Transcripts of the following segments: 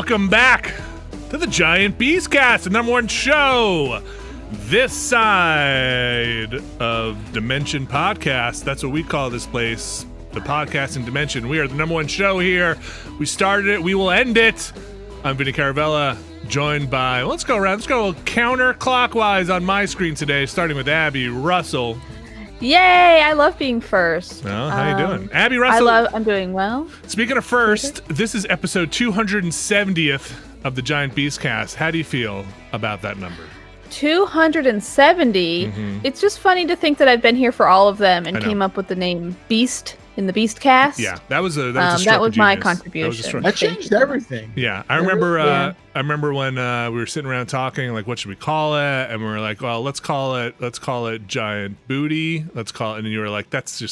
Welcome back to the Giant Beastcast, the #1 show this side of Dimension Podcast. That's what we call this place, the podcasting dimension. We are the #1 show here. We started it, we will end it. I'm Vinny Caravella, joined by, let's go counterclockwise on my screen today, starting with Abby Russell. Yay! I love being first. Oh, how you doing? Abby Russell. I'm doing well. Speaking of first, this is episode 270th of the Giant Beastcast. How do you feel about that number? 270? Mm-hmm. It's just funny to think that I've been here for all of them and came up with the name Beast in the Beastcast. Yeah, that was a stroke that was of my genius. contribution. That changed everything. Yeah, I remember when we were sitting around talking, like, what should we call it? And we were like, well, let's call it Giant Booty. Let's call it, and you were like, that's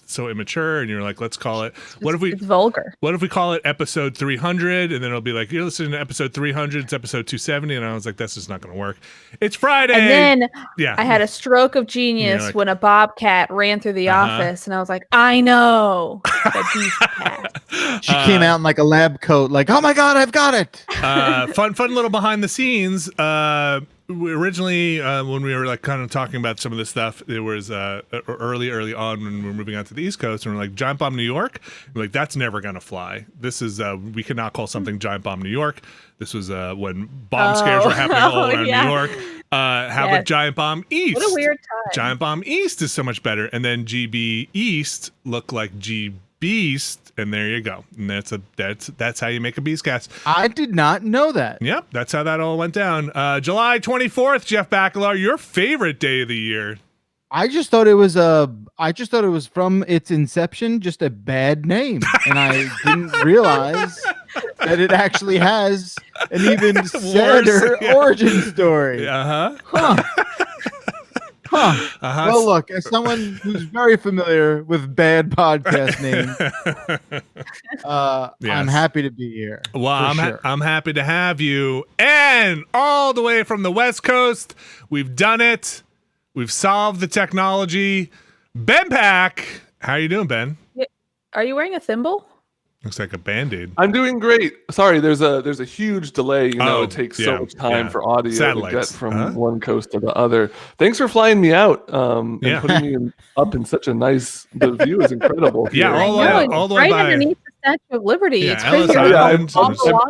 so immature. And you were like, let's call it. It's vulgar. What if we call it episode 300? And then it'll be like, you're listening to episode 300. It's episode 270. And I was like, that's just not going to work. It's Friday. And then I had a stroke of genius when a bobcat ran through the office, and I was like, I know the Beastcast. She came out in like a lab coat, like, oh my god, I've got it. Fun little behind the scenes. Originally, when we were like kind of talking about some of this stuff, it was early on when we were moving out to the East Coast, and we're like, Giant Bomb New York. We're like, that's never gonna fly. This is we cannot call something Giant Bomb New York. This was when bomb scares were happening all around New York. How about Giant Bomb East? What a weird time. Giant Bomb East is so much better, and then GB East looked like G Beast, and there you go. And that's how you make a Beastcast. I did not know that. Yep, that's how that all went down. July 24th, Jeff Bacalor, your favorite day of the year. I just thought it was from its inception just a bad name, and I didn't realize that it actually has an even sadder origin story. Well, look, as someone who's very familiar with bad podcast names, I'm happy to be here. Well, I'm happy to have you. And all the way from the West Coast, we've done it. We've solved the technology. Ben Pack. How you doing, Ben? Are you wearing a thimble? Looks like a Band-Aid. I'm doing great. Sorry, there's a huge delay. It takes so much time for audio to get from one coast to the other. Thanks for flying me out and putting me up in such a nice. The view is incredible. Yeah, all the way right by underneath the Statue of Liberty. Yeah, it's crazy. I'm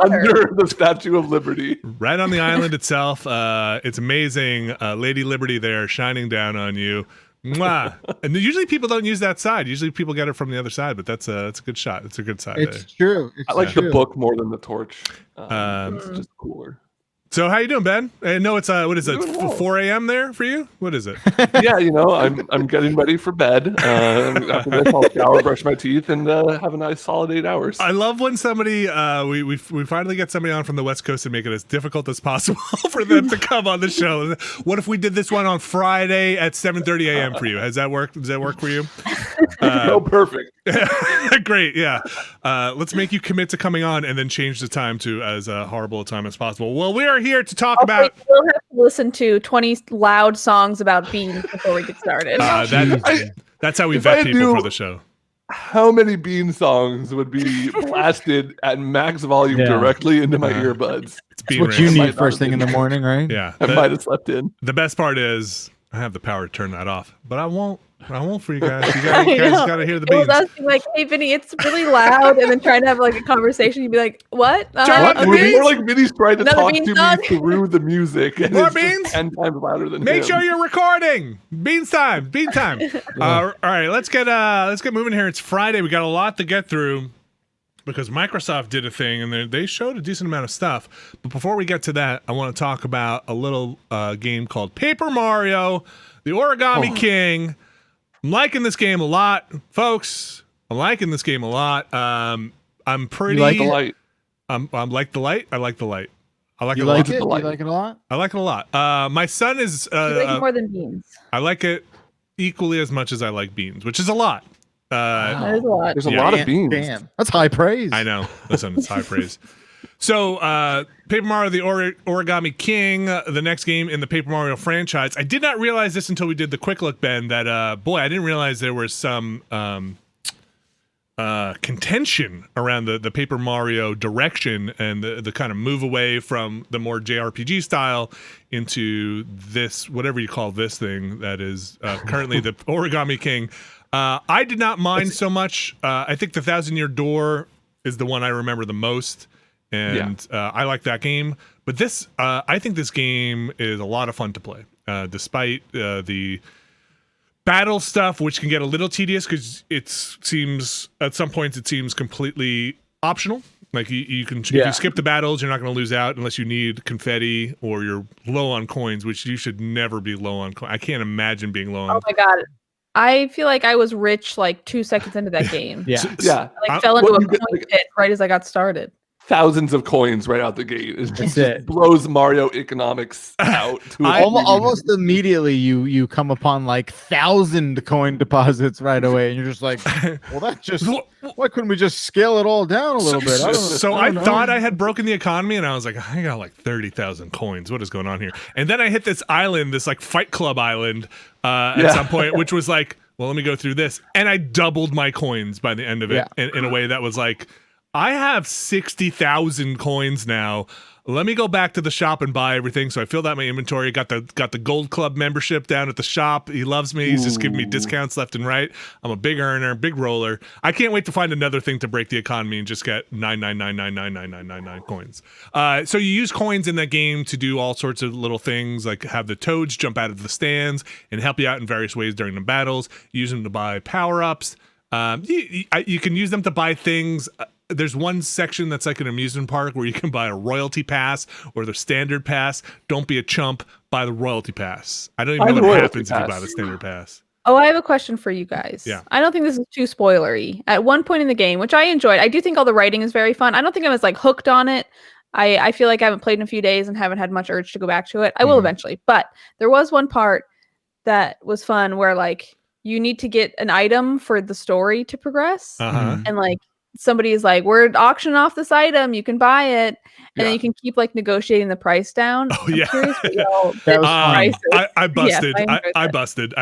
under the Statue of Liberty. Right on the island itself. It's amazing. Lady Liberty there shining down on you. Mwah. And usually people don't use that side. Usually people get it from the other side, but that's a good shot. It's a good side. It's true. I like the book more than the torch. It's just cooler. So how you doing, Ben? I know it's what is it? Well. 4 a.m. there for you? What is it? Yeah, I'm getting ready for bed. After this, I'll shower, brush my teeth, and have a nice solid 8 hours. I love when somebody we finally get somebody on from the West Coast and make it as difficult as possible for them to come on the show. What if we did this one on Friday at 7:30 a.m. for you? Does that work for you? Perfect. Great, yeah. Let's make you commit to coming on and then change the time to as horrible a time as possible. Well, we are here to talk about. We'll have to listen to 20 loud songs about beans before we get started. That's how we vet people for the show. How many Bean songs would be blasted at max volume directly into my earbuds? It's what you need first thing in the morning, right? Yeah, I might have slept in. The best part is I have the power to turn that off, but I won't for you guys. You guys got to hear the beans. I was like, hey, Vinny, it's really loud, and then trying to have like a conversation. You'd be like, what? Okay. More like Vinny's trying to talk to song? me through the music. And More it's beans? 10 times louder than Make him. sure you're recording. Beans time. All right, let's get moving here. It's Friday. We got a lot to get through because Microsoft did a thing and they showed a decent amount of stuff. But before we get to that, I want to talk about a little game called Paper Mario, the Origami King. I'm liking this game a lot, folks. I'm liking this game a lot. I'm pretty. You like the light? I'm like the light. I like the light. I like You it like a it? lot. You like it a lot? I like it a lot. My son is. You like it more than beans. I like it equally as much as I like beans, which is a lot. That is a lot. There's a lot of beans. Damn, that's high praise. I know. Listen, it's high praise. So, Paper Mario, the Origami King, the next game in the Paper Mario franchise. I did not realize this until we did the quick look, Ben, that, boy, I didn't realize there were some contention around the Paper Mario direction and the kind of move away from the more JRPG style into this, whatever you call this thing that is currently the Origami King. I did not mind so much. I think the 1,000-Year Door is the one I remember the most, and I like that game. But this, I think this game is a lot of fun to play, despite the battle stuff, which can get a little tedious because at some points it seems completely optional. Like you can if you skip the battles, you're not going to lose out unless you need confetti or you're low on coins, which you should never be low on coins. I can't imagine being low on. Oh my god. I feel like I was rich like 2 seconds into that game. Yeah. I fell into a coin pit right as I got started. Thousands of coins right out the gate. It just blows Mario economics out. Almost immediately, you come upon like 1,000 coin deposits right away, and you're just like, well, that just why couldn't we just scale it all down a little bit? I thought I had broken the economy, and I was like, I got like 30,000 coins. What is going on here? And then I hit this island, this like Fight Club island, at some point, which was like, well, let me go through this, and I doubled my coins by the end of it in a way that was like, I have 60,000 coins now. Let me go back to the shop and buy everything. So I filled out my inventory. Got the Gold Club membership down at the shop. He loves me. He's just giving me discounts left and right. I'm a big earner, big roller. I can't wait to find another thing to break the economy and just get 999999999 coins. So you use coins in that game to do all sorts of little things, like have the toads jump out of the stands and help you out in various ways during the battles. Use them to buy power-ups. You can use them to buy things. There's one section that's like an amusement park where you can buy a royalty pass or the standard pass. Don't be a chump. Buy the royalty pass. I don't even know what happens if you buy the standard pass. Oh, I have a question for you guys. Yeah. I don't think this is too spoilery. At one point in the game, which I enjoyed, I do think all the writing is very fun. I don't think I was like hooked on it. I feel like I haven't played in a few days and haven't had much urge to go back to it. I will eventually. But there was one part that was fun where like you need to get an item for the story to progress. And like somebody is like, we're auctioning off this item, you can buy it, and then you can keep like negotiating the price down. Oh yeah. I busted. I busted.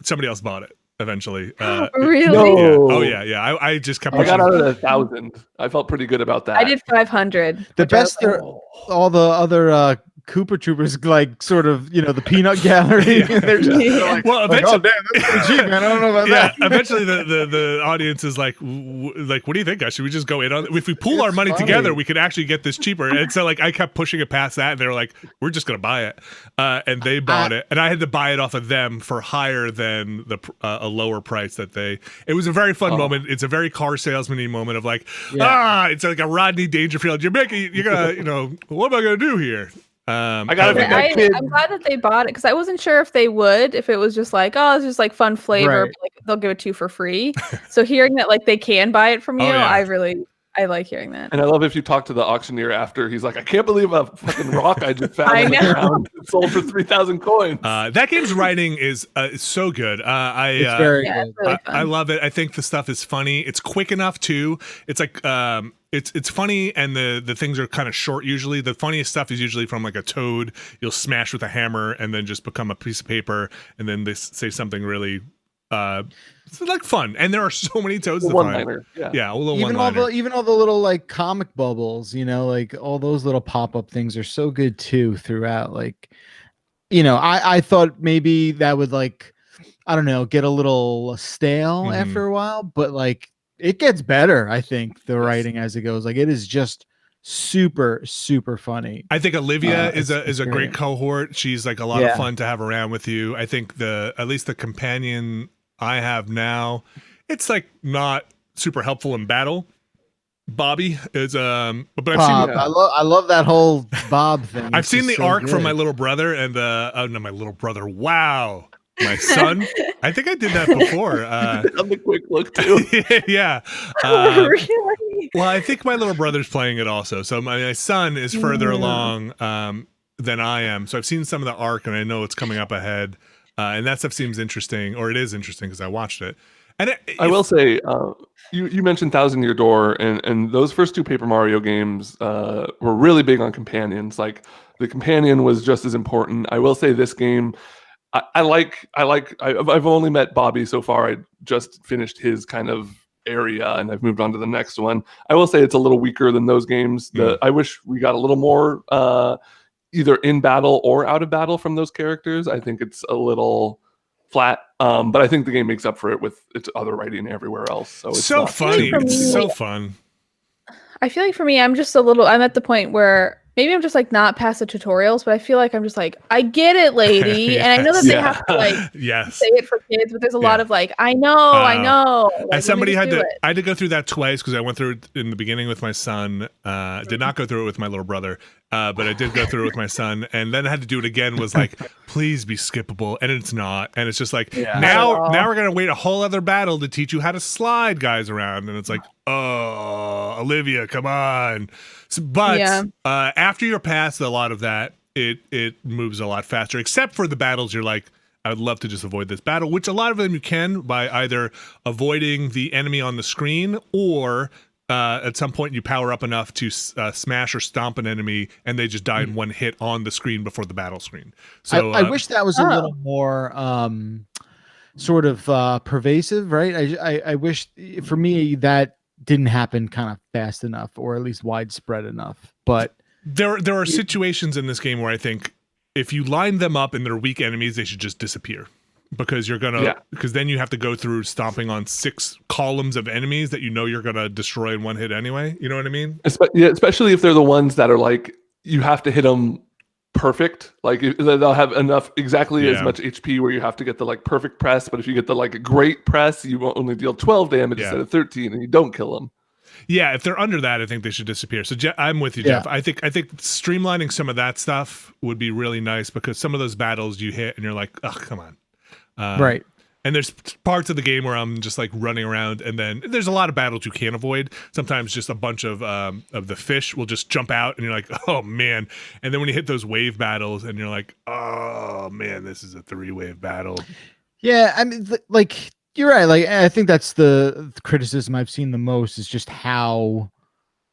Somebody else bought it eventually. Really? No. Oh yeah. I just kept. I got out of 1,000. I felt pretty good about that. I did 500. The best are all the other Koopa Troopers, like sort of, the peanut gallery. And they're just like, well, eventually, oh damn, that's pretty cheap, man. I don't know about that. Eventually, the audience is like, what do you think, guys? Should we just go in on? If we pool our money together, we could actually get this cheaper. And so, like, I kept pushing it past that, and they were like, we're just gonna buy it, and they bought it, and I had to buy it off of them for higher than a lower price that they. It was a very fun moment. It's a very car salesman-y moment of like, it's like a Rodney Dangerfield. You're gonna, what am I gonna do here? I'm glad that they bought it because I wasn't sure if they would, if it was just like, oh, it's just like fun flavor, but, like, they'll give it to you for free. So hearing that like they can buy it from you, I like hearing that. And I love if you talk to the auctioneer after, he's like, I can't believe a fucking rock I just found on the ground. It sold for 3,000 coins. That game's writing is so good. It's very good. Really I love it. I think the stuff is funny. It's quick enough too. It's like it's funny, and the things are kind of short usually. The funniest stuff is usually from like a toad you'll smash with a hammer and then just become a piece of paper, and then they say something really it's like fun. And there are so many toads to find. Yeah, a little one-liner. Even all the little like comic bubbles, like all those little pop-up things are so good too throughout. Like, I thought maybe that would like, I don't know, get a little stale after a while, but like it gets better, I think, the writing as it goes. Like it is just super, super funny. I think Olivia is a great cohort. She's like a lot of fun to have around with you. I think at least the companion I have now, it's like not super helpful in battle. Bobby is but I've Bob, seen I love that whole Bob thing. I've seen the arc from my little brother and my little brother. Wow. My son. I think I did that before. On the quick look too. Yeah. Really? Well, I think my little brother's playing it also. So my son is further along than I am. So I've seen some of the arc, and I know it's coming up ahead. And that stuff seems interesting, or it is interesting because I watched it. And I will say, you mentioned 1,000-Year Door, and those first two Paper Mario games were really big on companions. Like the companion was just as important. I will say this game, I've only met Bobby so far. I just finished his kind of area and I've moved on to the next one. I will say it's a little weaker than those games. I wish we got a little more either in battle or out of battle from those characters. I think it's a little flat, but I think the game makes up for it with its other writing everywhere else. So it's so funny. It's so fun. I feel like for me, I'm at the point where maybe I'm just like not past the tutorials, but I feel like I'm just like, I get it, lady. Yes. And I know that they have to like say it for kids, but there's a lot of like, I know. Like, as somebody I had to go through that twice because I went through it in the beginning with my son. Did not go through it with my little brother, but I did go through it with my son. And then I had to do it again. Was like, please be skippable, and it's not. And it's just like now we're gonna wait a whole other battle to teach you how to slide guys around, and it's like, oh, Olivia, come on. But after you're past a lot of that, it moves a lot faster, except for the battles you're like, I would love to just avoid this battle, which a lot of them you can by either avoiding the enemy on the screen or at some point you power up enough to smash or stomp an enemy and they just die in one hit on the screen before the battle screen. So I wish that was a little more sort of pervasive, right? I wish for me that didn't happen kind of fast enough, or at least widespread enough. But there are situations in this game where I think if you line them up and they're weak enemies, they should just disappear, because because then you have to go through stomping on 6 columns of enemies that you're gonna destroy in one hit anyway. You know what I mean? Especially if they're the ones that are like you have to hit them perfect, like they'll have enough exactly as much HP where you have to get the like perfect press, but if you get the like great press, you will only deal 12 damage instead of 13, and you don't kill them. Yeah, if they're under that, I think they should disappear. So I'm with you, Jeff. I think streamlining some of that stuff would be really nice, because some of those battles you hit and you're like, oh, come on. Right. And there's parts of the game where I'm just like running around, and then there's a lot of battles you can't avoid. Sometimes just a bunch of the fish will just jump out, and you're like, oh man. And then when you hit those wave battles, and you're like, oh man, this is a 3-wave battle. Yeah, I mean, like you're right. Like I think that's the criticism I've seen the most, is just how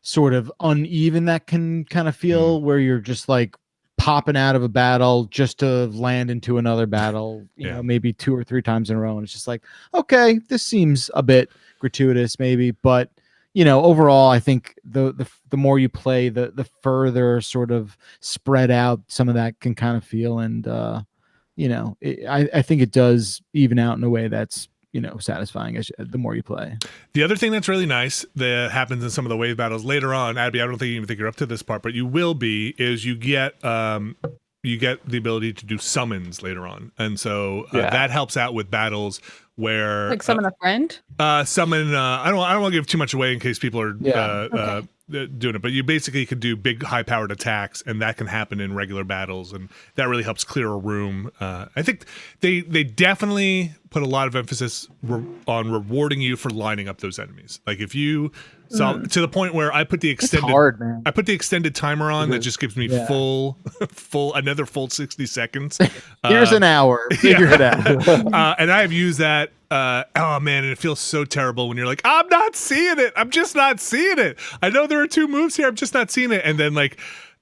sort of uneven that can kind of feel, where you're just like popping out of a battle just to land into another battle, you know, maybe 2 or 3 times in a row. And it's just like, okay, this seems a bit gratuitous maybe, but you know, overall, I think the more you play, the further sort of spread out some of that can kind of feel. And, you know, I think it does even out in a way that's, you know, satisfying as the more you play. The other thing that's really nice that happens in some of the wave battles later on, Abby, I don't think you even think you're up to this part, but you will be, is you get the ability to do summons later on. And so that helps out with battles where like summon a friend. I don't want to give too much away in case people are doing it, but you basically can do big high powered attacks, and that can happen in regular battles, and that really helps clear a room. I think they definitely put a lot of emphasis on rewarding you for lining up those enemies. Like if you to the point where I put the extended timer on that just gives me another full 60 seconds. Here's an hour. Figure it out. And I have used that. Oh man, and it feels so terrible when you're like, I'm not seeing it. I'm just not seeing it. I know there are 2 moves here. I'm just not seeing it. And then like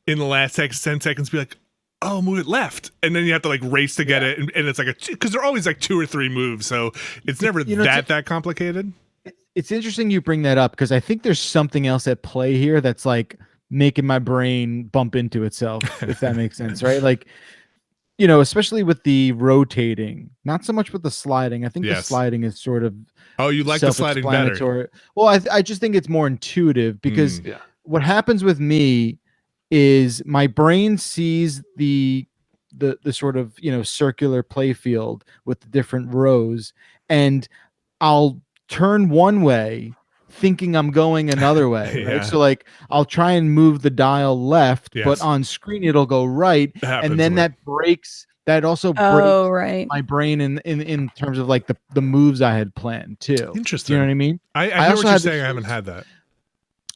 in the last 10 seconds, be like, oh, move it left. And then you have to like race to get it. And it's like because they're always like 2 or 3 moves. So it's never that complicated. It's interesting you bring that up, because I think there's something else at play here that's like making my brain bump into itself, if that makes sense, right? Like, you know, especially with the rotating, not so much with the sliding. I think the sliding is sort of you like the sliding better. Well, I just think it's more intuitive, because what happens with me is my brain sees the sort of, you know, circular play field with the different rows, and I'll turn one way thinking I'm going another way, right? So like I'll try and move the dial left, but on screen it'll go right, and then that breaks my brain in terms of like the moves I had planned too. Interesting. You know what I mean? I know what you're saying. I haven't had that.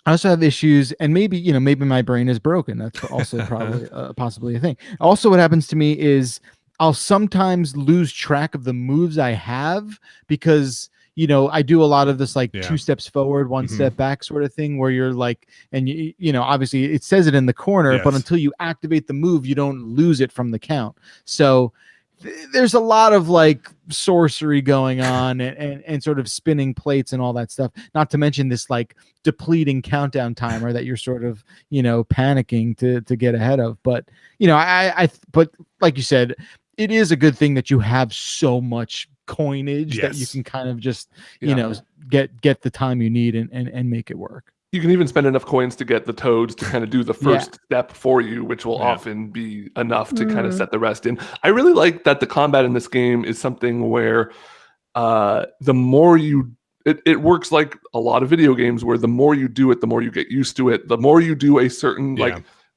I also have issues, and maybe my brain is broken. That's also probably possibly a thing. Also, what happens to me is I'll sometimes lose track of the moves I have, because you know, I do a lot of this like 2 steps forward, 1 step back sort of thing, where you're like, and you know, obviously it says it in the corner, but until you activate the move, you don't lose it from the count. So there's a lot of like sorcery going on and sort of spinning plates and all that stuff. Not to mention this like depleting countdown timer that you're sort of, panicking to get ahead of. But, but like you said, it is a good thing that you have so much coinage that you can kind of just, get the time you need and make it work. You can even spend enough coins to get the toads to kind of do the first step for you, which will often be enough to kind of set the rest in. I really like that the combat in this game is something where the more it works like a lot of video games where the more you do it, the more you get used to it. The more you do a certain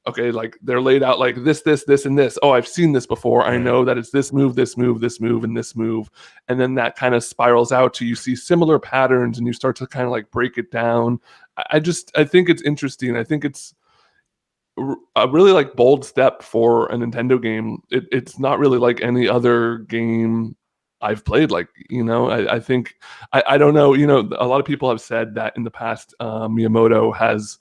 okay, like they're laid out like this, and this. Oh, I've seen this before. I know that it's this move, and this move. And then that kind of spirals out to you see similar patterns and you start to kind of like break it down. I think it's interesting. I think it's a really like bold step for a Nintendo game. It's not really like any other game I've played. Like, I think, I don't know, a lot of people have said that in the past, Miyamoto has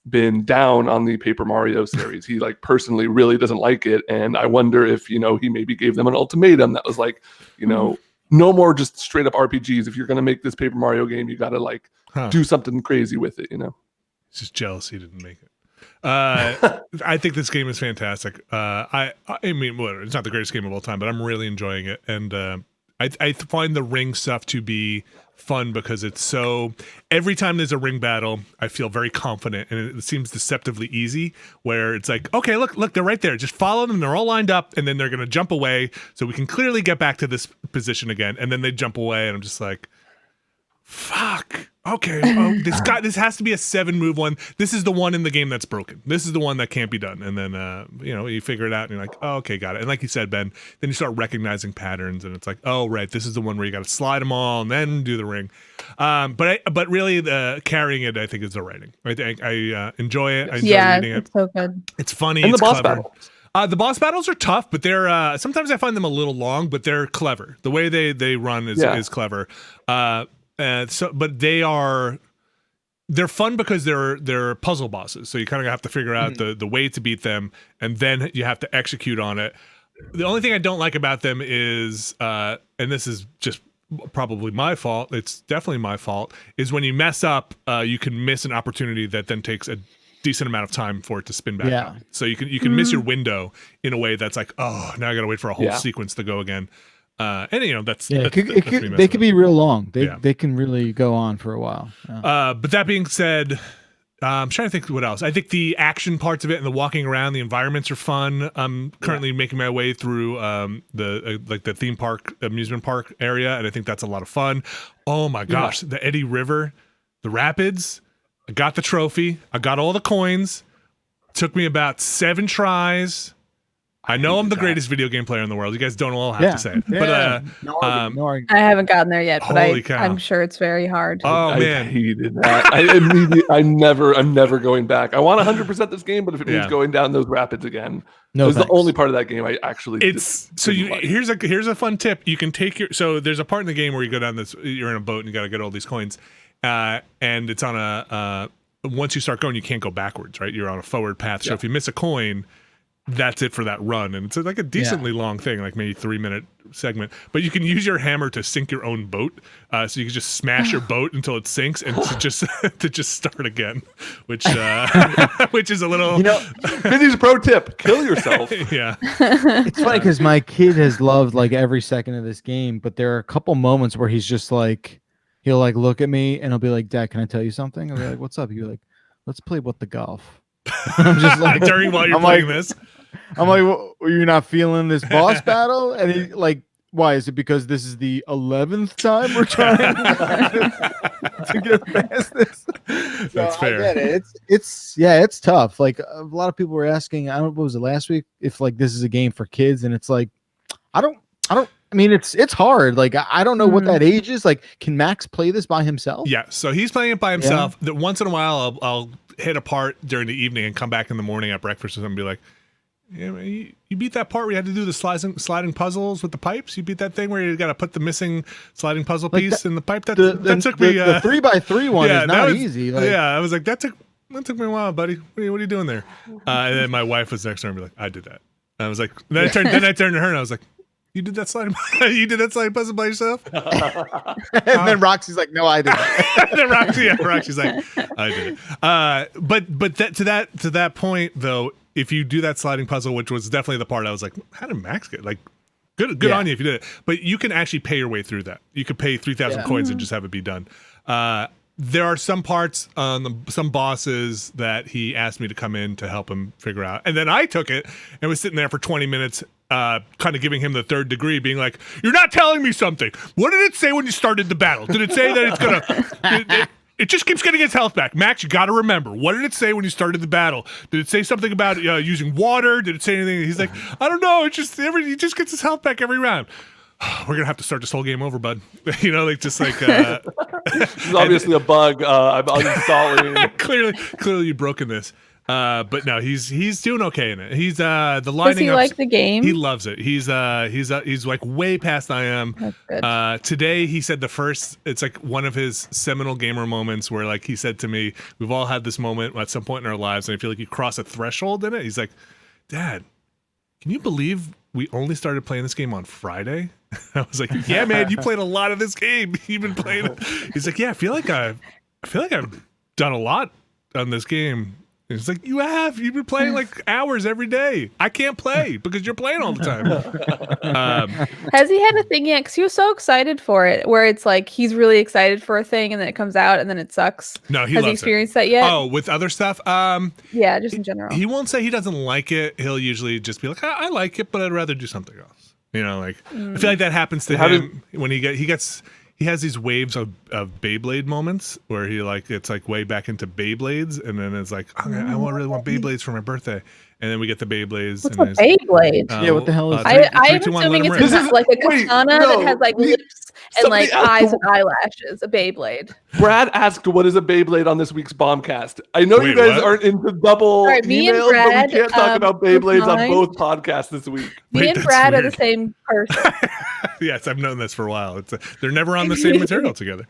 been down on the Paper Mario series. He like personally really doesn't like it. And I wonder if, he maybe gave them an ultimatum that was like, no more just straight up RPGs. If you're going to make this Paper Mario game, you got to like do something crazy with it, It's just jealous he didn't make it. I think this game is fantastic. I mean, it's not the greatest game of all time, but I'm really enjoying it. And I find the ring stuff to be fun because it's so, every time there's a ring battle, I feel very confident, and it seems deceptively easy, where it's like, okay, look, they're right there. Just follow them. They're all lined up, and then they're going to jump away, so we can clearly get back to this position again. And then they jump away, and I'm just like, fuck. Okay, this has to be a 7-move one. This is the one in the game that's broken. This is the one that can't be done. And then, you figure it out, and you're like, oh, okay, got it. And like you said, Ben, then you start recognizing patterns, and it's like, oh, right, this is the one where you got to slide them all and then do the ring. But really, carrying it, I think, is the writing. I enjoy it. I enjoy reading it. It's so good. It's funny. And it's the boss clever. battles. The boss battles are tough, but they're sometimes I find them a little long, but they're clever. The way they run is clever. But they're fun because they're puzzle bosses. So you kind of have to figure out the way to beat them, and then you have to execute on it. The only thing I don't like about them is, and this is just probably my fault, it's definitely my fault, is when you mess up, you can miss an opportunity that then takes a decent amount of time for it to spin back up. So you can miss your window in a way that's like, oh, now I gotta wait for a whole sequence to go again. And that's they could be real long. They can really go on for a while. But that being said, I'm trying to think what else. I think the action parts of it and the walking around, the environments are fun. I'm currently making my way through the theme park, amusement park area, and I think that's a lot of fun. Oh my gosh, the Eddy River, the rapids. I got the trophy. I got all the coins. Took me about 7 tries. I know I'm the greatest video game player in the world. You guys don't all have to say it. But no argument. I haven't gotten there yet, but cow. I'm sure it's very hard. Oh man, I hated that. I'm never going back. I want 100% this game, but if it means going down those rapids again, it's the only part of that game I actually. Here's a fun tip. You can take there's a part in the game where you go down this. You're in a boat and you got to get all these coins, and it's on a. Once you start going, you can't go backwards, right? You're on a forward path. So if you miss a coin, that's it for that run, and it's like a decently long thing, like maybe 3-minute segment. But you can use your hammer to sink your own boat, so you can just smash your boat until it sinks, and to just start again, which is a little. Vinny's pro tip: kill yourself. Yeah, it's funny because my kid has loved like every second of this game, but there are a couple moments where he's just like, he'll like look at me and he'll be like, "Dad, can I tell you something?" I'll be like, "What's up?" He'll be like, "Let's play what the golf." I'm just like while you're playing this. I'm like, well, you're not feeling this boss battle? And he like, why? Is it because this is the 11th time we're trying to get past this? That's fair. I get it. It's tough. Like a lot of people were asking, I don't know, what was it last week? If like this is a game for kids, and it's like, I mean, it's hard. Like, I don't know what that age is. Like, can Max play this by himself? Yeah, so he's playing it by himself. That once in a while, I'll hit a part during the evening and come back in the morning at breakfast and be like, yeah, you beat that part where you had to do the sliding puzzles with the pipes? You beat that thing where you got to put the missing sliding puzzle piece in the pipe? That took me... The 3x3 one is not easy. Like, I was like, that took me a while, buddy. What are you doing there? And then my wife was next to her and be like, I did that. And I was like, then I turned to her and I was like, You did that sliding puzzle by yourself? And then Roxy's like, no, I did that. Then Roxy's like, I did it. But to that point though, if you do that sliding puzzle, which was definitely the part I was like, how did Max get like good on you if you did it. But you can actually pay your way through that. You could pay 3,000 coins and just have it be done. There are some parts on some bosses that he asked me to come in to help him figure out. And then I took it and was sitting there for 20 minutes kind of giving him the third degree, being like, you're not telling me something. What did it say when you started the battle? Did it say that it's going to... It just keeps getting its health back. Max, you got to remember. What did it say when you started the battle? Did it say something about using water? Did it say anything? He's like, I don't know. He just gets his health back every round. We're gonna have to start this whole game over, bud. This is obviously a bug. I'm uninstalling. clearly you've broken this. But no, he's doing okay in it. He's the lining. Does he like the game? He loves it. He's like way past I am. That's good. Today he said it's like one of his seminal gamer moments where like he said to me, we've all had this moment at some point in our lives, and I feel like you cross a threshold in it. He's like, Dad, can you believe we only started playing this game on Friday? I was like, yeah, man, you played a lot of this game. You've been playing it. He's like, yeah, I feel like I've done a lot on this game. And he's like, you've been playing like hours every day. I can't play because you're playing all the time. Has he had a thing yet? Because he was so excited for it, where it's like he's really excited for a thing and then it comes out and then it sucks. No, he has loves he experienced that yet? Oh, with other stuff? Yeah, just in general. He won't say he doesn't like it. He'll usually just be like, I like it, but I'd rather do something else. I feel like that happens to him when he has these waves of Beyblade moments where it's like way back into Beyblades, and then it's like, I really want Beyblades for my birthday, and then we get the Beyblades. What's a Beyblade? Yeah, what the hell is that? I'm assuming it's like a katana that has like lips and like eyes and eyelashes. A Beyblade. Brad asked, "What is a Beyblade?" on this week's Bombcast. I know you guys aren't into double emails, but we can't talk about Beyblades on both podcasts this week. Me and Brad are the same person. Yes, I've known this for a while. They're never on the same material together.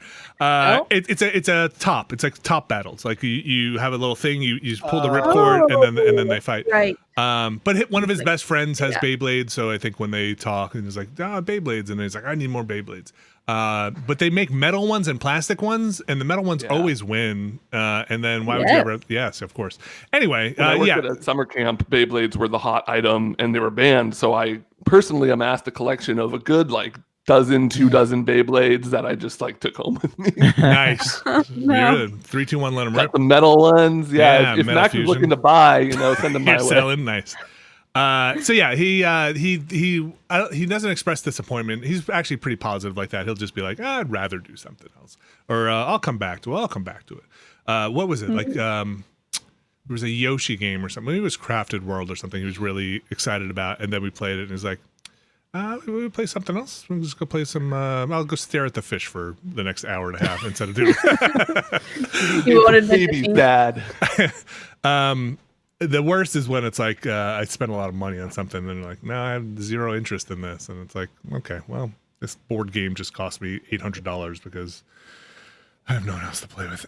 It's a top. It's like top battles. Like you have a little thing. You just pull the ripcord and then they fight. Right. But one of his best friends has Beyblades, so I think when they talk, and he's like, Beyblades, and he's like, I need more Beyblades. But they make metal ones and plastic ones, and the metal ones always win. And then why would you ever? Yes, of course. Anyway, I worked at summer camp. Beyblades were the hot item, and they were banned. So I personally amassed a collection of a good 2 dozen Beyblades that I just took home with me. Nice. 3, 2, 1, let them rip. The metal ones. Yeah. If Max is looking to buy, send them my way. Selling nice. So yeah, he doesn't express disappointment. He's actually pretty positive like that. He'll just be like, I'd rather do something else, or I'll come back to it. What was it like? There was a Yoshi game or something. Maybe it was Crafted World or something. He was really excited about, and then we played it, and he's like, we'll play something else. We'll just go play some. I'll go stare at the fish for the next hour and a half instead of doing. You wanted baby dad. The worst is when it's like I spent a lot of money on something, and they're like, no, I have zero interest in this, and it's like, okay, well, this board game just cost me $800 because I have no one else to play with.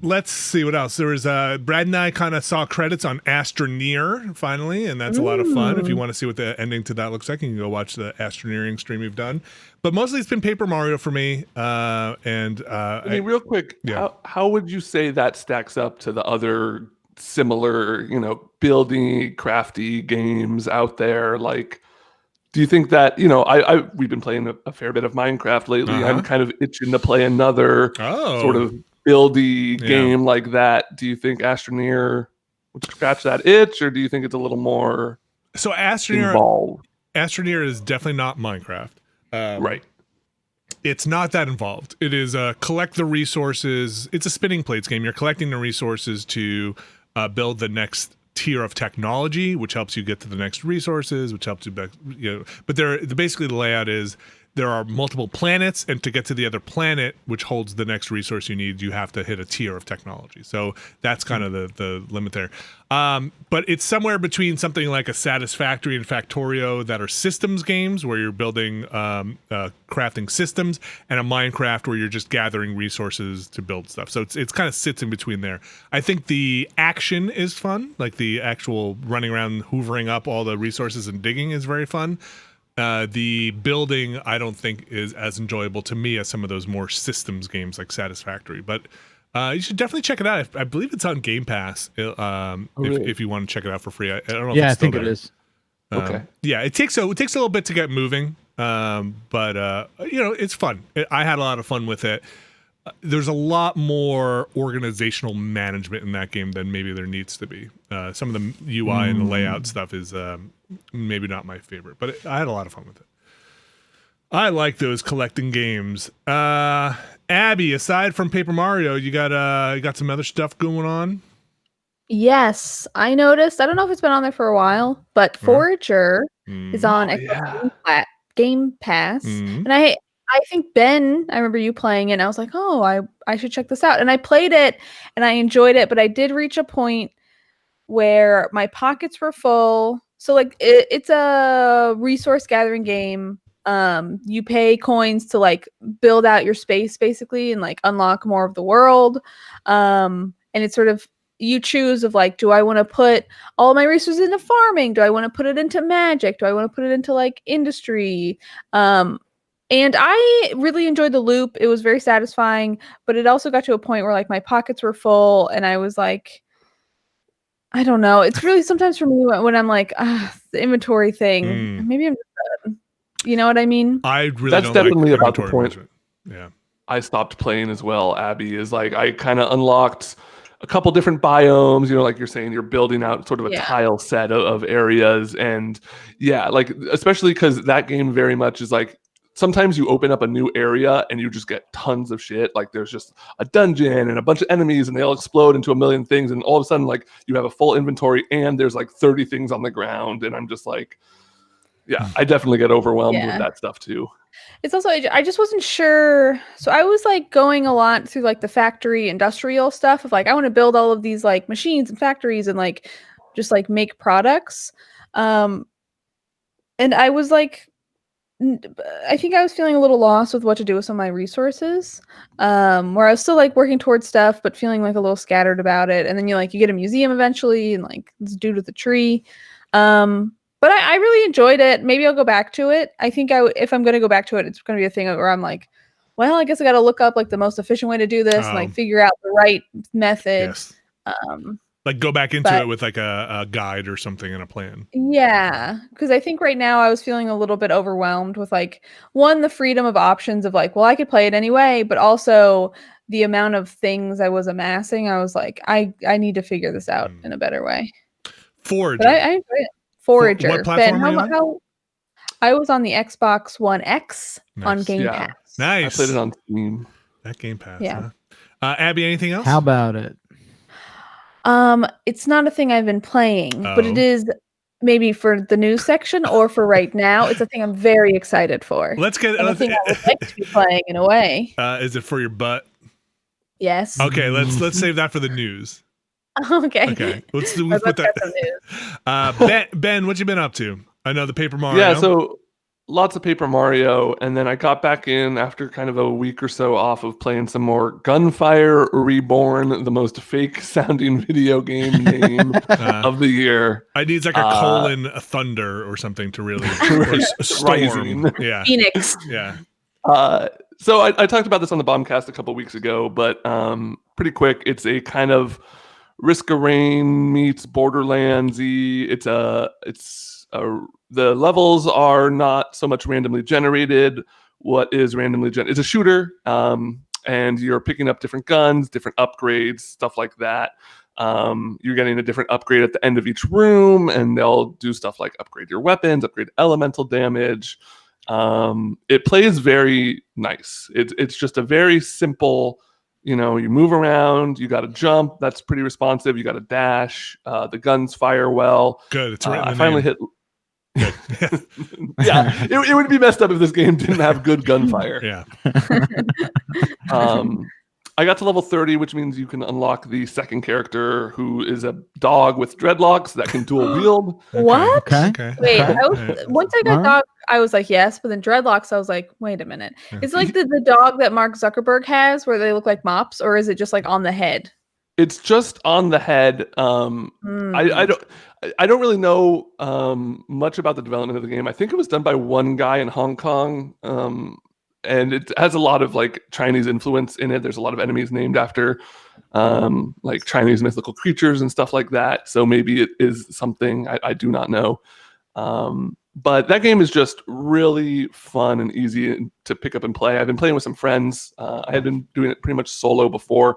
Let's see what else. There was Brad and I kind of saw credits on Astroneer finally, and that's a lot of fun. If you want to see what the ending to that looks like, you can go watch the Astroneering stream we've done. But mostly it's been Paper Mario for me. I mean, real quick, how would you say that stacks up to the other similar, building, crafty games out there? Do you think that, we've been playing a fair bit of Minecraft lately. I'm kind of itching to play another sort of buildy game like that. Do you think Astroneer would scratch that itch, or do you think it's a little more involved? Astroneer is definitely not Minecraft. Right. It's not that involved. It is collect the resources. It's a spinning plates game. You're collecting the resources to build the next tier of technology, which helps you get to the next resources, which helps you, but basically the layout is there are multiple planets, and to get to the other planet, which holds the next resource you need, you have to hit a tier of technology. So that's kind of the limit there. But it's somewhere between something like a Satisfactory and Factorio that are systems games where you're building crafting systems, and a Minecraft where you're just gathering resources to build stuff. So it's kind of sits in between there. I think the action is fun, like the actual running around hoovering up all the resources and digging is very fun. The building, I don't think, is as enjoyable to me as some of those more systems games like Satisfactory. But you should definitely check it out. I believe it's on Game Pass. If you want to check it out for free, I don't know. Yeah, if it's still I think there. it is. Okay. Yeah, it takes a little bit to get moving, but it's fun. I had a lot of fun with it. There's a lot more organizational management in that game than maybe there needs to be. Some of the UI and the layout stuff is maybe not my favorite, but I had a lot of fun with it. I like those collecting games. Abby, aside from Paper Mario, you got some other stuff going on? Yes, I noticed. I don't know if it's been on there for a while, but Forager is on Xbox Game Pass, and I think Ben, I remember you playing it, and I was like, oh, I should check this out, and I played it, and I enjoyed it, but I did reach a point where my pockets were full. So like, it's a resource gathering game. You pay coins to like build out your space basically, and like unlock more of the world, and it's sort of. You choose of like, do I want to put all my resources into farming? Do I want to put it into magic? Do I want to put it into like industry? And I really enjoyed the loop. It was very satisfying, but it also got to a point where like my pockets were full and I was like, I don't know. It's really sometimes for me when I'm like, the inventory thing, maybe I'm just, you know what I mean? I really That's don't definitely like about the point. Yeah. I stopped playing as well, Abby, is like I kind of unlocked a couple different biomes, like you're saying, you're building out sort of a tile set of areas. And like, especially because that game very much is like, sometimes you open up a new area and you just get tons of shit. Like there's just a dungeon and a bunch of enemies and they all explode into a million things. And all of a sudden, like you have a full inventory and there's like 30 things on the ground. And I'm just like, I definitely get overwhelmed with that stuff too. It's also, I just wasn't sure. So I was like going a lot through like the factory industrial stuff of like, I want to build all of these like machines and factories and like, just like make products. And I was like, I think I was feeling a little lost with what to do with some of my resources, where I was still like working towards stuff, but feeling like a little scattered about it. And then you get a museum eventually and like this dude with a tree. But I really enjoyed it. Maybe I'll go back to it. I think if I'm going to go back to it, it's going to be a thing where I'm like, well, I guess I got to look up like the most efficient way to do this and like figure out the right method. Yes. Like go back into it with like a guide or something and a plan. Yeah. Because I think right now I was feeling a little bit overwhelmed with like, one, the freedom of options of like, well, I could play it anyway, but also the amount of things I was amassing. I was like, I need to figure this out in a better way. Forager. But I enjoyed it. Forager. What platform are you on? How I was on the Xbox One X on Game Pass. Nice. I played it on Steam. That Game Pass. Yeah. Huh? Abby, anything else? How about it? It's not a thing I've been playing, but it is maybe for the news section or for right now. It's a thing I'm very excited for. Let's get a thing I would like to be playing in a way. Is it for your butt? Yes. Okay, let's save that for the news. Okay. Let's put that. Ben, what you been up to? I know the Paper Mario. Yeah, so lots of Paper Mario, and then I got back in after kind of a week or so off of playing some more Gunfire Reborn, the most fake-sounding video game name of the year. I need like a colon, a thunder, or something to really a storm. Rising. Yeah, Phoenix. Yeah. So I talked about this on the Bombcast a couple weeks ago, but pretty quick. It's a kind of Risk of Rain meets Borderlands-y. The levels are not so much randomly generated. What is randomly generated? It's a shooter, and you're picking up different guns, different upgrades, stuff like that. You're getting a different upgrade at the end of each room, and they'll do stuff like upgrade your weapons, upgrade elemental damage. It plays very nice. It's just a very simple. You move around, you got to jump. That's pretty responsive. You got to dash. The guns fire well. Good. It's written I finally hit. Yeah, it would be messed up if this game didn't have good gunfire. Yeah. I got to level 30, which means you can unlock the second character, who is a dog with dreadlocks that can dual wield. What? Okay. Wait, once I got dog, I was like, yes, but then dreadlocks, I was like, wait a minute. Is it like the dog that Mark Zuckerberg has where they look like mops, or is it just like on the head? It's just on the head. I don't really know much about the development of the game. I think it was done by one guy in Hong Kong, and it has a lot of like Chinese influence in it. There's a lot of enemies named after like Chinese mythical creatures and stuff like that. So maybe it is something I do not know. But that game is just really fun and easy to pick up and play. I've been playing with some friends. I had been doing it pretty much solo before.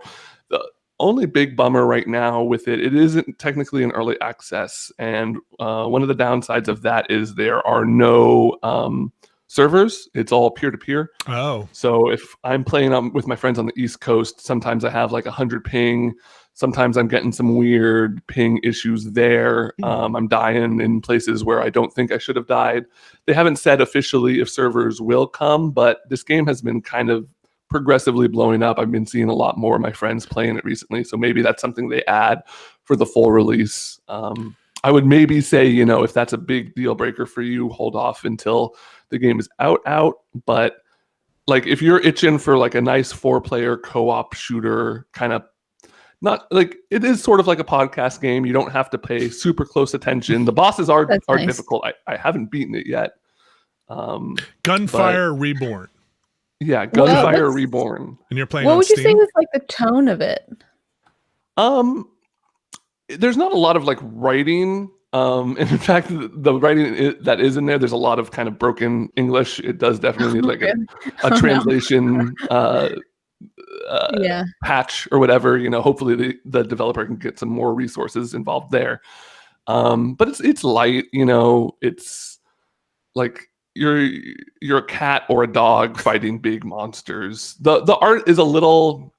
The only big bummer right now with it isn't technically in early access. And one of the downsides of that is there are no servers. It's all peer-to-peer. Oh. So if I'm playing with my friends on the East Coast, sometimes I have like 100 ping. Sometimes I'm getting some weird ping issues there. I'm dying in places where I don't think I should have died. They haven't said officially if servers will come, but this game has been kind of progressively blowing up. I've been seeing a lot more of my friends playing it recently, so maybe that's something they add for the full release. I would maybe say, if that's a big deal breaker for you, hold off until the game is out. But like if you're itching for like a nice 4-player co-op shooter kind of, not like it is sort of like a podcast game. You don't have to pay super close attention. The bosses are nice. Difficult. I haven't beaten it yet. Gunfire Reborn. Yeah, Gunfire Reborn. And you're playing. What on would you Steam? say was like the tone of it? There's not a lot of like writing. In fact, the writing that is in there's a lot of kind of broken English. It does definitely need like a translation. Patch or whatever, hopefully the developer can get some more resources involved there. But it's light, it's like you're a cat or a dog fighting big monsters. The art is a little,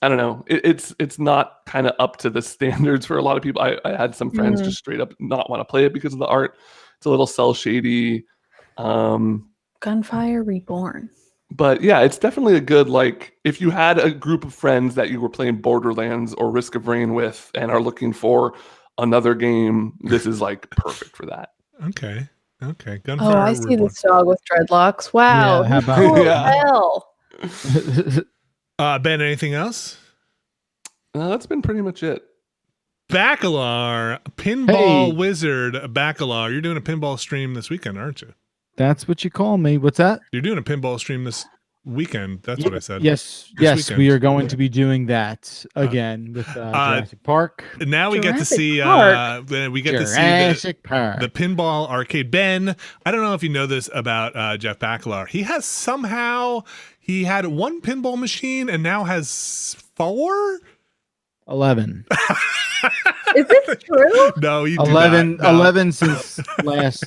I don't know, it's not kind of up to the standards for a lot of people. I had some friends just straight up not want to play it because of the art. It's a little cell shady. Gunfire Reborn. But yeah, it's definitely a good, like, if you had a group of friends that you were playing Borderlands or Risk of Rain with and are looking for another game, this is like perfect for that. Okay. Gunfire I see this dog with dreadlocks. Wow. Yeah, how about hell? Ben, anything else? That's been pretty much it. Bacalar, Pinball Wizard Bacalar. You're doing a pinball stream this weekend, aren't you? That's what you call me. What's that? You're doing a pinball stream this weekend. That's what I said. Yes, we are going to be doing that again with Jurassic Park. Now we get to see Park. The Pinball Arcade. Ben, I don't know if you know this about Jeff Bacalar. He had one pinball machine and now has 4? 11. Is this true? No, you 11, do not. No. 11 since last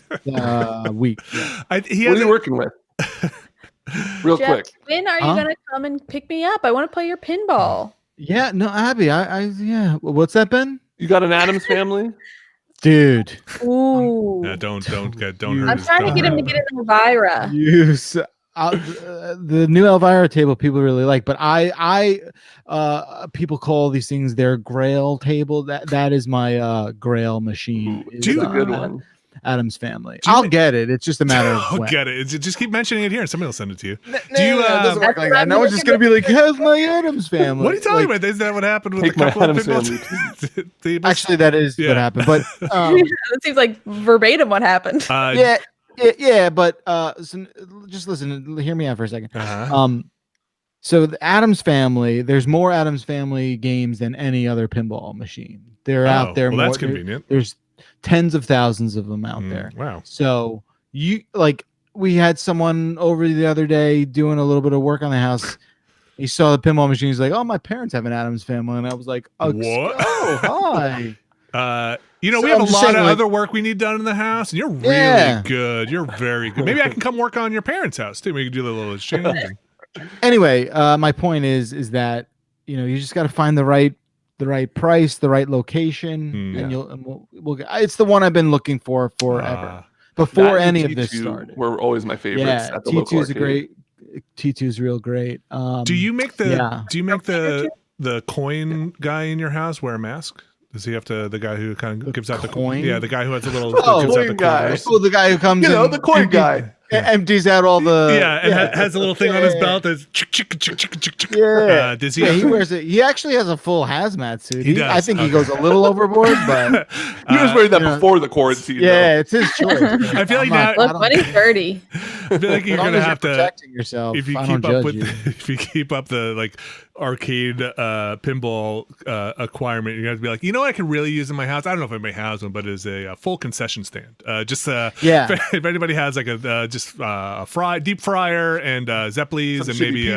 week. Yeah. What are you working with? Real Jeff, quick. When are you going to come and pick me up? I want to play your pinball. Yeah, no, Abby, yeah. What's that, Ben? You got an Addams Family? Dude. Ooh. No, don't hurt I'm his trying to dog. get him to get in Elvira. The new Elvira table people really like, but I people call these things their Grail table. That is my Grail machine. It's a good one. Addams Family. I'll get it. It's just a matter of I'll when. get it. Just keep mentioning it here, and somebody will send it to you. No, it doesn't work like that. No one's just gonna be like, "How's my Addams Family?" What are you talking about? Is that what happened with a couple of pinball tables? Actually, that is what happened. But it seems like verbatim what happened. Yeah, but so just listen, hear me out for a second. So the Addams Family, there's more Addams Family games than any other pinball machine. They're out there. Well, that's convenient. There's tens of thousands of them out there. Wow. So we had someone over the other day doing a little bit of work on the house. He saw the pinball machine. He's like, "Oh, my parents have an Addams Family," and I was like, "Oh, what? Oh, hi." We have a lot of other work we need done in the house, and you're really good. You're very good. Maybe I can come work on your parents' house too. We can do a little exchange. Anyway, my point is that you just got to find the right price, the right location, and we'll it's the one I've been looking for forever. Before any of this started, were always my favorites. Yeah, at the local arcade. T2's real great. Do you make the coin guy in your house wear a mask? Does he have to? The guy who kind of gives out the coin? Yeah, the guy who has a little. The guy. Oh, the guy who comes. The coin guy. empties out all the and has a little thing on his belt that's does he? Yeah, he wears it. He actually has a full hazmat suit. He does. I think he goes a little overboard, but he was wearing that before the quarantine. Yeah, it's his choice. I feel like now, look, money's dirty. I feel like you're gonna have to protecting yourself. If you keep up with, if you keep up the like arcade pinball acquirement, you're gonna be like, you know what I could really use in my house? I don't know if anybody has one, but it's a full concession stand. If anybody has like a deep fryer and Zeppelis and maybe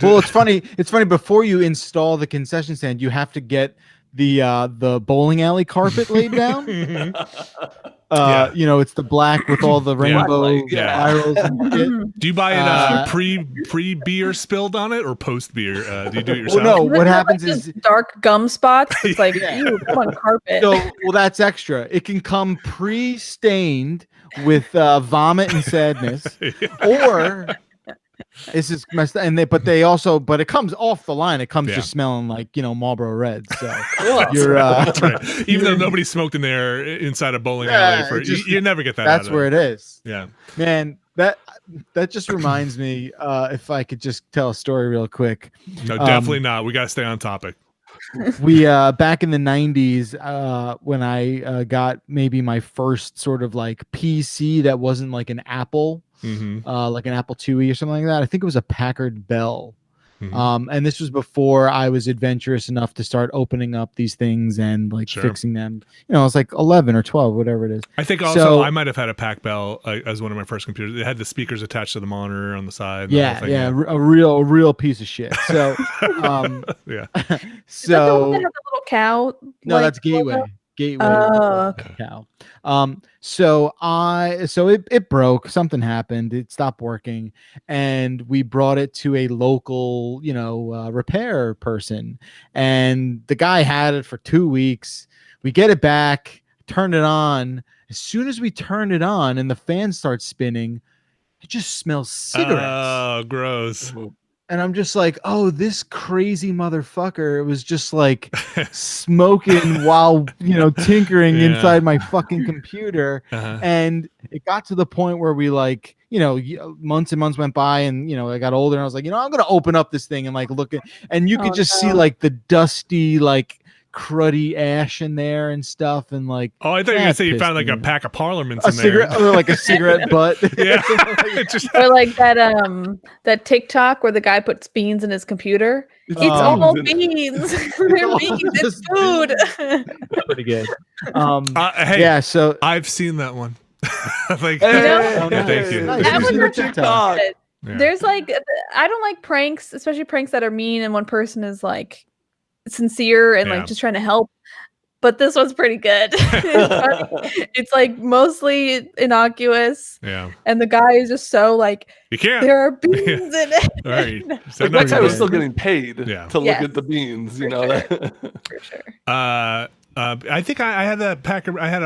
well, it's funny. It's funny. Before you install the concession stand, you have to get the bowling alley carpet laid down. You know, it's the black with all the rainbow spirals and shit. Do you buy it pre beer spilled on it or post beer? Do you do it yourself? Well, no, what happens is dark gum spots. It's like ew, come on carpet. So, well, that's extra. It can come pre-stained with vomit and sadness, or this is messed up. But it comes off the line. It comes just smelling like Marlboro Red. So you're that's right. Even though nobody smoked in there inside a bowling alley, you never get that. That's out of where it is. Yeah, man. That just reminds me. If I could just tell a story real quick. No, definitely not. We got to stay on topic. We back in the 90s when I got maybe my first sort of like PC that wasn't like an Apple. Like an Apple IIe or something like that. I think it was a Packard Bell. And this was before I was adventurous enough to start opening up these things and like fixing them. I was like 11 or 12, whatever it is. I think also I might have had a Pack Bell as one of my first computers. It had the speakers attached to the monitor on the side. A real piece of shit. So, yeah. Is that the one that had the little cow? No, that's Gateway. Cow. So it broke, something happened, it stopped working, and we brought it to a local repair person, and the guy had it for 2 weeks. We get it back, turn it on. As soon as we turn it on and the fan starts spinning, it just smells cigarettes. Oh, gross. And I'm just like, oh, this crazy motherfucker was just like smoking while, tinkering inside my fucking computer. And it got to the point where we like, months and months went by and, I got older and I was like, I'm going to open up this thing and like look at, and you could just see like the dusty, like cruddy ash in there and stuff. And like, oh, I thought you were going to say you found like a pack of parliaments in cigarette, there. Or like a cigarette butt. Yeah. Or like that TikTok where the guy puts beans in his computer. It's all beans. They're beans. It's food. Pretty good. Hey, so I've seen that one. Like, thank you. That was a TikTok. Yeah. There's like, I don't like pranks, especially pranks that are mean and one person is like sincere and like just trying to help. But this one's pretty good. It's like mostly innocuous. Yeah. And the guy is just so like, you can't. There are beans in it. Right. So that guy was still getting paid to look at the beans, For sure. I think I had a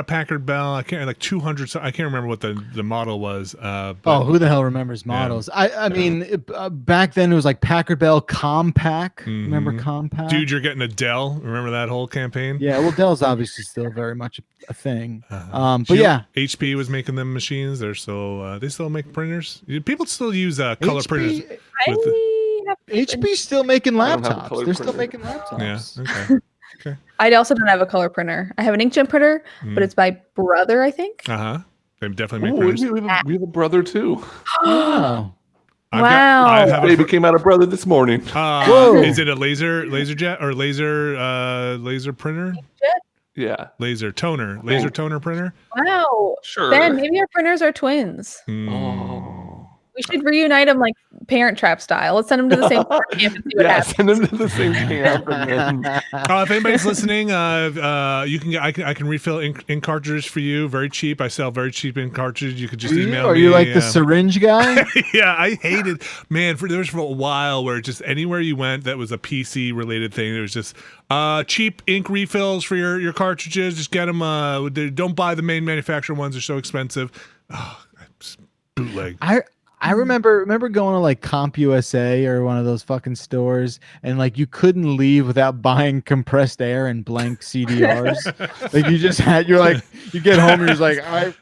Packard Bell. I can't like 200. I can't remember what the model was. Who the hell remembers models? I mean, back then it was like Packard Bell Compaq. Remember Compaq? Dude, you're getting a Dell. Remember that whole campaign? Yeah. Well, Dell's obviously still very much a thing. But HP was making them machines. They're still they still make printers. People still use color printers. HP's still making laptops. They're still making laptops. Yeah. Okay. Okay. I also don't have a color printer. I have an inkjet printer, but it's my brother, I think. They definitely make printers. We have a brother too. Wow. Baby came out a brother this morning. Is it a laser jet or laser printer? Inkjet? Yeah. Laser toner printer. Wow. Sure. Ben, maybe our printers are twins. We should reunite them like Parent Trap style. Let's send them to the same camp and see what happens. Send them to the same camp. If anybody's listening, you can I can refill ink cartridges for you, very cheap. I sell very cheap ink cartridges. You could just email me. Are you like the syringe guy? Yeah, I hated, man. There was for a while where just anywhere you went that was a PC related thing, there was just cheap ink refills for your cartridges. Just get them. Don't buy the main manufacturer ones; they're so expensive. Bootleg. I remember going to like CompUSA or one of those fucking stores, and like you couldn't leave without buying compressed air and blank CDRs. Like You get home and you're like, I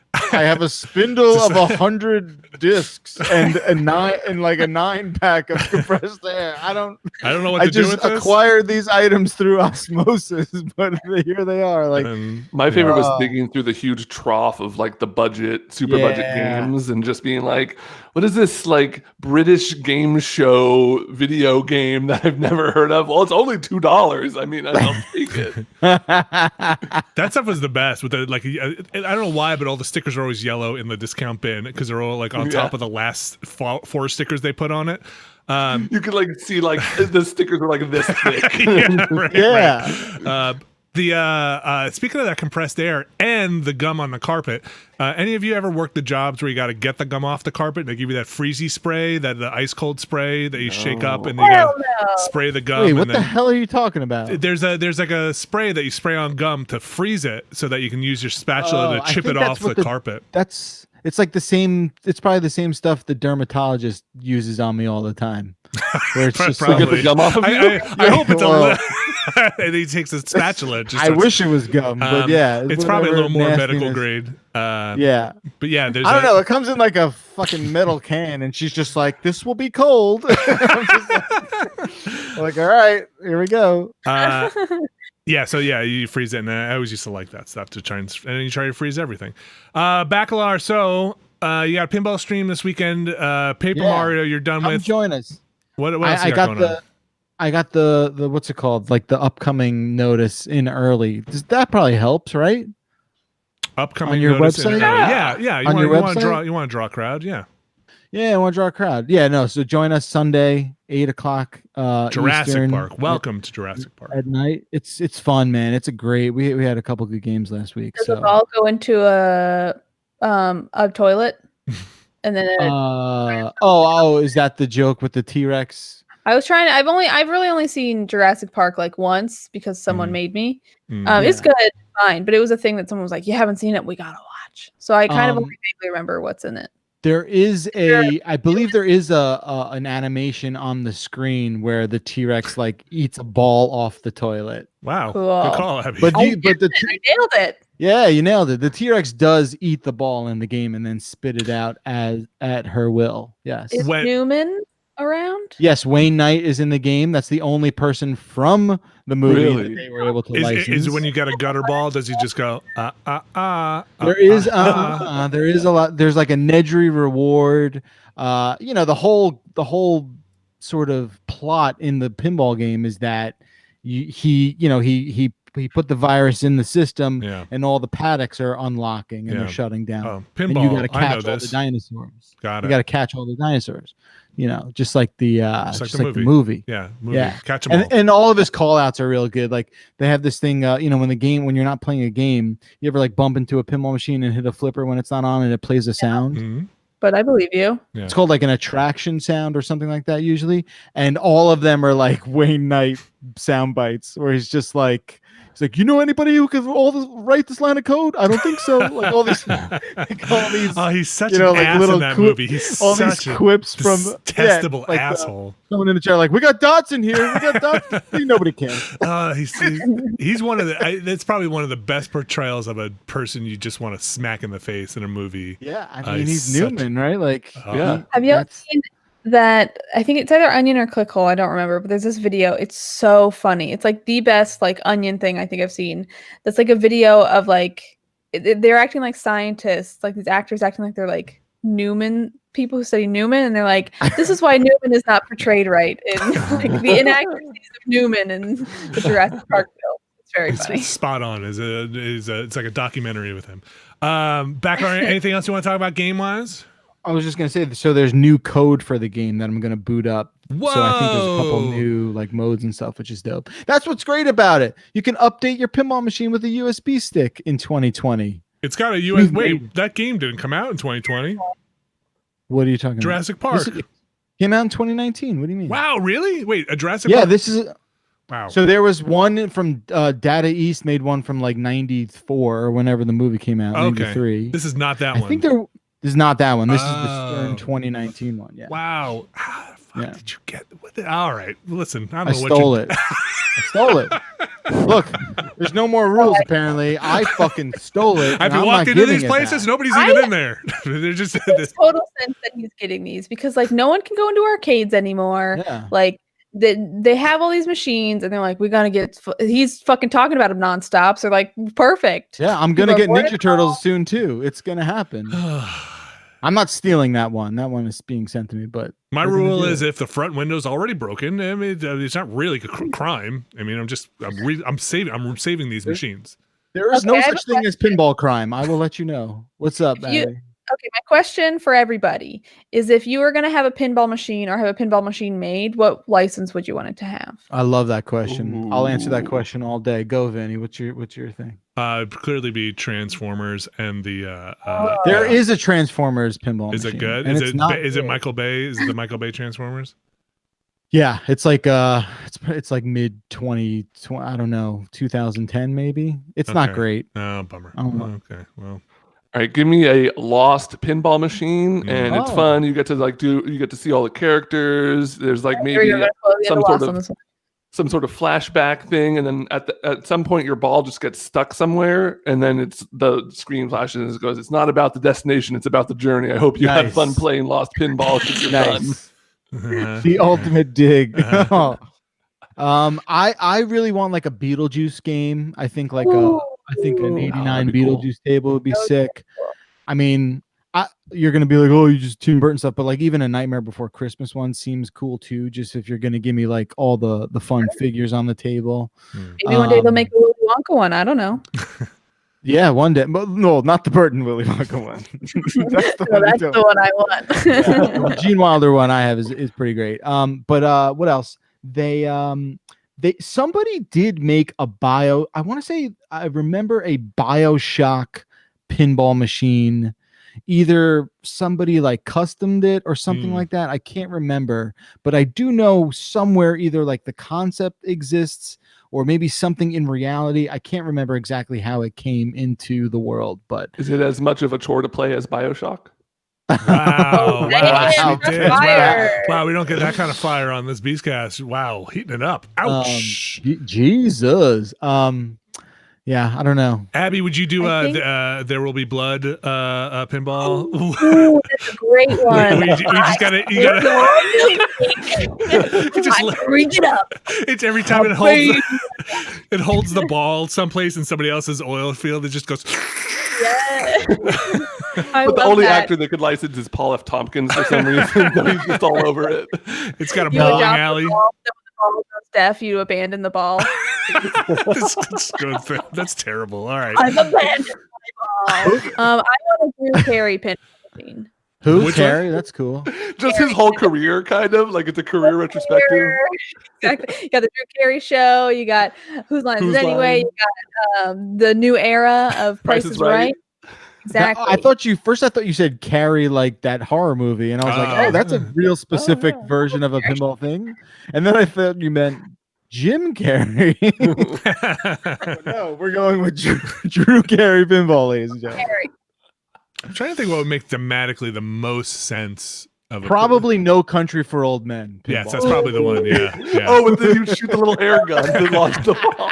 have a spindle of 100 discs and a 9-pack of compressed air. I don't know what to do with this. I just acquired these items through osmosis, but here they are. Like my favorite was digging through the huge trough of like the super budget games and just being like, what is this like British game show video game that I've never heard of? Well, it's only $2. I mean, I'll take it. That stuff was the best. With the like, I don't know why, but all the stickers are always yellow in the discount bin because they're all like on top of the last 4 stickers they put on it. You could like see like the stickers were like this thick. Right. Speaking of that compressed air and the gum on the carpet, any of you ever worked the jobs where you got to get the gum off the carpet and they give you that freezy spray, the ice cold spray that you shake up and you gotta spray the gum? Wait, what the hell are you talking about? There's like a spray that you spray on gum to freeze it so that you can use your spatula to chip it off the carpet. It's like the same. It's probably the same stuff the dermatologist uses on me all the time. Where it's just probably. Like, get the gum off of you? I hope it's a and he takes a spatula. I wish it was gum, but it's probably a little more medical grade. But yeah, there's. I don't know. It comes in like a fucking metal can, and she's just like, "This will be cold." I'm just like, all right, here we go. So you freeze it, and I always used to like that stuff to try and then you try to freeze everything. Bacalar, so you got a pinball stream this weekend. Paper Mario, you're done with. Join us. What else you got going on? I got the what's it called? Like the upcoming notice in early. That probably helps, right? Upcoming on your website. Yeah. You want to draw a crowd? Yeah. Yeah, I want to draw a crowd. Yeah, no. So join us Sunday, 8:00. Jurassic Eastern, Park. Welcome to Jurassic Park at night. It's fun, man. It's a great. We had a couple good games last week. Does the ball go into a toilet? And then is that the joke with the T-Rex? I've really only seen Jurassic Park like once because someone made me. It's good, fine, but it was a thing that someone was like, "You haven't seen it? We gotta watch." So I kind of only vaguely remember what's in it. There is I believe there is an animation on the screen where the T-Rex like eats a ball off the toilet. Wow, cool. Good call, Abby. I nailed it. Yeah, you nailed it. The T-Rex does eat the ball in the game and then spit it out at her will. Yes. Is Newman around? Yes, Wayne Knight is in the game. That's the only person from the movie that they were able to license. Is when you got a gutter ball, does he just go There is a lot. There's like a Nedry reward. The whole sort of plot in the pinball game is that he put the virus in the system and all the paddocks are unlocking and they're shutting down. Pinball, and you got to catch all the dinosaurs. Got it. You got to catch all the dinosaurs. Just like the movie. Yeah. Catch them all. And all of his call outs are real good. Like they have this thing, when you're not playing a game, you ever like bump into a pinball machine and hit a flipper when it's not on and it plays a sound. Mm-hmm. But I believe you. Yeah. It's called like an attraction sound or something like that usually. And all of them are like Wayne Knight sound bites where he's like, anybody who can write this line of code? I don't think so. Like all these, he's such an ass little in that movie. He's all such these quips from detestable asshole. Someone in the chair like, we got dots in here. We got dots. Nobody can. He's one of the. That's probably one of the best portrayals of a person you just want to smack in the face in a movie. Yeah, I mean he's Newman, right? Like, have you ever seen that? I think it's either Onion or Clickhole. I don't remember, but there's this video. It's so funny. It's like the best like Onion thing I think I've seen. That's like a video of like they're acting like scientists, like these actors acting like they're like Newman people who study Newman, and they're like, this is why Newman is not portrayed right in like the inaccuracies of Newman in the Jurassic Park film. It's very funny. It's spot on. It's like a documentary with him. Background. Anything else you want to talk about game wise? I was just gonna say, so there's new code for the game that I'm gonna boot up. Whoa. So I think there's a couple new like modes and stuff, which is dope. That's what's great about it. You can update your pinball machine with a USB stick in 2020. It's got a USB. Wait, that game didn't come out in 2020. What are you talking Jurassic Park. This came out in 2019. What do you mean? Wow, really? Wait, a Jurassic Park? Yeah, this is. Wow. So there was one from Data East made one from like 94 or whenever the movie came out. Okay. 93. This is not that one. I think this is not that one. This is the Stern 2019 one. Yeah. Wow. How the fuck did you get with it? All right. Listen, I stole it. I stole it. Look, there's no more rules apparently. I fucking stole it. Have you walked into these places? Nobody's even in there. They're just. It makes total sense that he's getting these because like no one can go into arcades anymore. Yeah. Like they have all these machines and they're like, we gotta get. He's fucking talking about them nonstop. So like, perfect. Yeah, I'm gonna get Ninja Turtles soon too. It's gonna happen. I'm not stealing that one. That one is being sent to me. But my rule is, if the front window's already broken, I mean, it's not really a crime. I mean, I'm saving these machines. There is no such thing as pinball crime. I will let you know. What's up, Abby? Okay, my question for everybody is: if you were going to have a pinball machine or have a pinball machine made, what license would you want it to have? I love that question. Ooh. I'll answer that question all day. Go, Vinny. What's your thing? Clearly be Transformers and the. There is a Transformers pinball. Is machine, it good? Is it Michael Bay? Is it the Michael Bay Transformers? Yeah, it's like it's like mid 20, I don't know, 2010 maybe. It's not great. Oh, bummer. Okay, well. All right, give me a lost pinball machine, and it's fun. You get to see all the characters. There's like maybe some sort of flashback thing, and then at some point your ball just gets stuck somewhere, and then the screen flashes and it goes, "It's not about the destination; it's about the journey." I hope you had fun playing lost pinball. The ultimate dig. I really want like a Beetlejuice game. I think like I think an 89 Beetlejuice table would be sick. I mean, you're gonna be like, oh, you just Tim Burton stuff, but like even a Nightmare Before Christmas one seems cool too. Just if you're gonna give me like all the fun figures on the table. Maybe one day they'll make a Willy Wonka one. I don't know. Yeah, one day. But no, not the Burton Willy Wonka one. That's the one I want. The Gene Wilder one I have is pretty great. But what else? Somebody did make a I want to say I remember a Bioshock pinball machine. Either somebody like customed it or something like that. I can't remember, but I do know somewhere either like the concept exists or maybe something in reality. I can't remember exactly how it came into the world, but is it as much of a chore to play as Bioshock? Wow, wow, we don't get that kind of fire on this Beastcast. Wow, heating it up. Ouch. Jesus. Yeah, I don't know. Abby, would you do There Will Be Blood pinball? Ooh, that's a great one. you just gotta bring it up. It's every time it holds the ball someplace in somebody else's oil field, it just goes. Yeah. But the only actor that could license is Paul F. Tompkins for some reason. He's just all over it. It's got a bowling alley. Steph, you abandon the ball. That's terrible. All right. I've abandoned my ball. I want to do Carey pinball machine. Who? Carey? That's cool. Just his whole career, kind of like it's a career retrospective. Exactly. You got the Drew Carey show. You got Whose Line Is It Anyway? You got the new era of Price is Right. Exactly. I thought you said Carey like that horror movie, and I was like, oh, that's a real specific version of a pinball thing. And then I thought you meant Jim Carrey. No, we're going with Drew Carey pinball, ladies and gentlemen. I'm trying to think what would make thematically the most sense. Probably No Country for Old Men. Pinball. Yes, that's probably the one. Yeah. Oh, and then you shoot the little air gun to launch the ball.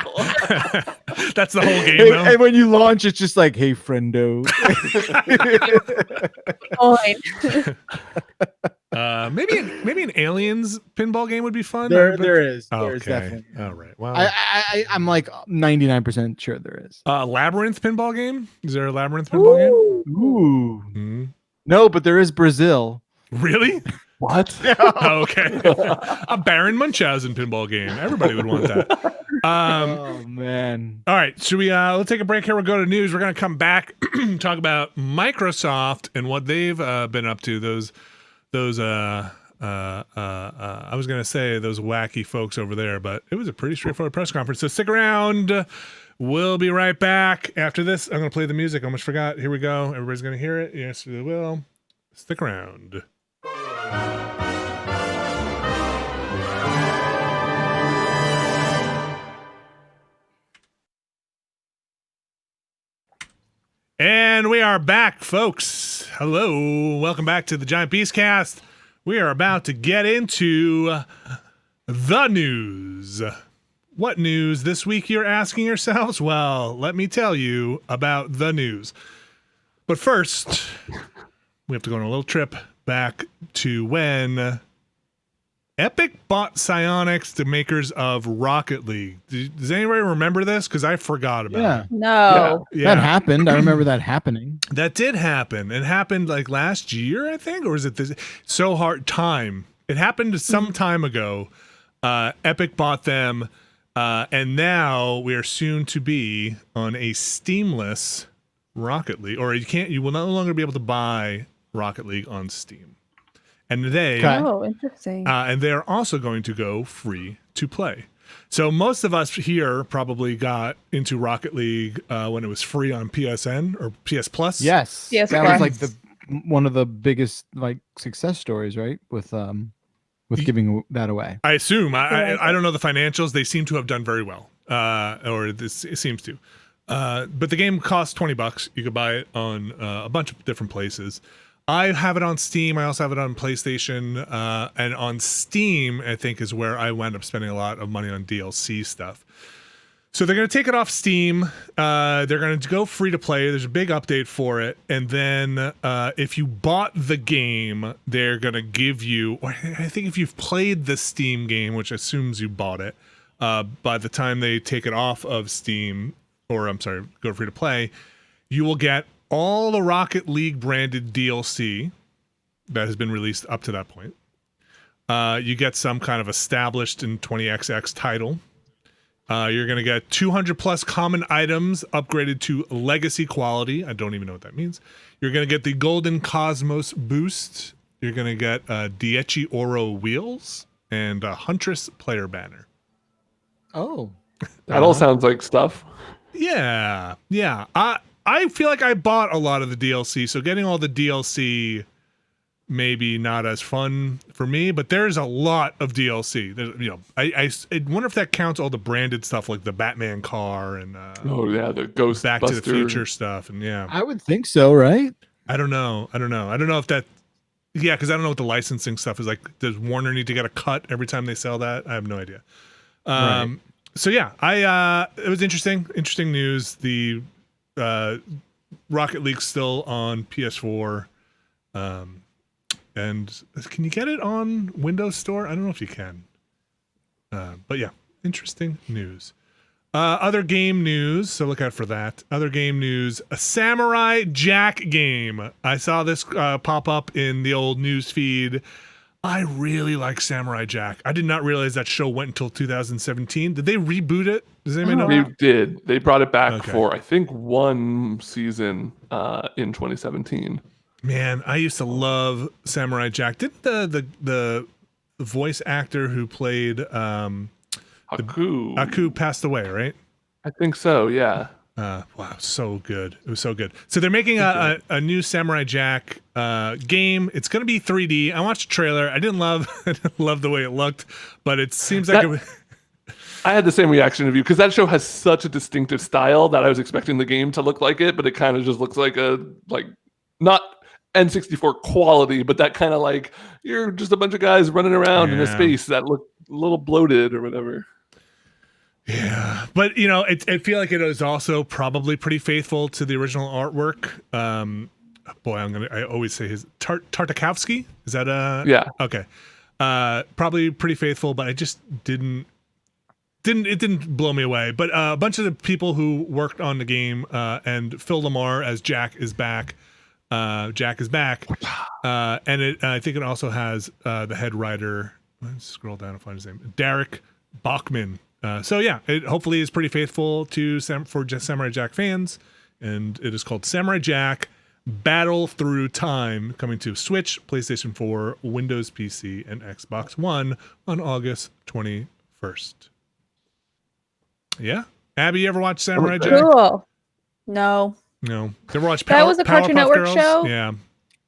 That's the whole game, though. And when you launch, it's just like, hey, friendo. Maybe an Aliens pinball game would be fun. There is. Oh, There's definitely. All right. Well, I'm like 99% sure there is. Labyrinth pinball game? Is there a Labyrinth pinball game? Ooh. Mm-hmm. No, but there is Brazil. Really? What? Oh, okay. A Baron Munchausen pinball game. Everybody would want that. Oh man. All right. Should we let's take a break here. We'll go to news. We're gonna come back, talk about Microsoft and what they've been up to. Those I was gonna say those wacky folks over there, but it was a pretty straightforward press conference. So stick around. We'll be right back after this. I'm gonna play the music. I almost forgot. Here we go. Everybody's gonna hear it. Yes, they will. Stick around. And we are back, folks. Hello. Welcome back to the Giant Beastcast. We are about to get into the news. What news this week, you're asking yourselves? Well, let me tell you about the news. But first, we have to go on a little trip back to when Epic bought Psyonix, the makers of Rocket League. Does anybody remember this? Because I forgot about it. No. Yeah. That happened. I remember that happening. That did happen. It happened like last year, I think, or is it this? So hard time. It happened some time ago. Epic bought them, and now we are soon to be on a Steamless Rocket League, or you will no longer be able to buy Rocket League on Steam. And interesting. And they're also going to go free to play. So most of us here probably got into Rocket League when it was free on PSN or PS Plus. Yes, PS that Plus. was like one of the biggest success stories, right? With giving that away. I assume. I don't know the financials. They seem to have done very well, or it seems to. But the game costs $20. You could buy it on a bunch of different places. I have it on Steam. I also have it on PlayStation. And on Steam, I think, is where I wound up spending a lot of money on DLC stuff. So they're going to take it off Steam. They're going to go free to play. There's a big update for it. And then if you bought the game, they're going to give you, or I think if you've played the Steam game, which assumes you bought it, by the time they take it off of Steam, or I'm sorry, go free to play, you will get all the Rocket League branded DLC that has been released up to that point. You get some kind of established in 20XX title. You're going to get 200 plus common items upgraded to legacy quality. I don't even know what that means. You're going to get the Golden Cosmos boost. You're going to get Dieci Oro wheels and a Huntress player banner. Oh. That all sounds like stuff. Yeah. I feel like I bought a lot of the DLC, so getting all the DLC maybe not as fun for me, but there's a lot of DLC. I wonder if that counts all the branded stuff like the Batman car and the Ghost Back to the Future stuff, and I would think so, right? I don't know if that, because I don't know what the licensing stuff is like. Does Warner need to get a cut every time they sell that? I have no idea. Right. So yeah, it was interesting news. The Rocket League still on PS4, and can you get it on Windows Store? I don't know if you can, but yeah, interesting news. Other game news, so look out for that. Other game news: a Samurai Jack game. I saw this pop up in the old news feed. I really like Samurai Jack. I did not realize that show went until 2017. Did they reboot it? Does anybody know? They did. They brought it back for, I think, one season in 2017. Man, I used to love Samurai Jack. Didn't the voice actor who played Haku passed away, right? I think so, yeah. Wow, so good. It was so good. So they're making a new Samurai Jack game. It's going to be 3D. I watched the trailer. I didn't love the way it looked, but it seems like I had the same reaction of you because that show has such a distinctive style that I was expecting the game to look like it, but it kind of just looks like not N64 quality, but that kind of you're just a bunch of guys running around in a space that look a little bloated or whatever. Yeah, but I feel like it is also probably pretty faithful to the original artwork. I always say his Tartakovsky. Is that yeah? Okay, probably pretty faithful, but I just didn't blow me away. But a bunch of the people who worked on the game and Phil Lamar as Jack is back. Jack is back, and I think it also has the head writer. Let's scroll down and find his name, Derek Bachman. So yeah, it hopefully is pretty faithful for Samurai Jack fans, and it is called Samurai Jack Battle Through Time, coming to Switch, PlayStation 4, Windows PC, and Xbox One on August 21st. Yeah, Abby, you ever watch Samurai Jack? Cool. No. You ever watch that was a Cartoon Network Girls? show? Yeah.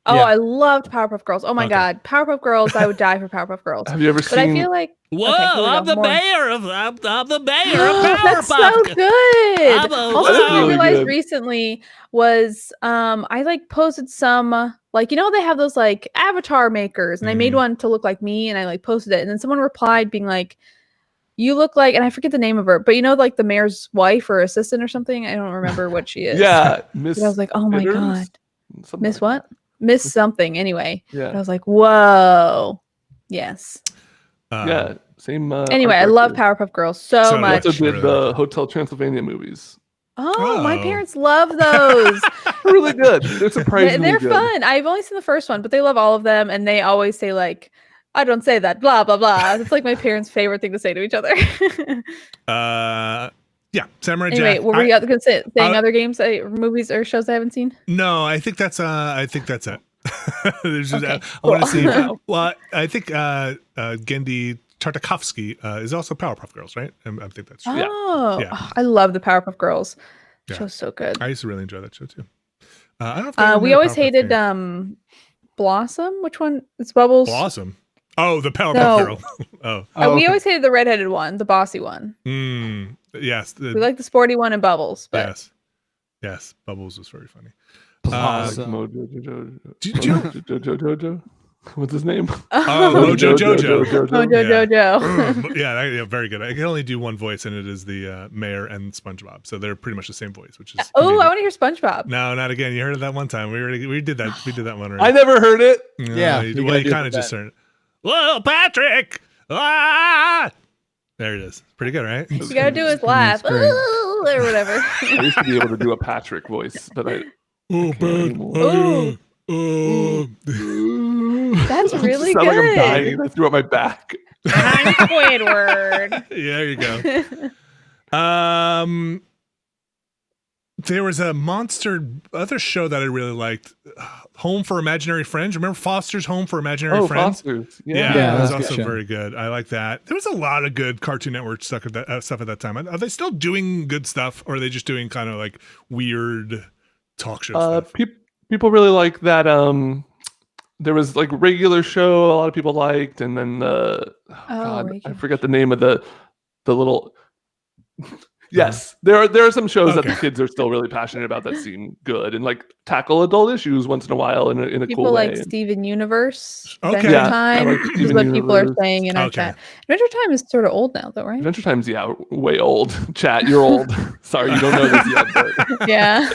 Oh, Yeah. I loved Powerpuff Girls. Oh my God, Powerpuff Girls! I would die for Powerpuff Girls. Have you ever seen? But I feel like I'm the mayor of Powerpuff. That's so good. Also, That's I really realized good. recently was I posted some they have those avatar makers, and I made one to look like me, and I posted it, and then someone replied being like, You look like, and I forget the name of her, but like the mayor's wife or assistant or something. I don't remember what she is. Yeah, Miss. I was like, oh my god, Miss like what? Miss something. Anyway, yeah. I was like, whoa, yes. Yeah, same. Anyway, I love Powerpuff Girls so much. Also did the Hotel Transylvania movies. Oh, my parents love those. Really good. They're surprisingly They're good. fun. I've only seen the first one, but they love all of them, and they always say like, "I don't say that." Blah blah blah. It's like my parents' favorite thing to say to each other. Yeah, Samurai Jack. Anyway, were we saying other games, movies, or shows I haven't seen? No, I think that's it. There's just, Okay, I want to see. Well, I think Gendy Tartakovsky is also Powerpuff Girls, right? I think that's true. Oh, I love the Powerpuff Girls. Yeah. Show's so good. I used to really enjoy that show too. I don't know if we always hated Blossom. Which one? It's Bubbles. Blossom. Oh, the Powerpuff Girl. We always hated the redheaded one, the bossy one. Yes. We like the sporty one and Bubbles. But... Yes. Bubbles was very funny. Jojo. What's his name? Mojo Jojo. Mojo. Yeah, very good. I can only do one voice, and it is the mayor and SpongeBob. So they're pretty much the same voice, which is. I want to hear SpongeBob. No, not again. You heard it that one time. We did that. We did that one already. I never heard it. No, you kind of just heard it. Whoa, Patrick! Ah! There it is. Pretty good, right? You gotta do his laugh, or whatever. I used to be able to do a Patrick voice, but I. That's really good. Like I'm dying. I threw up my back. I'm Squidward. Yeah, there you go. There was a other show that I really liked, Home for Imaginary Friends. Remember Foster's Home for Imaginary Friends? Foster's. Yeah, that was also very good. I like that. There was a lot of good Cartoon Network stuff at that time. Are they still doing good stuff, or are they just doing kind of like weird talk show stuff? People really like that. There was like regular show a lot of people liked, and then I forget the name of the little. Yes, there are some shows that the kids are still really passionate about that seem good and like tackle adult issues once in a while in a cool way. People like Steven Universe. Okay. Adventure Time is what people are saying in our Okay. chat. Adventure Time is sort of old now, though, right? Adventure Time's way old. Chat, you're old. Sorry, you don't know this yet. But... Yeah.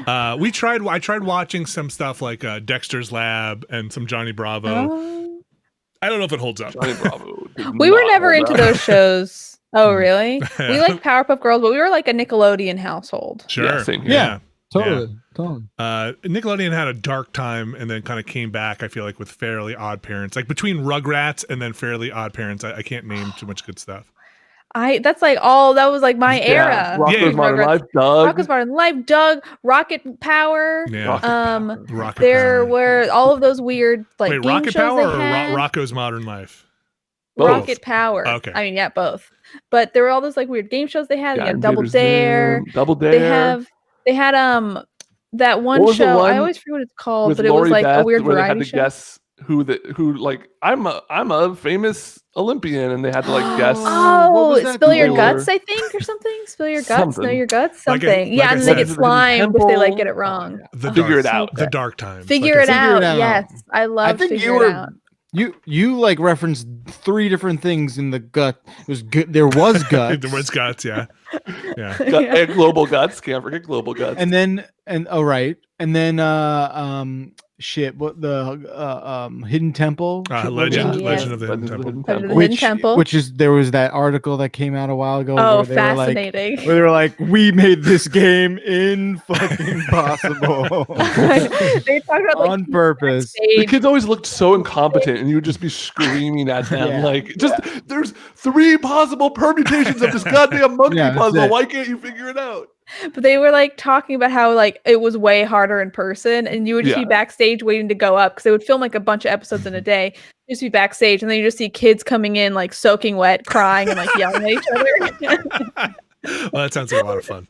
I tried watching some stuff like Dexter's Lab and some Johnny Bravo. I don't know if it holds up. Johnny Bravo. We were never into those shows. Oh, really? We like Powerpuff Girls, but we were like a Nickelodeon household. Sure. Yeah, same here. Yeah. Totally. Nickelodeon had a dark time and then kind of came back, I feel like, with Fairly Odd Parents. Like between Rugrats and then Fairly Odd Parents, I can't name too much good stuff. That was like my era. Rocko's Modern Life, Doug. Rocko's Modern Life, Doug, Rocket Power. Yeah. There were all of those weird like game Rocket shows Power they had. or Rocko's Modern Life? Both. Rocket Power. Okay. I mean, yeah, both. But there were all those like weird game shows they had. They had Double Invader's Dare. Doom, Double Dare. They had that one show. I always forget what it's called, but it was like a weird variety show. Guess who like I'm a famous Olympian, and they had to like guess. Spill your guts, I think, or something. Spill your guts, know your guts, something. And they get slimed if they like get it wrong. Figure it out. The Dark Times. Figure it out. Yes, I love. Figure it out. You like referenced 3 different things in the gut. It was good. There was guts. There was guts. Yeah. And Global Guts. Can't forget Global Guts. And then what the Hidden Temple? Legend of the Hidden Temple. Which there was that article that came out a while ago. Oh, fascinating! Where they were like, we made this game impossible. They talked about on purpose. The kids always looked so incompetent, and you would just be screaming at them there's 3 possible permutations of this goddamn monkey puzzle. Why can't you figure it out? But they were like talking about how like it was way harder in person, and you would just be backstage waiting to go up because they would film like a bunch of episodes in a day. Just be backstage, and then you just see kids coming in like soaking wet, crying, and like yelling at each other. Well, that sounds like a lot of fun.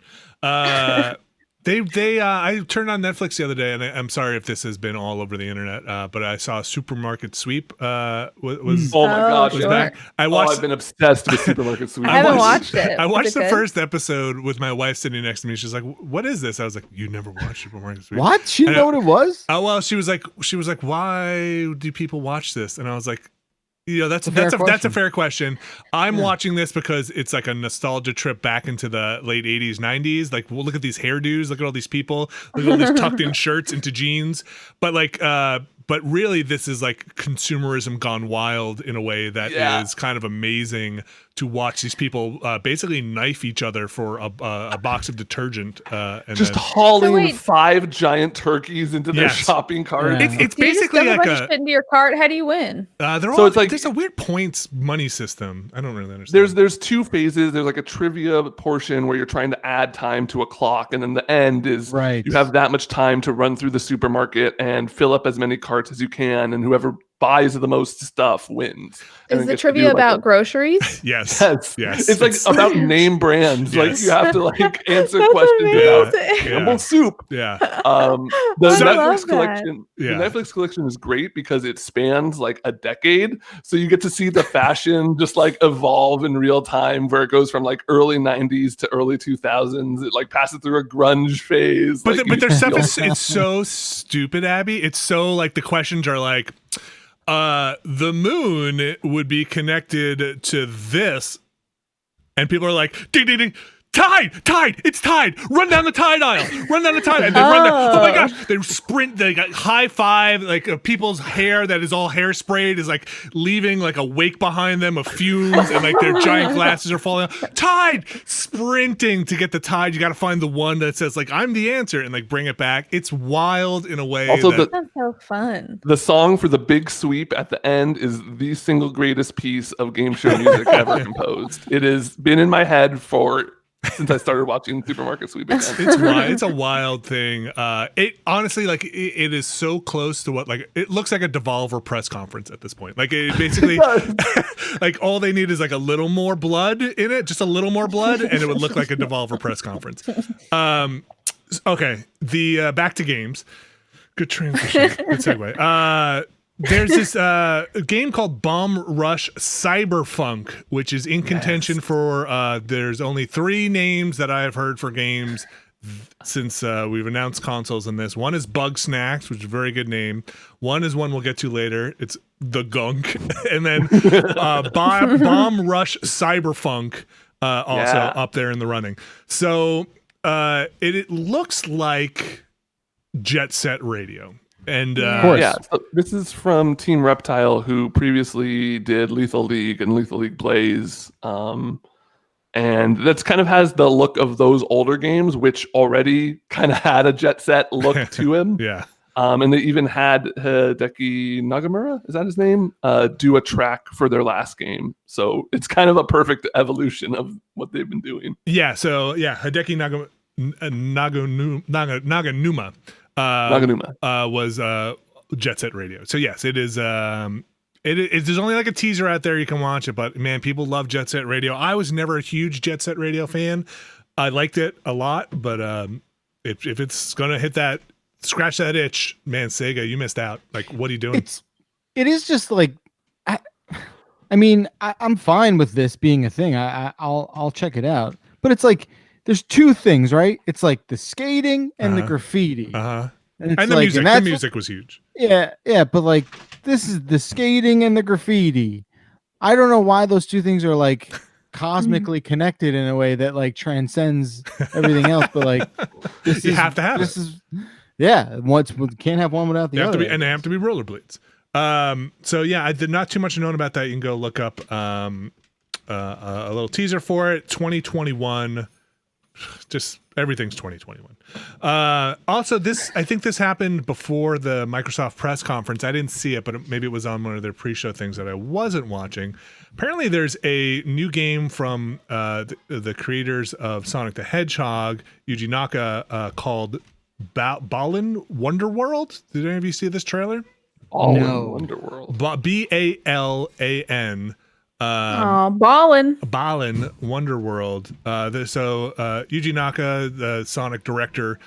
I turned on Netflix the other day, and I'm sorry if this has been all over the internet, but I saw Supermarket Sweep was oh my gosh, sure. back. I've been obsessed with Supermarket Sweep. I haven't watched it. I watched the first episode with my wife sitting next to me. She's like, "What is this?" I was like, "You never watched Supermarket Sweep?" What? She didn't know what it was? Oh well, she was like, "Why do people watch this?" And I was like, that's a fair question. I'm watching this because it's like a nostalgia trip back into the late 80s, 90s. Like, well, look at these hairdos, look at all these people, look at all these tucked in shirts into jeans. But like, but really, this is like consumerism gone wild in a way that is kind of amazing to watch these people basically knife each other for a box of detergent. And just hauling 5 giant turkeys into their shopping cart. Yeah. It's basically like shit into your cart. How do you win? It's like there's a weird points money system. I don't really understand. There's 2 phases. There's like a trivia portion where you're trying to add time to a clock, and then the end is you have that much time to run through the supermarket and fill up as many carts as you can, and whoever buys the most stuff wins. Is the trivia about groceries? Yes. It's like about name brands. Like you have to like answer questions about Campbell soup. Yeah. The Netflix collection. The Netflix collection is great because it spans like a decade. So you get to see the fashion just like evolve in real time, where it goes from like early 90s to early 2000s. It like passes through a grunge phase. But their stuff it's so stupid, Abby. It's so like the questions are like, the moon would be connected to this, and people are like, ding ding ding, tide, it's tide, run down the tide aisle, and they run down, oh my gosh, they sprint, they got high five, like people's hair that is all hairsprayed is like leaving like a wake behind them of fumes, and like their giant glasses are falling out. Tide, sprinting to get the tide. You got to find the one that says like, I'm the answer, and like bring it back. It's wild in a way. Also, that's so fun. The song for the big sweep at the end is the single greatest piece of game show music ever composed. It has been in my head since I started watching Supermarket Sweep again. It's a wild thing. It honestly, like, it is so close to what, like, it looks like a Devolver press conference at this point. Like, it basically, like, all they need is like a little more blood in it, just a little more blood, and it would look like a Devolver press conference. Okay, the back to games. Good transition. Good segue. There's this game called Bomb Rush Cyberfunk, which is in contention for, there's only 3 names that I have heard for games since we've announced consoles in this. One is Bug Snacks, which is a very good name. One is one we'll get to later. It's The Gunk. And then Bomb Rush Cyberfunk also up there in the running. So it looks like Jet Set Radio. And so this is from Team Reptile, who previously did Lethal League and Lethal League Blaze, and that's kind of has the look of those older games, which already kind of had a Jet Set look to him. And they even had Hideki Nagamura, is that his name, do a track for their last game. So it's kind of a perfect evolution of what they've been doing. Hideki Naganuma. Was Jet Set Radio. So yes, it is. There's only like a teaser out there, you can watch it, but man, people love Jet Set Radio. I was never a huge Jet Set Radio fan. I liked it a lot, but if it's gonna scratch that itch, man, Sega, you missed out. Like, what are you doing? It is just like, I mean, I'm fine with this being a thing. I'll check it out, but it's like, there's 2 things, right? It's like the skating and the graffiti. And the music was huge. Yeah, but like, this is the skating and the graffiti. I don't know why those 2 things are like cosmically connected in a way that like transcends everything else. But like, have to have this. Can't have one without the other. And they have to be rollerblades. So yeah, not too much known about that. You can go look up a little teaser for it. 2021. Just everything's 2021. Also, I think this happened before the Microsoft press conference. I didn't see it, but maybe it was on one of their pre-show things that I wasn't watching. Apparently, there's a new game from the creators of Sonic the Hedgehog, Yuji Naka, called Ballin Wonderworld. Did any of you see this trailer? No. Wonderworld. BALAN. Ballin Wonderworld. Yuji Naka, the Sonic director,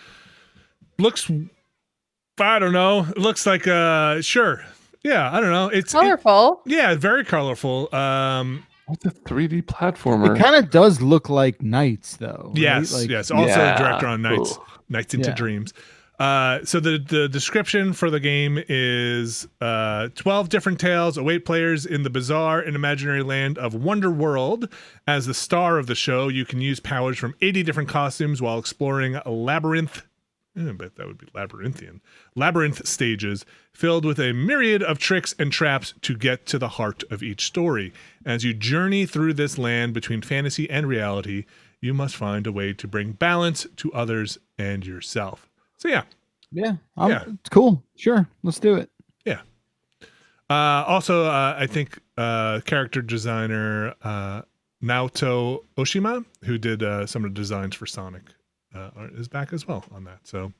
looks, I don't know. It looks like sure. Yeah, I don't know. It's colorful. Very colorful. It's a 3D platformer. It kind of does look like Nights, though. Yes, right? yes. Also, director on Nights, Nights into Dreams. So the description for the game is 12 different tales await players in the bizarre and imaginary land of Wonder World. As the star of the show, you can use powers from 80 different costumes while exploring a labyrinth. I bet that would be labyrinthian. Labyrinth stages filled with a myriad of tricks and traps to get to the heart of each story. As you journey through this land between fantasy and reality, you must find a way to bring balance to others and yourself. So yeah. It's cool. Sure, let's do it. Yeah. Also, I think character designer Naoto Oshima, who did some of the designs for Sonic, is back as well on that. So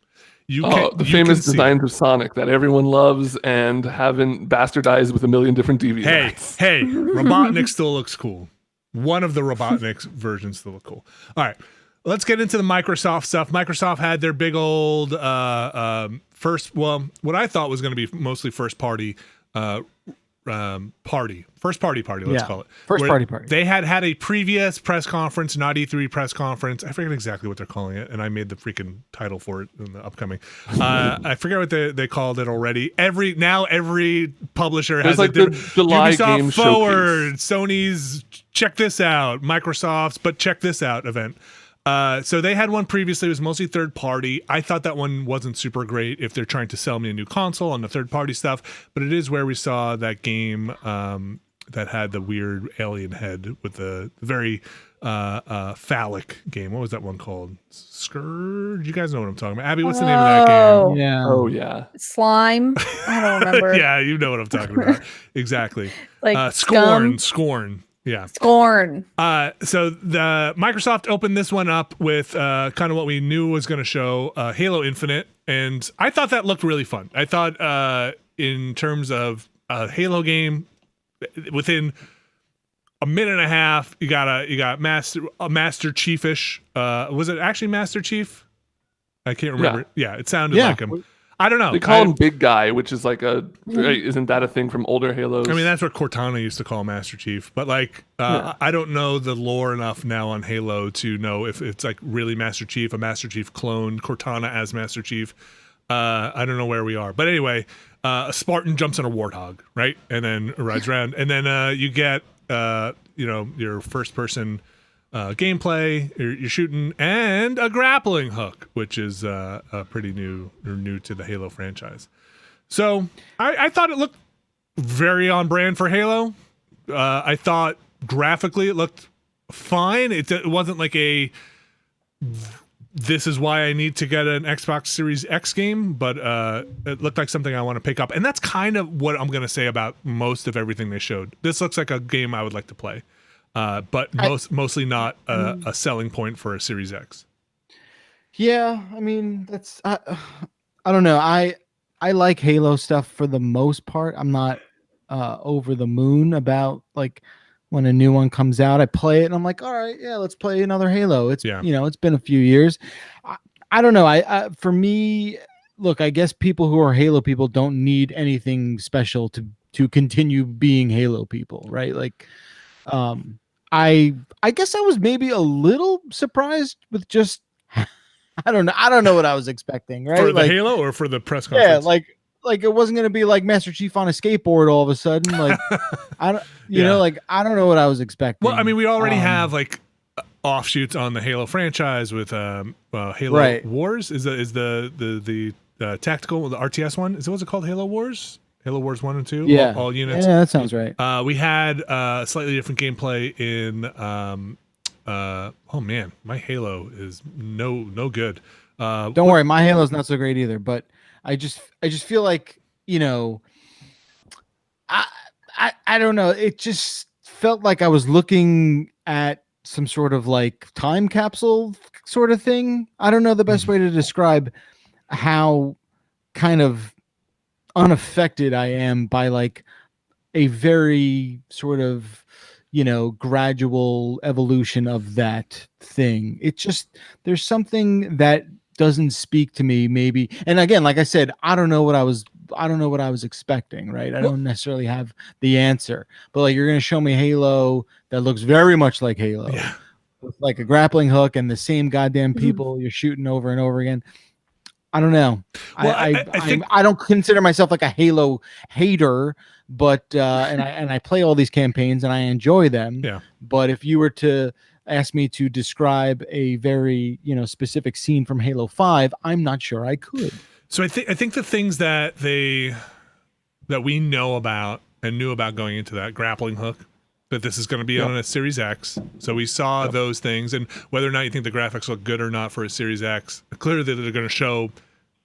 the famous designs of Sonic that everyone loves and haven't bastardized with a million different DVDs. Hey, Robotnik still looks cool. One of the Robotnik versions still look cool. All right. Let's get into the Microsoft stuff. Microsoft had their big old what I thought was going to be mostly first party party. Let's call it. First party. They had a previous press conference, not E3 press conference. I forget exactly what they're calling it, and I made the freaking title for it in the upcoming. I forget what they called it already. Every publisher has like the July Ubisoft game Forward, showcase. Sony's check this out, Microsoft's but check this out event. So they had one previously. It was mostly third party. I thought that one wasn't super great if they're trying to sell me a new console on the third party stuff, but it is where we saw that game that had the weird alien head with the very phallic game. What was that one called? Scourge? You guys know what I'm talking about. Abby, what's the name of that game? Yeah. Oh, yeah. Slime. I don't remember. Yeah, you know what I'm talking about. Exactly. Like Scorn. Yeah. Scorn. So the Microsoft opened this one up with kind of what we knew was going to show, Halo Infinite, and I thought that looked really fun. I thought in terms of a Halo game, within a minute and a half, you got Master Chief-ish. Was it actually Master Chief? I can't remember. Yeah, it sounded like him. I don't know. They call him Big Guy, which is like isn't that a thing from older Halos? I mean, that's what Cortana used to call Master Chief. But I don't know the lore enough now on Halo to know if it's like really Master Chief, a Master Chief clone, Cortana as Master Chief. I don't know where we are. But anyway, a Spartan jumps on a warthog, right? And then rides around. And then you get, your first person gameplay, you're shooting, and a grappling hook, which is pretty new to the Halo franchise. So I thought it looked very on brand for Halo. I thought graphically it looked fine. It wasn't like this is why I need to get an Xbox Series X game, but it looked like something I want to pick up. And that's kind of what I'm going to say about most of everything they showed. This looks like a game I would like to play. But mostly not a selling point for a Series X. Yeah, I mean that's I don't know. I like Halo stuff for the most part. I'm not over the moon about like when a new one comes out. I play it and I'm like, all right, yeah, let's play another Halo. It's it's been a few years. I don't know. I for me, look, I guess people who are Halo people don't need anything special to continue being Halo people, right? Like, I guess I was maybe a little surprised with just I don't know what I was expecting, right? For the Halo or for the press conference? Yeah, like it wasn't gonna be like Master Chief on a skateboard all of a sudden. Like I don't I don't know what I was expecting. Well, I mean, we already have like offshoots on the Halo franchise with Halo Wars. Is the tactical, the RTS one? What's it called? Halo Wars? Halo Wars 1 and 2? Yeah. All units? Yeah, that sounds right. We had slightly different gameplay in oh man, my Halo is no good. Don't worry, my Halo's not so great either, but I just feel like, I don't know, it just felt like I was looking at some sort of like time capsule sort of thing. I don't know the best way to describe how kind of unaffected I am by like a very sort of gradual evolution of that thing. It's just there's something that doesn't speak to me maybe. And again, like I said, I don't know what I was expecting, right? I don't necessarily have the answer. But like you're going to show me Halo that looks very much like Halo. Yeah. With like a grappling hook and the same goddamn people you're shooting over and over again. I don't know. Well, I don't consider myself like a Halo hater, but and I play all these campaigns and I enjoy them. Yeah. But if you were to ask me to describe a very specific scene from Halo 5, I'm not sure I could. So I think the things that we know about and knew about going into that grappling hook, that this is going to be on a Series X. So we saw those things, and whether or not you think the graphics look good or not for a Series X, clearly they're going to show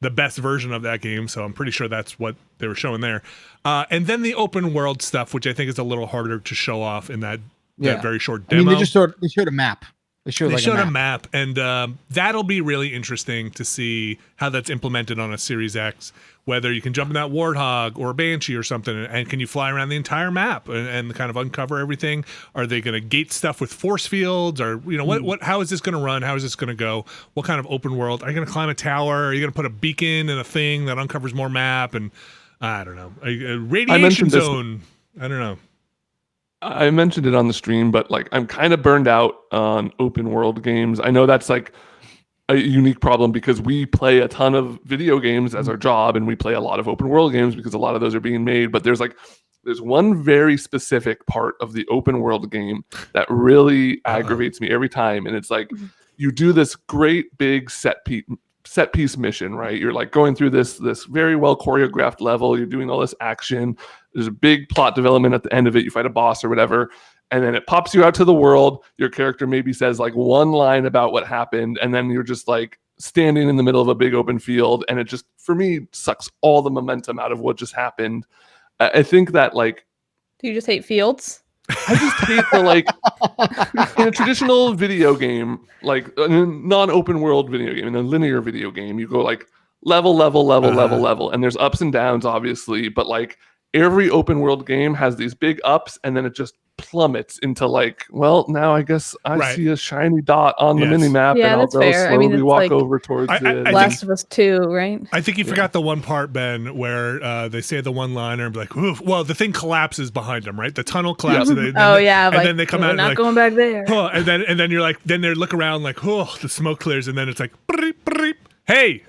the best version of that game. So I'm pretty sure that's what they were showing there. And then the open world stuff, which I think is a little harder to show off in that very short demo. I mean, they showed a map. They showed a map, and that'll be really interesting to see how that's implemented on a Series X. Whether you can jump in that Warthog or a Banshee or something, and can you fly around the entire map and kind of uncover everything? Are they going to gate stuff with force fields, or what? How is this going to run? How is this going to go? What kind of open world? Are you going to climb a tower? Are you going to put a beacon in a thing that uncovers more map? And I don't know, a radiation zone. I don't know. I mentioned it on the stream, but like I'm kind of burned out on open world games. I know that's like a unique problem because we play a ton of video games as our job, and we play a lot of open world games because a lot of those are being made. But there's one very specific part of the open world game that really aggravates me every time, and it's like you do this great big set piece mission, right? You're like going through this very well choreographed level. You're doing all this action. There's a big plot development at the end of it. You fight a boss or whatever, and then it pops you out to the world. Your character maybe says like one line about what happened, and then you're just like standing in the middle of a big open field, and it just, for me, sucks all the momentum out of what just happened. I think that like... Do you just hate fields? I just hate the like in a traditional video game, like a non-open world video game, in a linear video game, you go like level, and there's ups and downs, obviously, but like every open world game has these big ups, and then it just plummets into like, well, now I guess I see a shiny dot on the mini map, and I'll go slowly walk over towards it. Last of Us 2, right? I think you forgot the one part, Ben, where they say the one-liner and be like, oof. Well, the thing collapses behind them, right? The tunnel collapses. And then they come out and not like, going back there. Oh, and then you're like, then they look around like, oh, the smoke clears, and then it's like, breep, breep. Hey,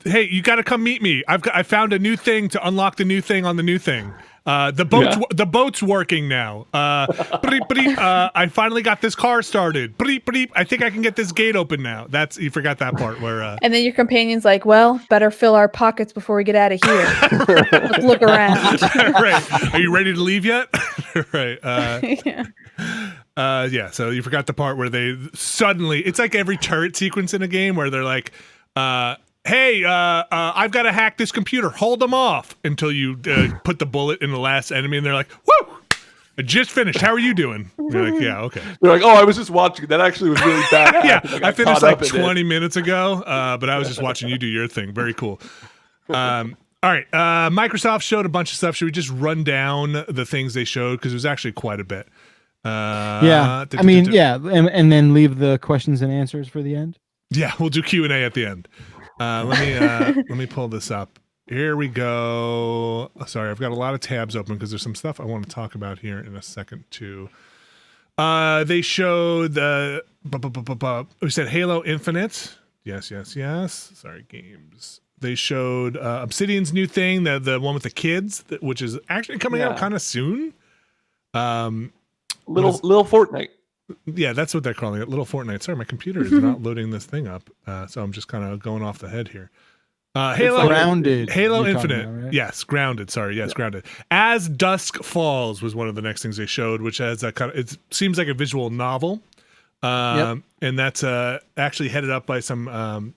you got to come meet me. I found a new thing to unlock the new thing on the new thing. The boat's working now. I finally got this car started. I think I can get this gate open now. You forgot that part where. And then your companion's like, "Well, better fill our pockets before we get out of here. Let's look around." Right. Are you ready to leave yet? Right. So you forgot the part where they suddenly. It's like every turret sequence in a game where they're like. Hey, I've got to hack this computer. Hold them off until you put the bullet in the last enemy, and they're like, "Woo! I just finished. How are you doing?" You're like, "Yeah, okay." They're like, "Oh, I was just watching. That actually was really bad." Yeah, I finished like 20 minutes ago, but I was just watching you do your thing. Very cool. All right, Microsoft showed a bunch of stuff. Should we just run down the things they showed, because it was actually quite a bit? And then leave the questions and answers for the end. Yeah, we'll do Q&A at the end. Let me pull this up. Here we go. Sorry, I've got a lot of tabs open because there's some stuff I want to talk about here in a second too. They showed we said Halo Infinite. Yes. Sorry, games. They showed Obsidian's new thing, the one with the kids, which is actually coming out kind of soon. Little Fortnite. Yeah, that's what they're calling it, Little Fortnite. Sorry, my computer is not loading this thing up, so I'm just kind of going off the head here. Grounded. Halo Infinite. About, right? Yes, Grounded. Sorry, yes, Grounded. As Dusk Falls was one of the next things they showed, which has a kind of, it seems like a visual novel, and that's actually headed up by some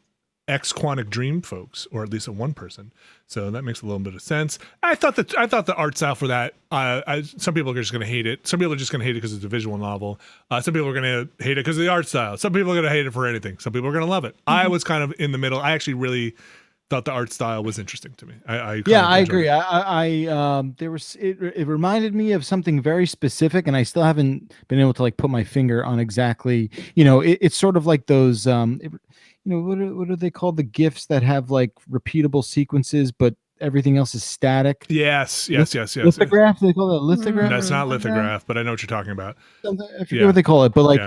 ex-Quantic Dream folks, or at least one person. So that makes a little bit of sense. I thought the art style for that. Some people are just going to hate it. Some people are just going to hate it because it's a visual novel. Some people are going to hate it because of the art style. Some people are going to hate it for anything. Some people are going to love it. I was kind of in the middle. I actually really thought the art style was interesting to me. I agree. It reminded me of something very specific, and I still haven't been able to like put my finger on exactly. It's sort of like those. What are they called? The GIFs that have like repeatable sequences, but everything else is static. Yes. Lithograph. They call that lithograph. That's not lithograph, but I know what you're talking about. I forget what they call it, but like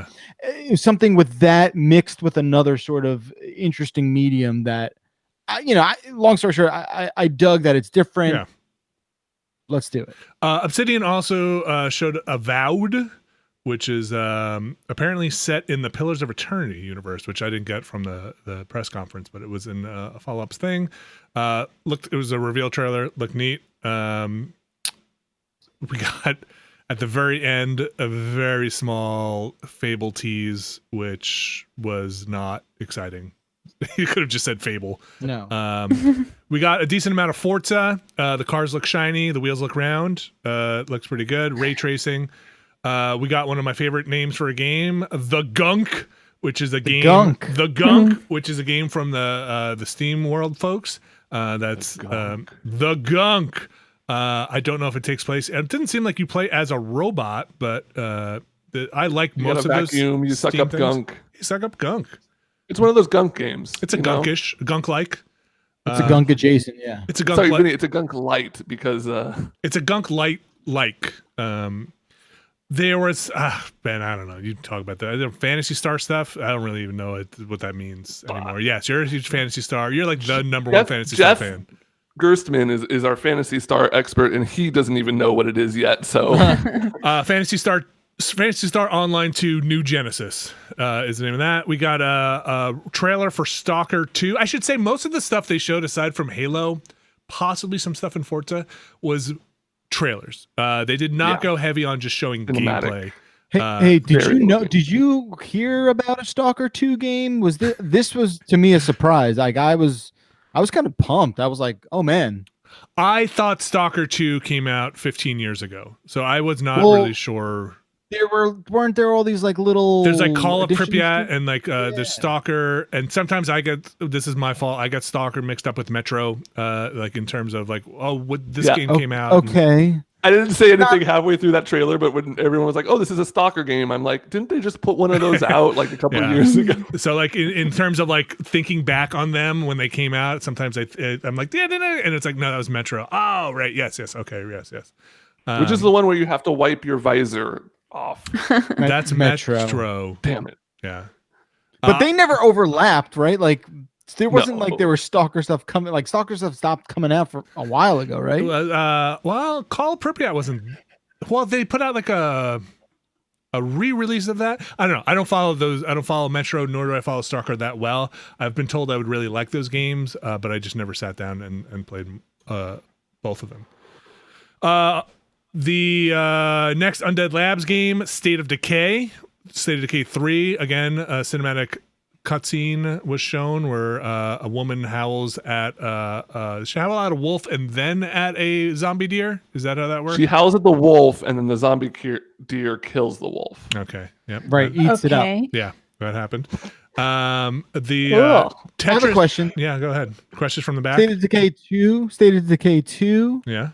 something with that mixed with another sort of interesting medium that long story short, I dug that it's different. Yeah. Let's do it. Obsidian also showed Avowed, which is apparently set in the Pillars of Eternity universe, which I didn't get from the press conference, but it was in a follow-up thing. It was a reveal trailer, looked neat. We got at the very end a very small Fable tease, which was not exciting. You could have just said Fable. No. We got a decent amount of Forza. The cars look shiny, the wheels look round. Looks pretty good. Ray tracing. We got one of my favorite names for a game, The Gunk, which is a game. The Gunk, which is a game from the Steam World folks. That's The Gunk. I don't know if it takes place. It didn't seem like you play as a robot, but I like most of those. You suck up gunk. You suck up gunk. It's one of those gunk games. It's a gunkish, gunk-like. It's a gunk adjacent, yeah. It's a gunk. Sorry, Vinny, it's a gunk light because it's a gunk light like. There was Ben. I don't know. You talk about that. Phantasy Star stuff. I don't really even know what that means anymore. Yes, you're a huge Phantasy Star. You're like the number one Phantasy Star fan. Gerstmann is our Phantasy Star expert, and he doesn't even know what it is yet. So, Phantasy Star Online 2 New Genesis is the name of that. We got a trailer for Stalker 2. I should say most of the stuff they showed, aside from Halo, possibly some stuff in Forza, was trailers. They did not go heavy on just showing gameplay. Hey, did you hear about a Stalker 2 game? Was this was to me a surprise. Like I was kind of pumped. I was like, oh man. I thought Stalker 2 came out 15 years ago, so I was not really sure. Weren't there all these like little? There's like Call of Pripyat and like there's Stalker, and sometimes this is my fault. I got Stalker mixed up with Metro, like in terms of like this game came out. Okay. I didn't say anything halfway through that trailer, but when everyone was like, "Oh, this is a Stalker game," I'm like, "Didn't they just put one of those out like a couple of years ago?" So like in terms of like thinking back on them when they came out, sometimes I'm like, "Yeah, and it's like, no, that was Metro." Oh, right, yes, okay, yes. Which is the one where you have to wipe your visor off. That's Metro. Damn it. Yeah. But they never overlapped, right? Like there wasn't like there was Stalker stuff coming. Like Stalker stuff stopped coming out for a while ago, right? Well, Call of Pripyat wasn't. Well, they put out like a re-release of that. I don't know. I don't follow those. I don't follow Metro, nor do I follow Stalker that well. I've been told I would really like those games, but I just never sat down and played both of them. The next Undead Labs game, State of Decay 3. Again, a cinematic cutscene was shown where a woman howls at she howl at a wolf and then at a zombie deer. Is that how that works? She howls at the wolf and then the zombie deer kills the wolf. Okay. Yep. Right. Eats it up. Yeah, that happened. I have a question. Yeah, go ahead. Questions from the back. State of Decay 2. Yeah.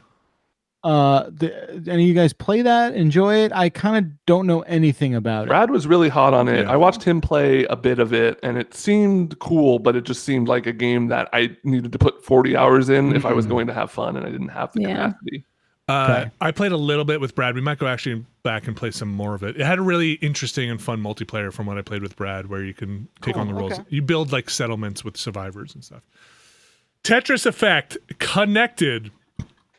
Any of you guys play that? Enjoy it? I kind of don't know anything about it. Brad was really hot on it. Yeah. I watched him play a bit of it, and it seemed cool, but it just seemed like a game that I needed to put 40 hours in if I was going to have fun, and I didn't have the capacity. I played a little bit with Brad. We might go actually back and play some more of it. It had a really interesting and fun multiplayer from what I played with Brad, where you can take on the roles. Okay. You build like settlements with survivors and stuff. Tetris Effect Connected.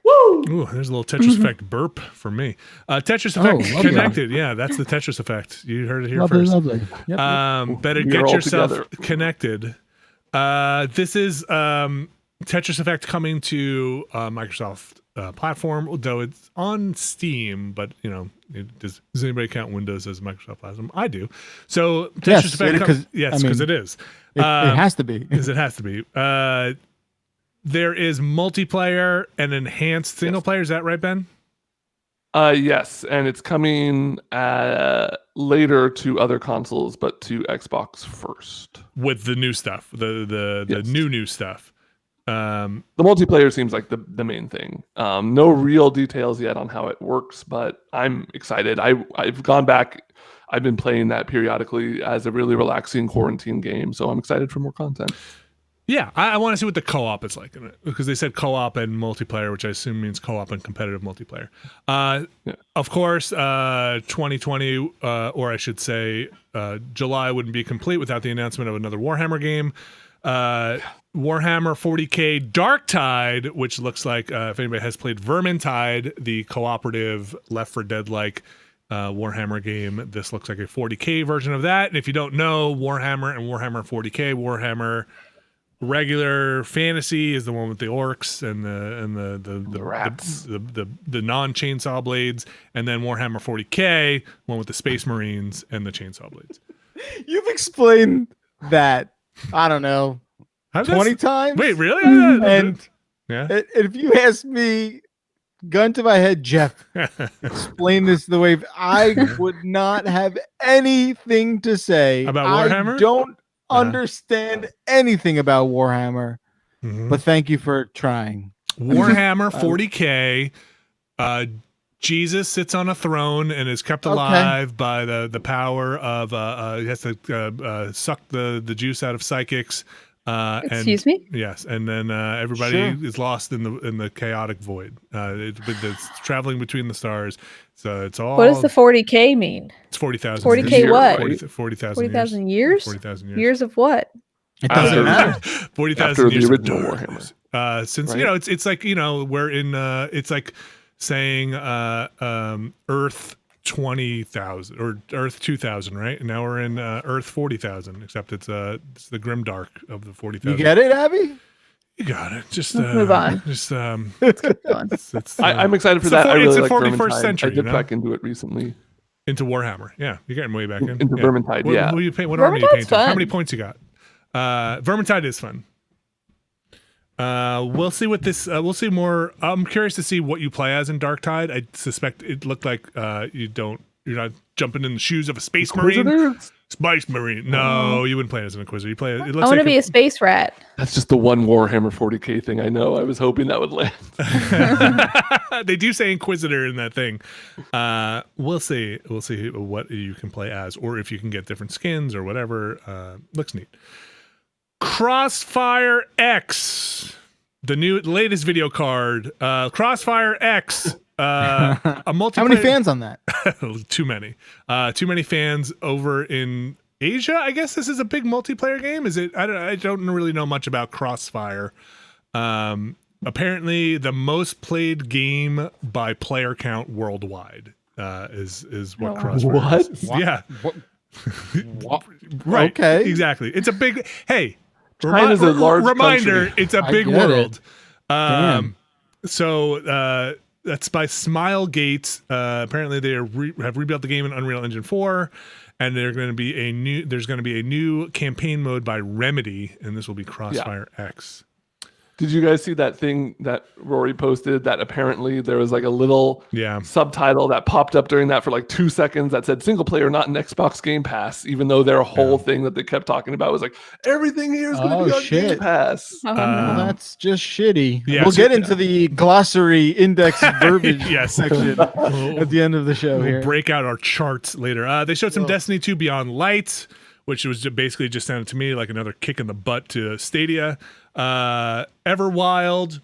Woo! Ooh, there's a little Tetris Effect burp for me. Tetris Effect Connected. Yeah, that's the Tetris Effect. You heard it here first. Lovely. Yep. Better get yourself connected. This is Tetris Effect coming to Microsoft platform, though it's on Steam, but you know, does anybody count Windows as a Microsoft platform? I do. So Tetris Effect, because it is. It has to be. Because it has to be. There is multiplayer and enhanced single player. Is that right, Ben? Yes, and it's coming later to other consoles, but to Xbox first. With the new stuff, the new stuff. The multiplayer seems like the main thing. No real details yet on how it works, but I'm excited. I've gone back. I've been playing that periodically as a really relaxing quarantine game, so I'm excited for more content. Yeah, I want to see what the co-op is like in it, because they said co-op and multiplayer, which I assume means co-op and competitive multiplayer. Of course, 2020, or I should say July, wouldn't be complete without the announcement of another Warhammer game. Warhammer 40k Darktide, which looks like if anybody has played Vermintide, the cooperative Left 4 Dead-like Warhammer game, this looks like a 40k version of that. And if you don't know, Warhammer and Warhammer 40k, Warhammer regular fantasy is the one with the orcs and the rats, the non-chainsaw blades, and then Warhammer 40k, one with the Space Marines and the chainsaw blades. You've explained that, I don't know, 20 times. Wait, really? And if you ask me, gun to my head, Jeff, explain this the way I would not have anything to say about Warhammer. I don't understand anything about Warhammer, but thank you for trying. Warhammer 40k. Jesus sits on a throne and is kept alive by the power of he has to suck the juice out of psychics. Excuse me? Yes, and then everybody is lost in the chaotic void. It's traveling between the stars. So it's all. What does the 40k mean? It's 40,000. 40k what? 40,000 40,000 years? 40,000 years. Years of what? It doesn't matter. 40,000 years the original Warhammer. Since it's like we're in it's like saying Earth 20,000 or Earth 2000, right? And now we're in Earth 40,000, except it's the grimdark of the 40,000. You get it, Abby? You got it. Just let's move on. Just I'm excited for that. I really it's the like 41st Vermintide. century. I dipped back into it recently. Into Warhammer, yeah. You're getting way back in. Into Vermintide, What do you paint? What army do you paint? Fun. How many points you got? Vermintide is fun. We'll see what this. We'll see more. I'm curious to see what you play as in Darktide. I suspect it looked like you're not jumping in the shoes of a space marine. Space marine. No, you wouldn't play it as an Inquisitor. You play it. It looks I want to like be a space rat. That's just the one Warhammer 40k thing I know. I was hoping that would land. They do say Inquisitor in that thing. We'll see. We'll see what you can play as, or if you can get different skins or whatever. Looks neat. Crossfire X, the latest video card. Crossfire X. A multiplayer. How many fans on that? Too many. Too many fans over in Asia. I guess this is a big multiplayer game. Is it? I don't really know much about Crossfire. Apparently, the most played game by player count worldwide is what Crossfire is. Yeah. What? Right. Okay. Exactly. It's a big. Hey. China's a large reminder. country. It's a big world. Damn. So that's by Smilegates. Apparently, they have rebuilt the game in Unreal Engine 4, and there's going to be a new campaign mode by Remedy, and this will be Crossfire X. Did you guys see that thing that Rory posted that apparently there was like a little subtitle that popped up during that for like 2 seconds that said single player not in Xbox Game Pass, even though their whole thing that they kept talking about was like everything here is going to be on Game Pass. Well, that's just shitty. Yeah, we'll get into the glossary index verbiage section We'll at the end of the show here. Break out our charts later. They showed some Destiny 2 Beyond Light, which was basically just sounded to me like another kick in the butt to Stadia. Everwild,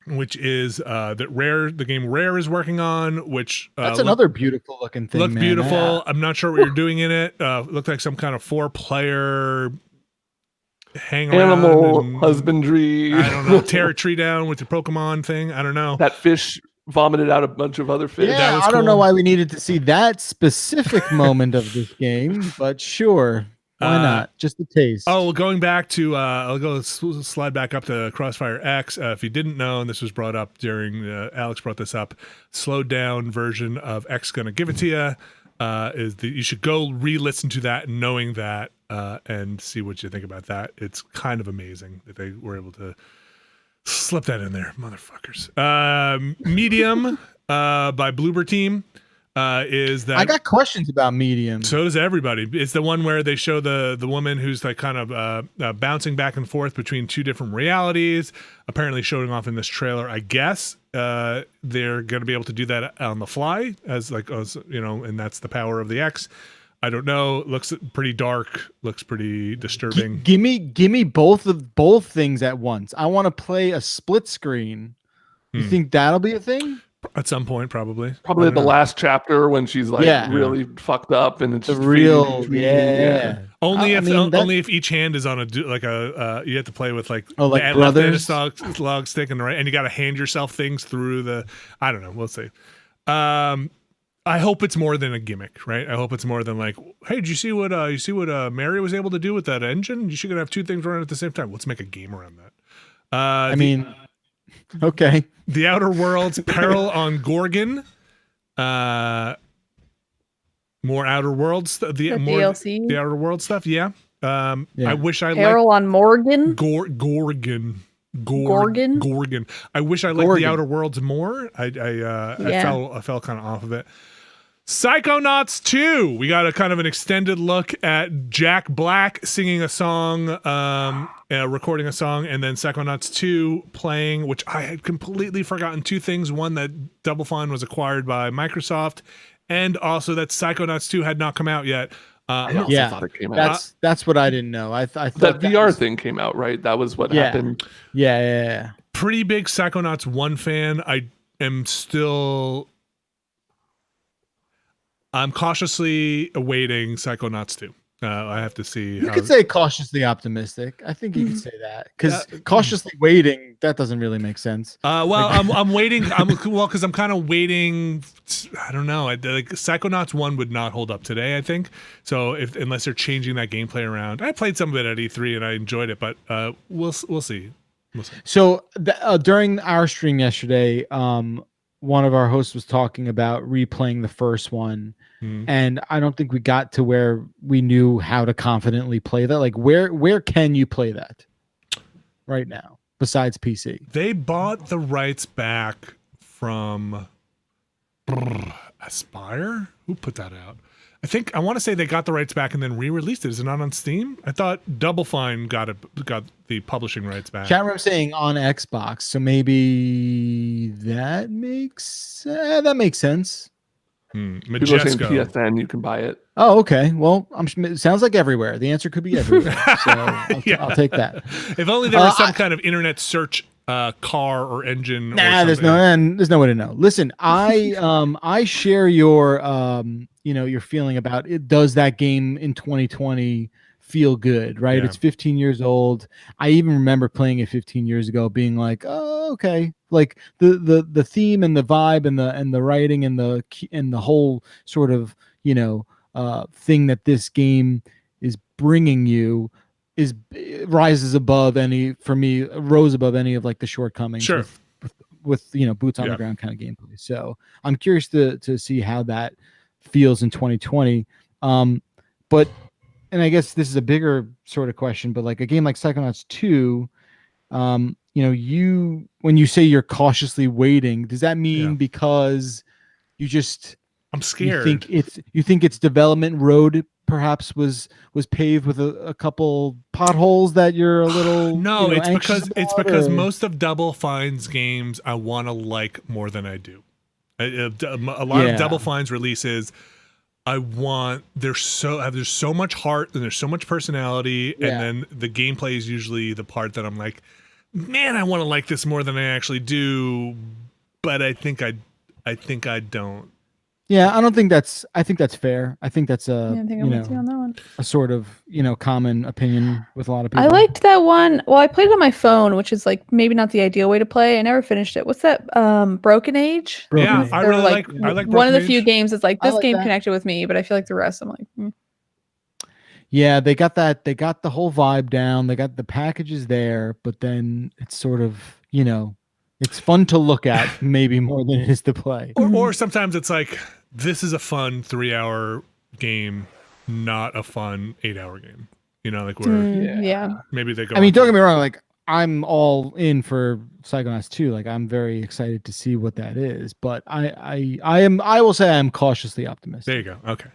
which is the game Rare is working on, which that's another beautiful looking thing. Looked beautiful. Yeah. I'm not sure what you're doing in it. Looked like some kind of 4-player hang around animal husbandry. I don't know. Tear a tree down with the Pokemon thing. I don't know. That fish vomited out a bunch of other fish. Yeah, I don't know why we needed to see that specific moment of this game, but sure. Why not? Just a taste. Oh, well, going back to, I'll slide back up to Crossfire X. If you didn't know, and this was brought up during, Alex brought this up, slowed down version of X Gonna Give It To You, you should go re-listen to that knowing that and see what you think about that. It's kind of amazing that they were able to slip that in there, motherfuckers. Medium by Bloober Team. Is that I got questions about Medium. So does everybody. It's the one where they show the woman who's like kind of bouncing back and forth between two different realities, apparently showing off in this trailer. I guess they're going to be able to do that on the fly as and that's the power of the X. I don't know. It looks pretty dark, looks pretty disturbing. Give me both things at once. I want to play a split screen. You think that'll be a thing? At some point, probably the last chapter when she's like really fucked up, and it's the real Only if each hand is on you have to play with like like the brothers log stick and the right, and you got to hand yourself things through the. I don't know. We'll see. I hope it's more than a gimmick, right? I hope it's more than like, hey, did you see what Mary was able to do with that engine? You should have two things running at the same time. Let's make a game around that. Okay. The Outer Worlds, Peril on Gorgon. More Outer Worlds. The DLC. The Outer World stuff. Yeah. I wish I Peril on Morgan. Gorgon. I wish I liked the Outer Worlds more. I fell kind of off of it. Psychonauts 2. We got a kind of an extended look at Jack Black singing a song, recording a song, and then Psychonauts 2 playing, which I had completely forgotten two things. One, that Double Fine was acquired by Microsoft, and also that Psychonauts 2 had not come out yet. I also thought it came out. That's what I didn't know. I thought that VR thing came out, right? That was what happened. Yeah. Pretty big Psychonauts 1 fan. I'm cautiously awaiting Psychonauts 2. I have to see. You could say cautiously optimistic. I think you could say that, because cautiously waiting, that doesn't really make sense. I'm waiting. Because I'm kind of waiting. I don't know. Like Psychonauts 1 would not hold up today, I think. So unless they're changing that gameplay around, I played some of it at E3 and I enjoyed it, but we'll see. So during our stream yesterday, one of our hosts was talking about replaying the first one. And I don't think we got to where we knew how to confidently play that. Like, where can you play that right now besides PC? They bought the rights back from Aspire. Who put that out? I want to say they got the rights back and then re-released it. Is it not on Steam? I thought Double Fine got the publishing rights back. Chat room saying on Xbox, so maybe that makes sense. People are saying PSN, you can buy it. Oh, okay. Well, it sounds like everywhere. The answer could be everywhere. So I'll take that. If only there was some kind of internet search car or engine. Nah, there's no way to know. Listen, I share your your feeling about it. Does that game in 2020 feel good? Right? Yeah. It's 15 years old. I even remember playing it 15 years ago, being like, oh, okay. Like the theme and the vibe and the writing and the whole sort of thing that this game is bringing you rose above any of like the shortcomings. Sure. With boots on the ground kind of gameplay. So I'm curious to see how that feels in 2020. But I guess this is a bigger sort of question, but like a game like Psychonauts 2, when you say you're cautiously waiting, does that mean because I'm scared? You think its development road perhaps was paved with a couple potholes that you're a little no, it's because most of Double Fine's games I want to like more than I do. A lot of Double Fine's releases there's so much heart and there's so much personality, and then the gameplay is usually the part that I'm like, man, I want to like this more than I actually do, but I think I don't. Yeah, I think that's fair. I think that's I'm with you on that one. A sort of, common opinion with a lot of people. I liked that one. Well, I played it on my phone, which is like maybe not the ideal way to play. I never finished it. What's that? Broken Age? Yeah, I really like one of the few games that's like, this game connected with me, but I feel like the rest I'm like, Yeah, they got the whole vibe down. They got the packages there, but then it's sort of, it's fun to look at maybe more than it is to play. Or sometimes it's like, this is a fun 3-hour game, not a fun 8-hour game. Like where maybe they go. I mean, don't get me wrong, like I'm all in for Psychonauts 2. Like I'm very excited to see what that is, but I will say I'm cautiously optimistic. There you go. Okay.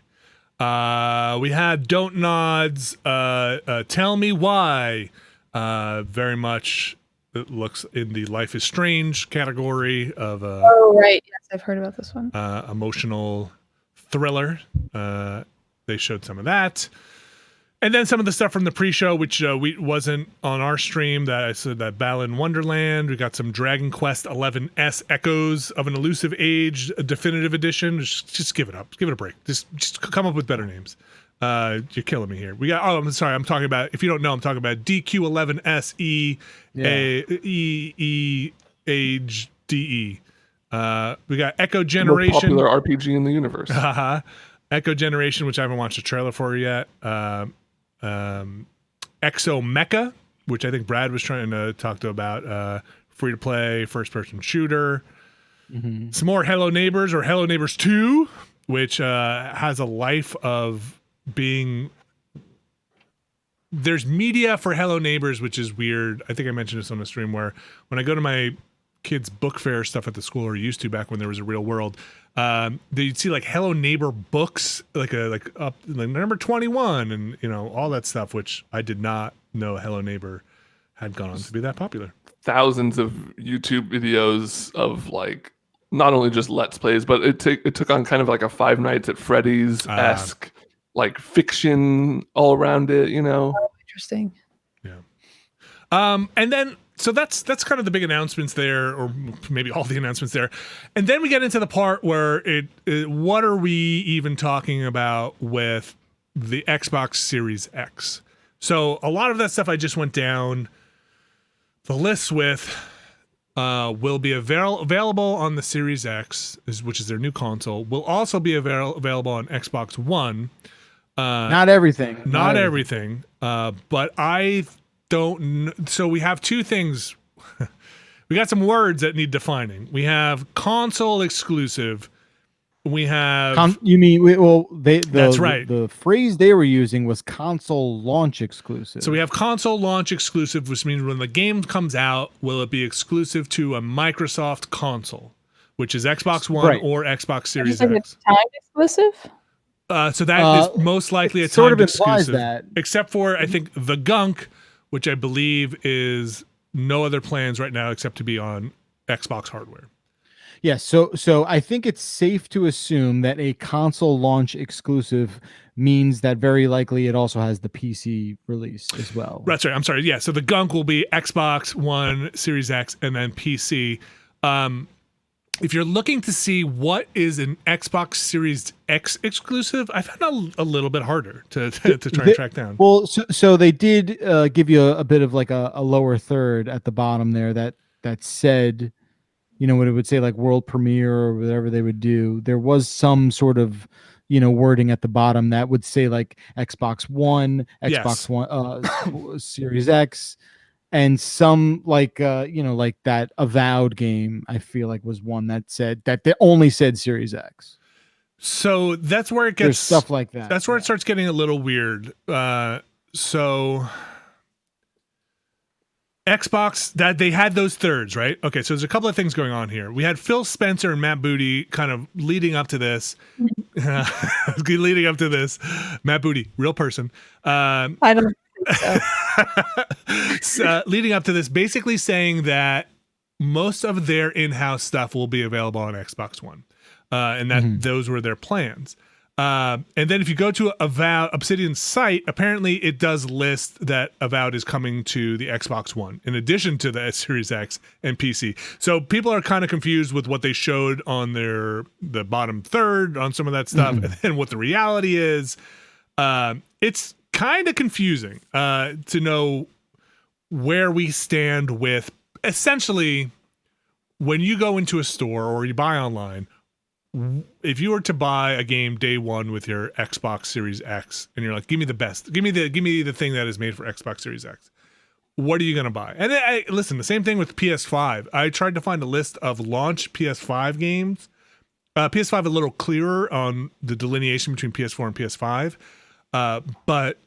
We had Don't Nods, Tell Me Why, very much. It looks in the Life is Strange category of oh right, yes, I've heard about this one. Emotional thriller. They showed some of that. And then some of the stuff from the pre-show, which we wasn't on our stream, that I said that Balan Wonderland. We got some Dragon Quest 11S Echoes of an Elusive Age, a definitive edition. Just give it up. Give it a break. Just come up with better names. You're killing me here. We got. Oh, I'm sorry. I'm talking about. If you don't know, I'm talking about DQ11S E Age DE. We got Echo Generation, most popular RPG in the universe. Echo Generation, which I haven't watched a trailer for yet. Exo Mecha, which I think Brad was trying to talk to about. Free to play first person shooter. Mm-hmm. Some more Hello Neighbors or Hello Neighbors 2, which has a life of being. There's media for Hello Neighbors, which is weird. I think I mentioned this on the stream, where when I go to my kids' book fair stuff at the school, or used to back when there was a real world, you'd see like Hello Neighbor books, like number 21, and all that stuff, which I did not know Hello Neighbor had gone on to be that popular. Thousands of YouTube videos of like not only just Let's Plays, but it took on kind of like a Five Nights at Freddy's-esque like fiction all around it, Oh, interesting. Yeah. And then so that's kind of the big announcements there, or maybe all the announcements there. And then we get into the part where what are we even talking about with the Xbox Series X? So a lot of that stuff I just went down the list with will be available on the Series X, which is their new console. Will also be available on Xbox One. Not everything. Not everything. But I don't. So we have two things. We got some words that need defining. We have console exclusive. We have. You mean that's right. The phrase they were using was console launch exclusive. So we have console launch exclusive, which means when the game comes out, will it be exclusive to a Microsoft console, which is Xbox One or Xbox Series X? It's time exclusive. So that is most likely a time sort of exclusive, that. Except for I think the Gunk, which I believe is no other plans right now except to be on Xbox hardware. Yes, so I think it's safe to assume that a console launch exclusive means that very likely it also has the PC release as well. That's right. I'm sorry. Yeah, so the Gunk will be Xbox One, Series X, and then PC. If you're looking to see what is an Xbox Series X exclusive, I found a little bit harder to try and track down. Well, so they did give you a bit of like a lower third at the bottom there that said, what it would say, like world premiere or whatever they would do. There was some sort of, wording at the bottom that would say like Xbox One, Xbox One, Series X. And some like like that Avowed game, I feel like was one that said that they only said Series X. So that's where it gets. There's stuff like that. That's where it starts getting a little weird. So Xbox, that they had those thirds, right? Okay, so there's a couple of things going on here. We had Phil Spencer and Matt Booty kind of leading up to this. Matt Booty, real person. I don't. So, leading up to this, basically saying that most of their in-house stuff will be available on Xbox One, and that those were their plans. And then if you go to Avowed Obsidian's site, apparently it does list that Avowed is coming to the Xbox One in addition to the Series X and PC. So people are kind of confused with what they showed on the bottom third on some of that stuff, and then what the reality is. It's kind of confusing to know where we stand with essentially when you go into a store or you buy online. If you were to buy a game day one with your Xbox Series X and you're like, give me the best, give me the thing that is made for Xbox Series X, what are you going to buy? And listen, the same thing with PS5. I tried to find a list of launch PS5 games. PS5 a little clearer on the delineation between PS4 and PS5. But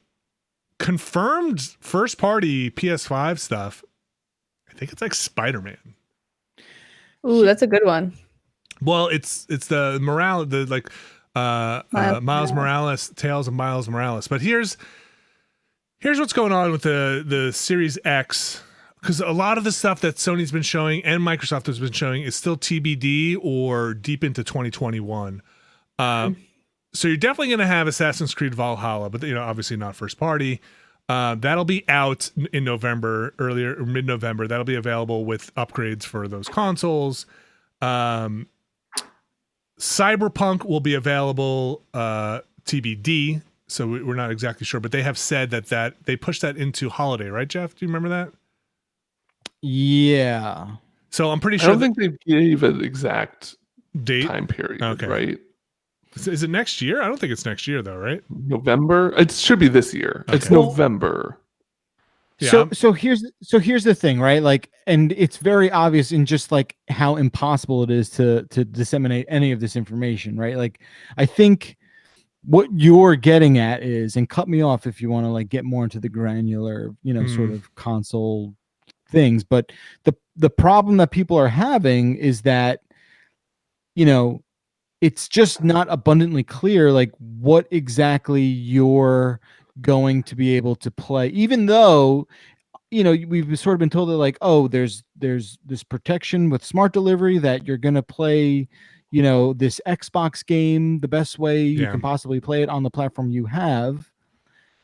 confirmed first party PS5 stuff, I think it's like Spider-Man. Ooh, that's a good one. Well, it's the Miles Morales, Tales of Miles Morales. But here's what's going on with the Series X, because a lot of the stuff that Sony's been showing and Microsoft has been showing is still TBD or deep into 2021. So you're definitely going to have Assassin's Creed Valhalla, but obviously not first party. That'll be out in November, earlier or mid-November. That'll be available with upgrades for those consoles. Cyberpunk will be available TBD, so we're not exactly sure, but they have said that they pushed that into holiday, right, Jeff? Do you remember that? Yeah. So I'm pretty sure. I don't think they gave an exact date time period, okay. Right? Is it next year? I don't think it's next year though, right? November? It should be this year. Okay. It's November. Yeah. So here's the thing, right? Like, and it's very obvious in just like how impossible it is to disseminate any of this information, right? Like, I think what you're getting at is, and cut me off if you want to like get more into the granular, sort of console things, but the problem that people are having is that, it's just not abundantly clear, like what exactly you're going to be able to play, even though, we've sort of been told that like, oh, there's this protection with smart delivery that you're going to play, this Xbox game the best way you can possibly play it on the platform you have.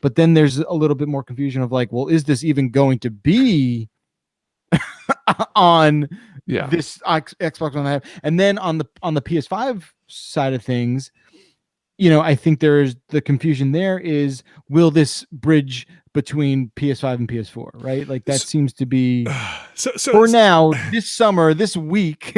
But then there's a little bit more confusion of like, well, is this even going to be on this Xbox One I have? And then on the PS5 side of things, I think there's the confusion there is, will this bridge between PS5 and PS4, right? Like that seems to be for now, this summer, this week,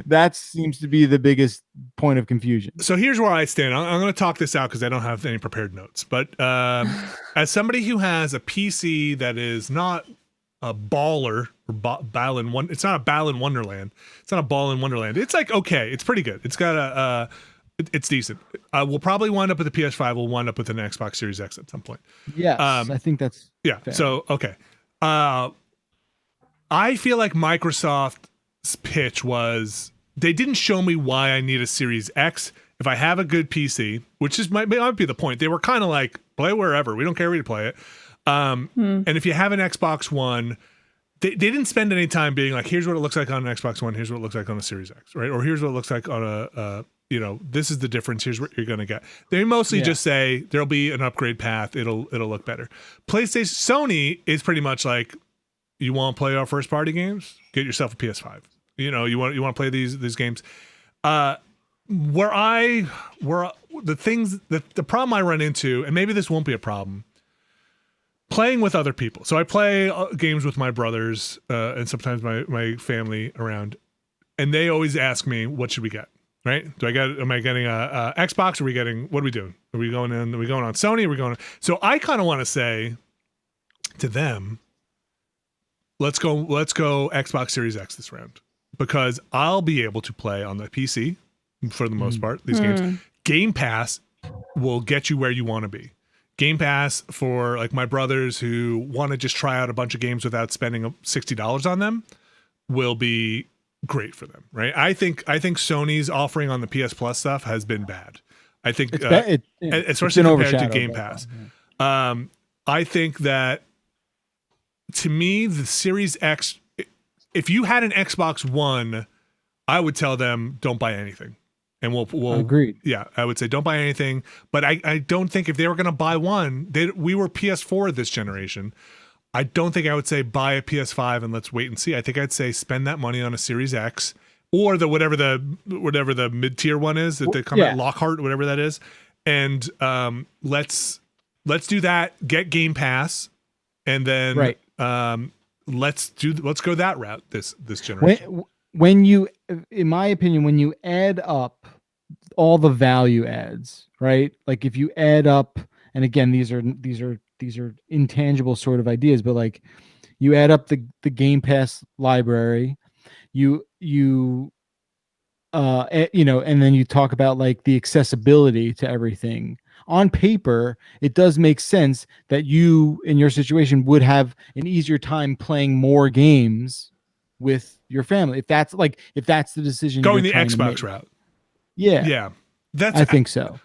that seems to be the biggest point of confusion. So here's where I stand. I'm going to talk this out because I don't have any prepared notes, but as somebody who has a PC that is not a baller or ball in one, it's not a ball in Wonderland. It's not a ball in Wonderland. It's like, okay, it's pretty good. It's got it's decent. We'll probably wind up with a PS5. We'll wind up with an Xbox Series X at some point. Yes, I think that's fair. So, okay. I feel like Microsoft's pitch was, they didn't show me why I need a Series X if I have a good PC, which might be the point. They were kind of like, play wherever. We don't care where you play it. And if you have an Xbox One, they didn't spend any time being like, here's what it looks like on an Xbox One, here's what it looks like on a Series X, right? Or here's what it looks like on a this is the difference, here's what you're going to get. They mostly just say there'll be an upgrade path, it'll look better. Sony is pretty much like, you want to play our first party games? Get yourself a PS5. You want to play these games. The problem I run into, and maybe this won't be a problem, playing with other people. So I play games with my brothers and sometimes my family around, and they always ask me, what should we get? Right? Am I getting a Xbox? What are we doing? Are we going on Sony? Are we going on? So I kind of want to say to them, let's go Xbox Series X this round, because I'll be able to play on the PC for the most part, these games. Game Pass will get you where you want to be. Game Pass for like my brothers who want to just try out a bunch of games without spending $60 on them will be great for them, right? I think Sony's offering on the PS Plus stuff has been bad. I think especially compared to Game Pass. I think that, to me, the Series X, if you had an Xbox One, I would tell them don't buy anything. And we'll agreed. Yeah, I would say don't buy anything. But I don't think if they were going to buy one, we were PS4 this generation. I don't think I would say buy a PS5 and let's wait and see. I think I'd say spend that money on a Series X or whatever the mid-tier one is that they come at Lockhart, whatever that is. And let's do that, get Game Pass, and then let's go that route this generation. When you, in my opinion, when you add up all the value adds, right? Like if you add up, and again, these are intangible sort of ideas, but like you add up the Game Pass library, and then you talk about like the accessibility to everything. On paper, it does make sense that you, in your situation, would have an easier time playing more games with your family. If that's the decision, going the Xbox route. Yeah. I think so.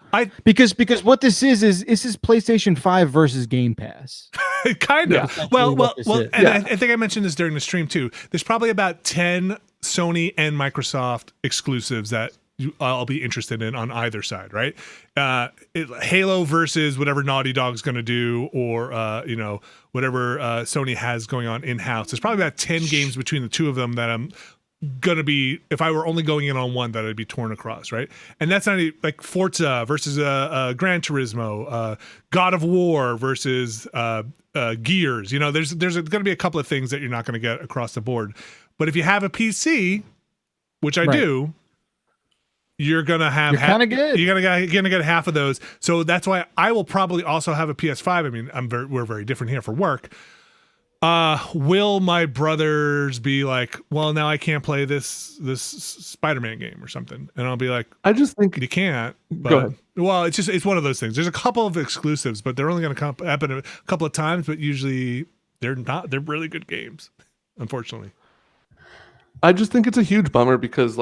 Because what this is PlayStation 5 versus Game Pass. Kind of. Well, and I think I mentioned this during the stream too. There's probably about 10 Sony and Microsoft exclusives that I'll be interested in on either side, right? Halo versus whatever Naughty Dog's going to do, or whatever Sony has going on in-house. There's probably about 10 games between the two of them that I'm gonna be, if I were only going in on one, that I'd be torn across, right? And that's not like Forza versus Gran Turismo, God of War versus Gears. There's gonna be a couple of things that you're not gonna get across the board. But if you have a PC, which I do, you're gonna have kind of good. You're gonna get half of those. So that's why I will probably also have a PS5. I mean, we're very different here for work. Will my brothers be like, well, now I can't play this Spider-Man game or something? And I'll be like, I just think you can't. But, go ahead. Well, it's one of those things. There's a couple of exclusives, but they're only going to happen a couple of times. But usually they're really good games, unfortunately. I just think it's a huge bummer because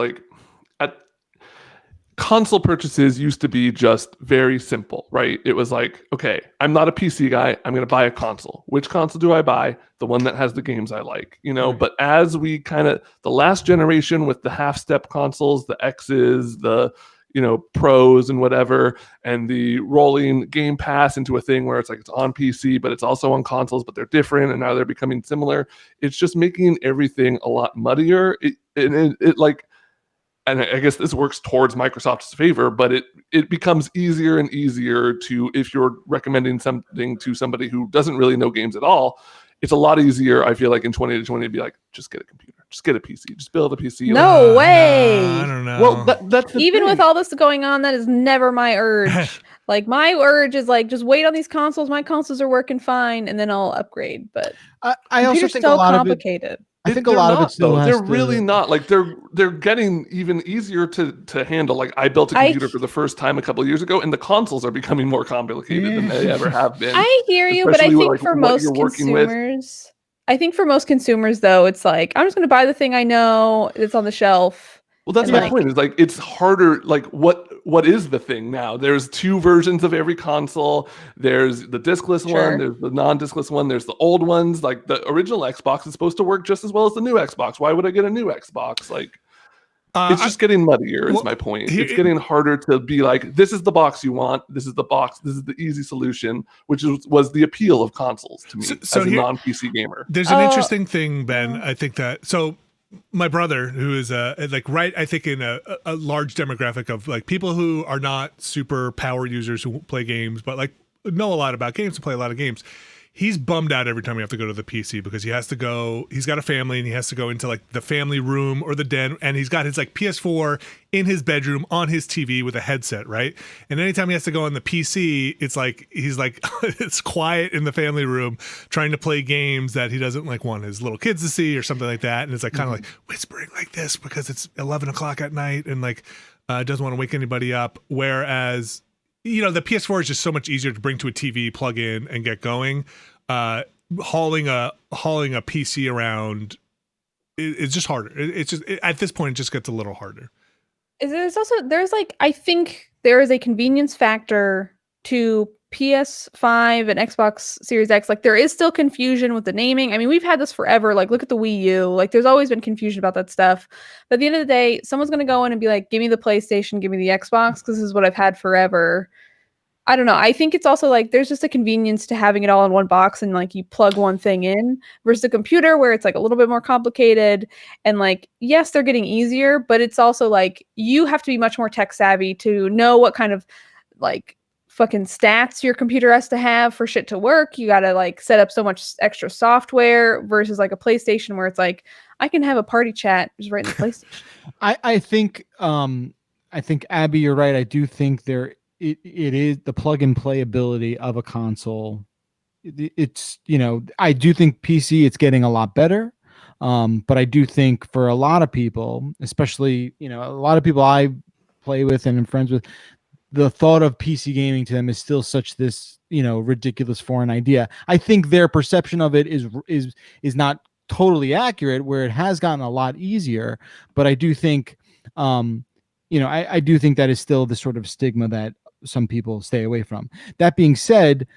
console purchases used to be just very simple, right? It was like, okay, I'm not a PC guy. I'm going to buy a console. Which console do I buy? The one that has the games I like, Right. But as we the last generation with the half-step consoles, the X's, the, pros and whatever, and the rolling Game Pass into a thing where it's like it's on PC, but it's also on consoles, but they're different, and now they're becoming similar. It's just making everything a lot muddier. And I guess this works towards Microsoft's favor, but it becomes easier and easier to, if you're recommending something to somebody who doesn't really know games at all, it's a lot easier, I feel like, in 2020 to be like, just get a computer, just get a PC, just build a PC. No way. No, I don't know. Well, that's even with all this going on, that is never my urge. Like, my urge is like, just wait on these consoles. My consoles are working fine, and then I'll upgrade. But I also think so a lot complicated. of it. I think a lot of it still has they're really not. Like, they're getting even easier to handle. Like, I built a computer for the first time a couple of years ago, and the consoles are becoming more complicated than they ever have been. I hear you, but I think for most consumers, though, it's like, I'm just going to buy the thing I know that's on the shelf. Well, that's my point. Is like, it's harder. Like, what is the thing now? There's 2 versions of every console. There's the discless one. There's the non-discless one. There's the old ones. Like, the original Xbox is supposed to work just as well as the new Xbox. Why would I get a new Xbox? Like, it's just getting muddier. Is my point. It's getting harder to be like, this is the box you want. This is the box. This is the easy solution, which was the appeal of consoles to me as a non-PC gamer. There's an interesting thing, Ben. I think that my brother, who is I think in a large demographic of like people who are not super power users who play games, but like know a lot about games and play a lot of games. He's bummed out every time we have to go to the PC because he's got a family and he has to go into like the family room or the den, and he's got his like PS4 in his bedroom on his TV with a headset, right? And anytime he has to go on the PC, it's like he's like it's quiet in the family room trying to play games that he doesn't like want his little kids to see or something like that. And it's like kind of like whispering like this because it's 11 o'clock at night and like doesn't want to wake anybody up. Whereas the PS4 is just so much easier to bring to a TV, plug in, and get going. Hauling a PC around it's just harder. It's just at this point, it just gets a little harder. I think there is a convenience factor to PS5 and Xbox Series X. Like, there is still confusion with the naming. I mean, we've had this forever. Like, look at the Wii U. Like, there's always been confusion about that stuff. But at the end of the day, someone's going to go in and be like, give me the PlayStation, give me the Xbox, because this is what I've had forever. I don't know. I think it's also like there's just a convenience to having it all in one box and like you plug one thing in versus a computer where it's like a little bit more complicated. And like, yes, they're getting easier, but it's also like you have to be much more tech savvy to know what kind of like fucking stats your computer has to have for shit to work. You got to like set up so much extra software versus like a PlayStation where it's like, I can have a party chat just right in the PlayStation. I think Abby, you're right. I do think it is the plug and play ability of a console. It's, I do think PC, it's getting a lot better. But I do think for a lot of people, especially, a lot of people I play with and am friends with, the thought of PC gaming to them is still such this, ridiculous foreign idea. I think their perception of it is not totally accurate, where it has gotten a lot easier. But I do think, I do think that is still the sort of stigma that some people stay away from. That being said,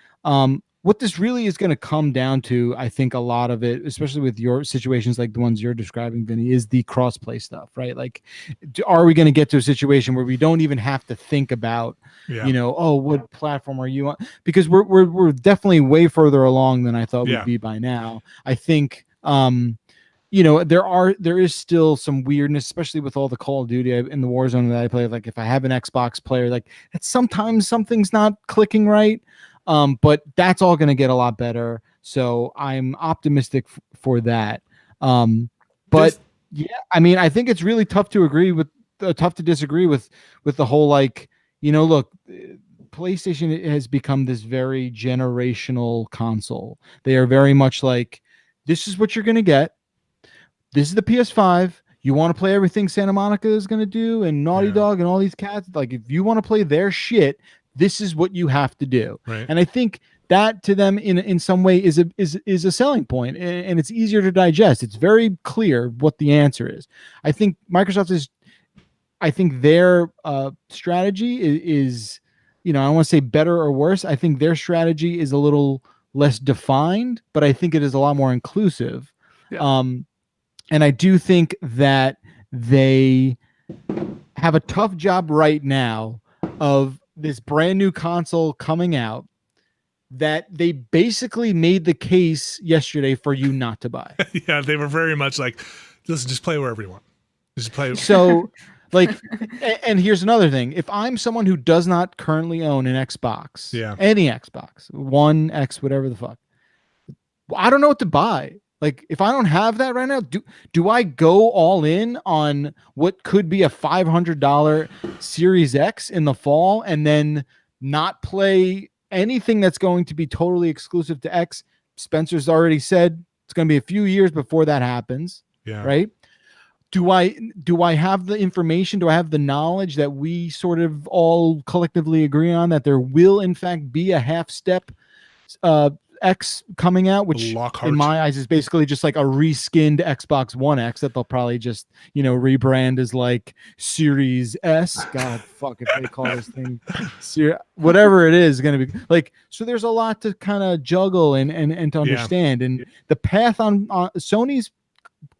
what this really is going to come down to, I think a lot of it, especially with your situations like the ones you're describing, Vinny, is the crossplay stuff, right? Like, are we going to get to a situation where we don't even have to think about, oh, what platform are you on? Because we're definitely way further along than I thought we'd be by now. I think, there is still some weirdness, especially with all the Call of Duty in the Warzone that I play. Like, if I have an Xbox player, like, it's sometimes something's not clicking right. But that's all going to get a lot better. So I'm optimistic for that. But I mean, I think it's really tough to disagree with the whole, like, look, PlayStation has become this very generational console. They are very much like, this is what you're going to get. This is the PS5. You want to play everything Santa Monica is going to do and Naughty Dog and all these cats. Like, if you want to play their shit, this is what you have to do. Right. And I think that to them in some way is a selling point, and it's easier to digest. It's very clear what the answer is. I think their strategy is, I don't want to say better or worse. I think their strategy is a little less defined, but I think it is a lot more inclusive. Yeah. And I do think that they have a tough job right now of this brand new console coming out that they basically made the case yesterday for you not to buy. Yeah, they were very much like, listen, just play wherever you want. Just play. So, like, and here's another thing. If I'm someone who does not currently own an Xbox, any Xbox, One, X, whatever the fuck, I don't know what to buy. Like, if I don't have that right now, do I go all in on what could be a $500 Series X in the fall and then not play anything that's going to be totally exclusive to X? Spencer's already said it's going to be a few years before that happens. Yeah. Right. Do I have the information? Do I have the knowledge that we sort of all collectively agree on, that there will in fact be a half step X coming out, which in my eyes is basically just like a reskinned Xbox One X that they'll probably just, rebrand as like Series S. God, fuck, if they call this thing whatever it is going to be like. So there's a lot to kind of juggle and to understand. And the path on Sony's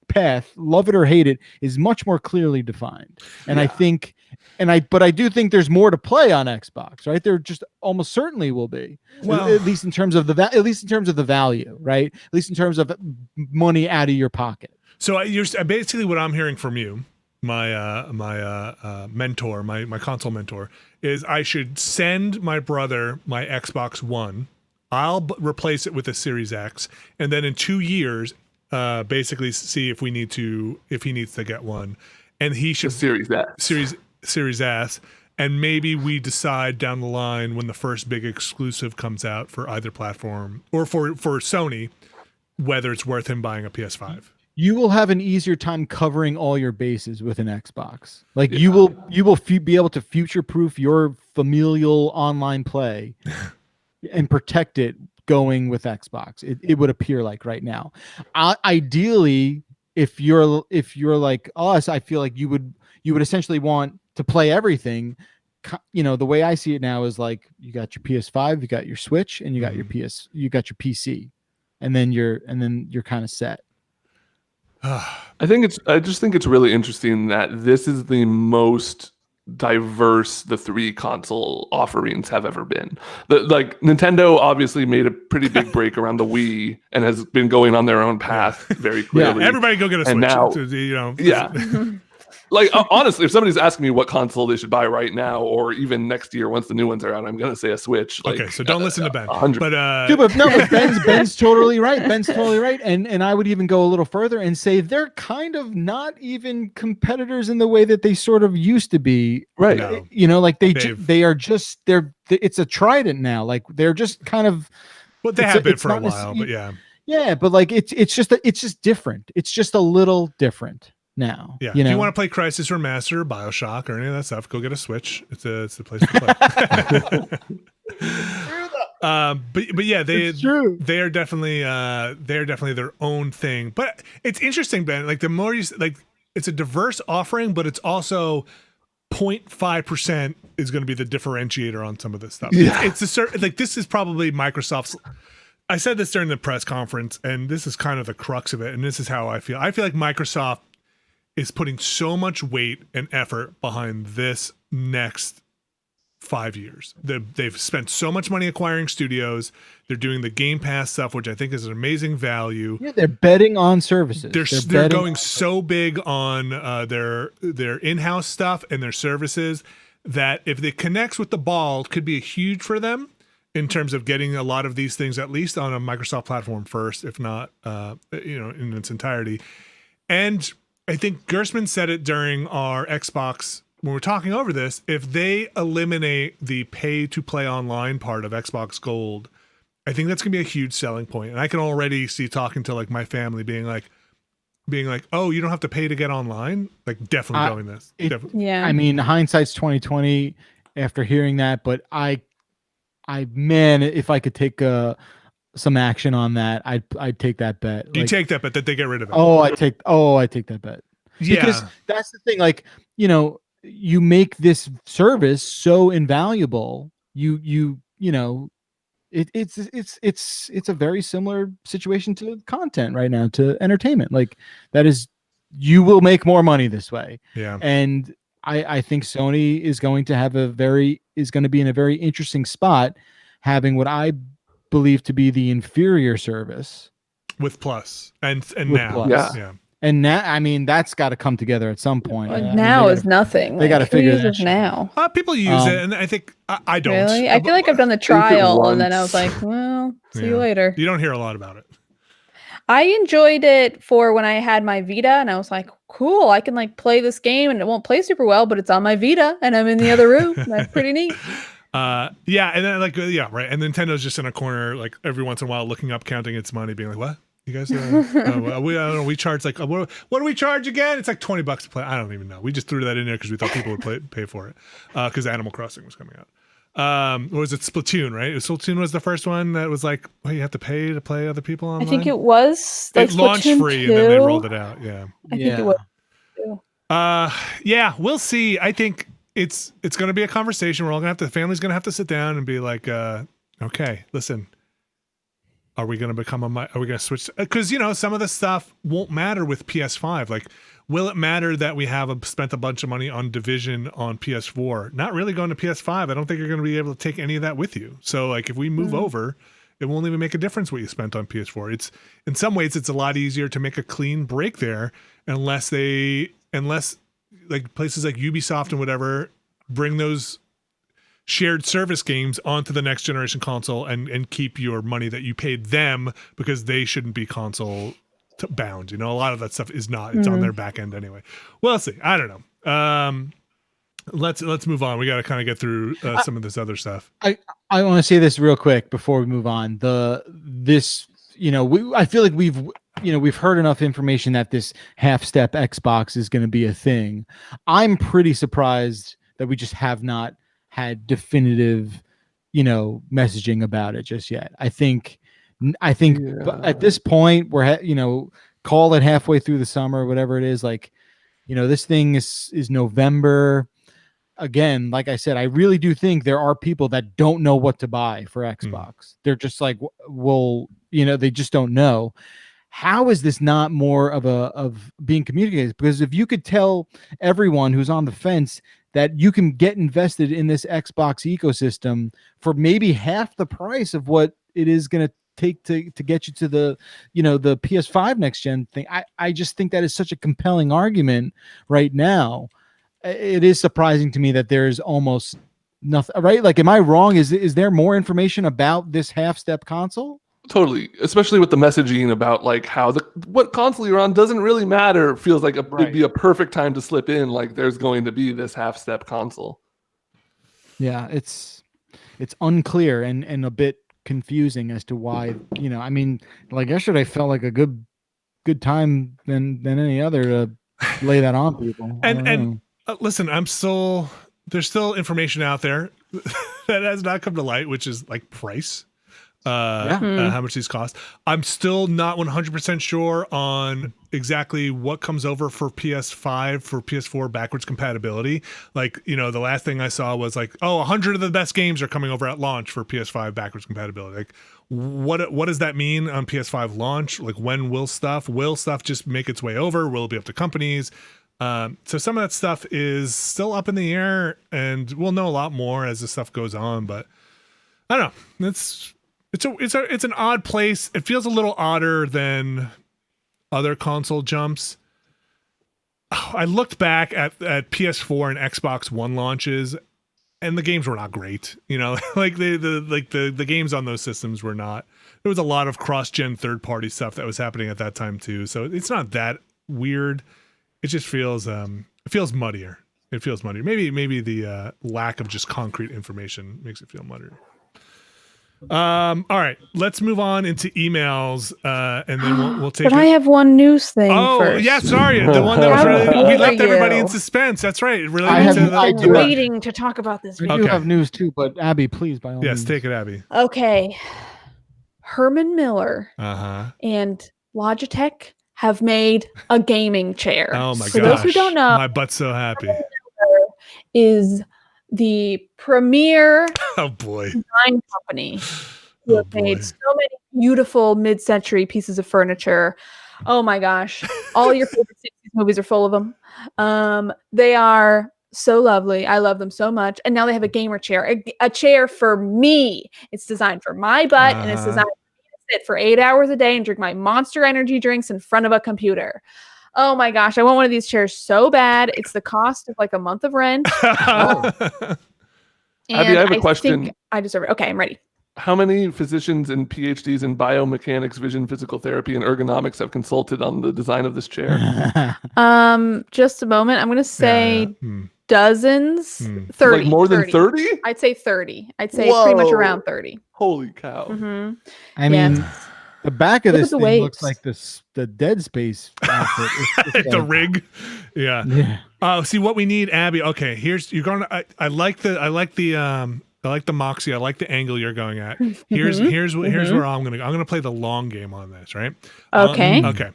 path, love it or hate it, is much more clearly defined. And I think, but I do think there's more to play on Xbox, right? There just almost certainly will be. Well, at least in terms of the value, right? At least in terms of money out of your pocket. So you're basically, what I'm hearing from you, my mentor, my console mentor, is I should send my brother my Xbox One. I'll replace it with a Series X, and then in 2 years, basically see if he needs to get one, and he should Series S, and maybe we decide down the line when the first big exclusive comes out for either platform or for Sony, whether it's worth him buying a PS5. You will have an easier time covering all your bases with an Xbox. Like, you will be able to future-proof your familial online play and protect it going with Xbox. It would appear like right now. Ideally, if you're like us, I feel like you would essentially want to play everything. The way I see it now is like, you got your PS5, you got your Switch, and you got your PC, and then you're kind of set. I just think it's really interesting that this is the most diverse the three console offerings have ever been. Like, Nintendo obviously made a pretty big break around the Wii and has been going on their own path very clearly. Yeah, everybody go get a Switch. And now, like, honestly, if somebody's asking me what console they should buy right now, or even next year once the new ones are out, I'm gonna say a Switch. Like, okay, so don't listen to Ben. 100. But Ben's totally right. Ben's totally right, and I would even go a little further and say they're kind of not even competitors in the way that they sort of used to be. Right. No. Like it's a Trident now. Like, they're just kind of. Well, they have been for a while, but yeah. Yeah, but like it's just different. It's just a little different now. Yeah. If you want to play Crisis Remaster or Bioshock or any of that stuff, go get a Switch. It's the place to play. But yeah, they are definitely their own thing. But it's interesting, Ben. Like, the more you like, it's a diverse offering, but it's also 0.5% is going to be the differentiator on some of this stuff. Yeah. It's a certain, like, this is probably Microsoft's I said this during the press conference, and this is kind of the crux of it, and this is how I feel. I feel like Microsoft is putting so much weight and effort behind this next 5 years. They've spent so much money acquiring studios. They're doing the Game Pass stuff, which I think is an amazing value. Yeah, they're betting on services. They're going so big on their in-house stuff and their services that if it connects with the ball, it could be huge for them in terms of getting a lot of these things at least on a Microsoft platform first, if not in its entirety. And I think Gerstmann said it during our Xbox when we're talking over this. If they eliminate the pay-to-play online part of Xbox Gold, I think that's gonna be a huge selling point. And I can already see talking to like my family being like, oh, you don't have to pay to get online. Like definitely going this. Yeah. I mean, hindsight's 2020 after hearing that, but man, if I could take some action on that, I'd take that bet. You take that bet that they get rid of it. I take that bet. Yeah. Because that's the thing. Like, you make this service so invaluable. It's a very similar situation to content right now, to entertainment. Like that is, you will make more money this way. Yeah. And I think Sony is going to be in a very interesting spot, having what I believe to be the inferior service with Plus and with now. Plus. Yeah. And now, I mean, that's got to come together at some point. Now is nothing. They got to figure that shit now. People use it, and I think I don't. Really? I feel like I've done the trial, and then I was like, well, see you later. You don't hear a lot about it. I enjoyed it for when I had my Vita, and I was like, cool, I can like play this game, and it won't play super well, but it's on my Vita, and I'm in the other room. That's pretty neat. Yeah, and then right, and Nintendo's just in a corner, like every once in a while, looking up, counting its money, being like, what? You guys, we charge like, what do we charge again? It's like $20 to play. I don't even know. We just threw that in there because we thought people would pay for it because Animal Crossing was coming out. Or was it Splatoon, right? Splatoon was the first one that was like, well, you have to pay to play other people online. I think it was. Like it launched Splatoon free 2. and then they rolled it out. Yeah. I think it was. Yeah, we'll see. I think it's going to be a conversation. The family's going to have to sit down and be like, okay, listen. Are we going to switch? Because, some of the stuff won't matter with PS5. Like, will it matter that we have spent a bunch of money on Division on PS4? Not really going to PS5. I don't think you're going to be able to take any of that with you. So, like, if we move over, it won't even make a difference what you spent on PS4. In some ways, it's a lot easier to make a clean break there unless like places like Ubisoft and whatever bring those shared service games onto the next generation console and keep your money that you paid them, because they shouldn't be console bound. A lot of that stuff is not. It's on their back end anyway. We'll see. I don't know. Let's move on. We got to kind of get through some of this other stuff. I want to say this real quick before we move on. I feel like we've heard enough information that this half-step Xbox is going to be a thing. I'm pretty surprised that we just have not had definitive, messaging about it just yet. I think at this point we're, call it halfway through the summer, whatever it is. Like, this thing is November. Again, like I said, I really do think there are people that don't know what to buy for Xbox. They're just like, well, they just don't know. How is this not more of being communicated? Because if you could tell everyone who's on the fence that you can get invested in this Xbox ecosystem for maybe half the price of what it is going to take to get you to the PS5 next gen thing, I just think that is such a compelling argument right now. It is surprising to me that there's almost nothing, right? Like, am I wrong? Is there more information about this half-step console? Totally, especially with the messaging about like how what console you're on doesn't really matter. Feels like it'd be a perfect time to slip in. Like, there's going to be this half-step console. Yeah, it's unclear and a bit confusing as to why. I mean, like yesterday felt like a good time than any other to lay that on people. And listen, there's still information out there that has not come to light, which is like price. how much these cost. I'm still not 100% sure on exactly what comes over for PS5 for PS4 backwards compatibility. Like, the last thing I saw was like, 100 of the best games are coming over at launch for PS5 backwards compatibility. Like, what does that mean on PS5 launch? Like, when will stuff just make its way over? Will it be up to companies? So some of that stuff is still up in the air, and we'll know a lot more as the stuff goes on. But I don't know. It's an odd place. It feels a little odder than other console jumps. I looked back at PS4 and Xbox One launches, and the games were not great. Like the games on those systems were not. There was a lot of cross-gen third-party stuff that was happening at that time too. So it's not that weird. It just feels muddier. It feels muddier. Maybe the lack of just concrete information makes it feel muddier. All right, let's move on into emails, and then we'll take. But I have one news thing. First. Yeah, sorry, the one that was really, we left everybody in suspense. That's right. I'm waiting to talk about this. We do have news too, but Abby, please, by all means. Yes, take it, Abby. Okay, Herman Miller and Logitech have made a gaming chair. Oh my gosh! For those who don't know, my butt's so happy. Is the premier design company who have made so many beautiful mid-century pieces of furniture. Oh my gosh. All your favorite 60s movies are full of them. They are so lovely. I love them so much. And now they have a gamer chair, a chair for me. It's designed for my butt, and it's designed to sit for 8 hours a day and drink my Monster Energy drinks in front of a computer. Oh my gosh, I want one of these chairs so bad. It's the cost of like a month of rent. Abby, I have a question. I deserve it. Okay, I'm ready. How many physicians and PhDs in biomechanics, vision, physical therapy, and ergonomics have consulted on the design of this chair? Just a moment. I'm going to say dozens. 30. Like more than 30? I'd say 30. I'd say pretty much around 30. Holy cow. Mm-hmm. I mean, the back of this thing looks like the Dead Space outfit. It's the rig. Yeah. Oh, see what we need, Abby. Okay, I like the Moxie. I like the angle you're going at. Here's where I'm gonna play the long game on this, right? Okay. Okay.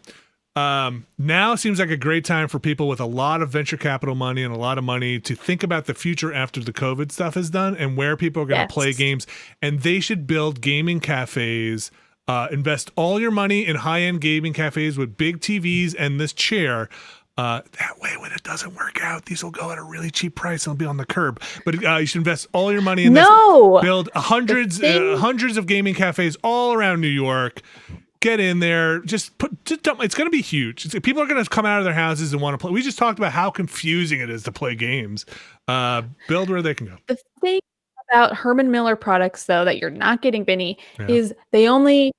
Now seems like a great time for people with a lot of venture capital money and a lot of money to think about the future after the COVID stuff is done and where people are going to play games. And they should build gaming cafes. Invest all your money in high-end gaming cafes with big TVs and this chair. That way, when it doesn't work out, these will go at a really cheap price and they'll be on the curb. But you should invest all your money in this. Build hundreds of gaming cafes all around New York. Get in there. It's going to be huge. People are going to come out of their houses and want to play. We just talked about how confusing it is to play games. Build where they can go. The thing about Herman Miller products, though, that you're not getting, Vinny, is they only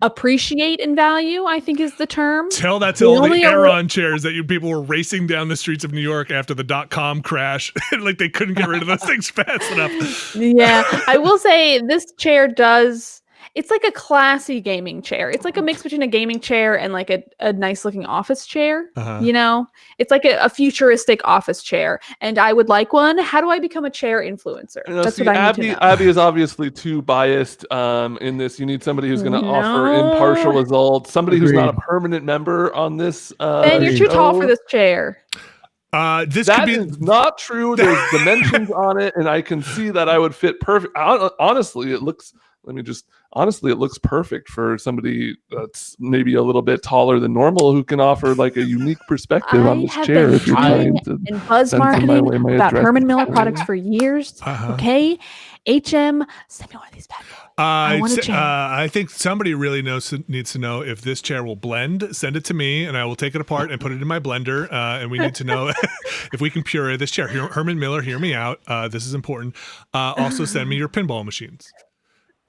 appreciate in value, I think is the term. Tell that to all the Aeron chairs that people were racing down the streets of New York after the .com crash. Like they couldn't get rid of those things fast enough. Yeah, I will say this chair it's like a classy gaming chair. It's like a mix between a gaming chair and like a nice looking office chair. It's like a futuristic office chair. And I would like one. How do I become a chair influencer? That's what I need to know. Abby is obviously too biased in this. You need somebody who's going to offer impartial results. Somebody who's not a permanent member on this. Ben, you're too tall for this chair. This that is not true. There's dimensions on it, and I can see that I would fit perfect. Honestly, it looks perfect for somebody that's maybe a little bit taller than normal who can offer like a unique perspective on this chair. If you're trying to and buzz marketing about Herman Miller products for years. Okay, HM, send me one of these bad boys. I want a chair. I think somebody really needs to know if this chair will blend. Send it to me, and I will take it apart and put it in my blender. And we need to know if we can puree this chair. Herman Miller, hear me out. This is important. Also, send me your pinball machines.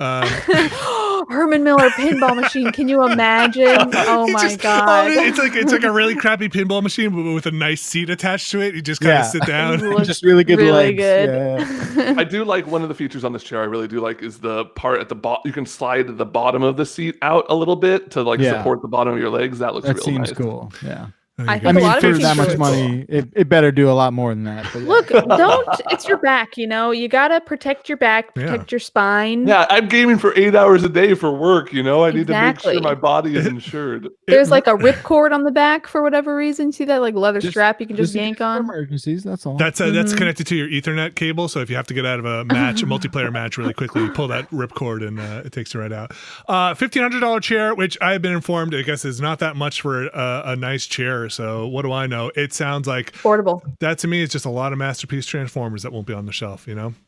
Herman Miller pinball machine. Can you imagine? Oh my god! It's like a really crappy pinball machine, but with a nice seat attached to it. You just kind of sit down. Just really good legs. Good. I do like one of the features on this chair. I really do like is the part at the bottom. You can slide the bottom of the seat out a little bit to support the bottom of your legs. That looks real nice. That seems cool. Yeah. I think I mean, a lot of for your that teams much would. money, it better do a lot more than that. But yeah. Look, don't. It's your back. You gotta protect your back, protect your spine. Yeah, I'm gaming for 8 hours a day for work. I need to make sure Exactly. my body is insured. There's like a ripcord on the back for whatever reason. See that like leather strap you can just yank for on. emergencies. That's all. That's connected to your Ethernet cable. So if you have to get out of a match, a multiplayer match, really quickly, you pull that ripcord and it takes you right out. $1,500 chair, which I've been informed, I guess, is not that much for a nice chair. So what do I know? It sounds like Portable. that to me is just a lot of masterpiece Transformers that won't be on the shelf.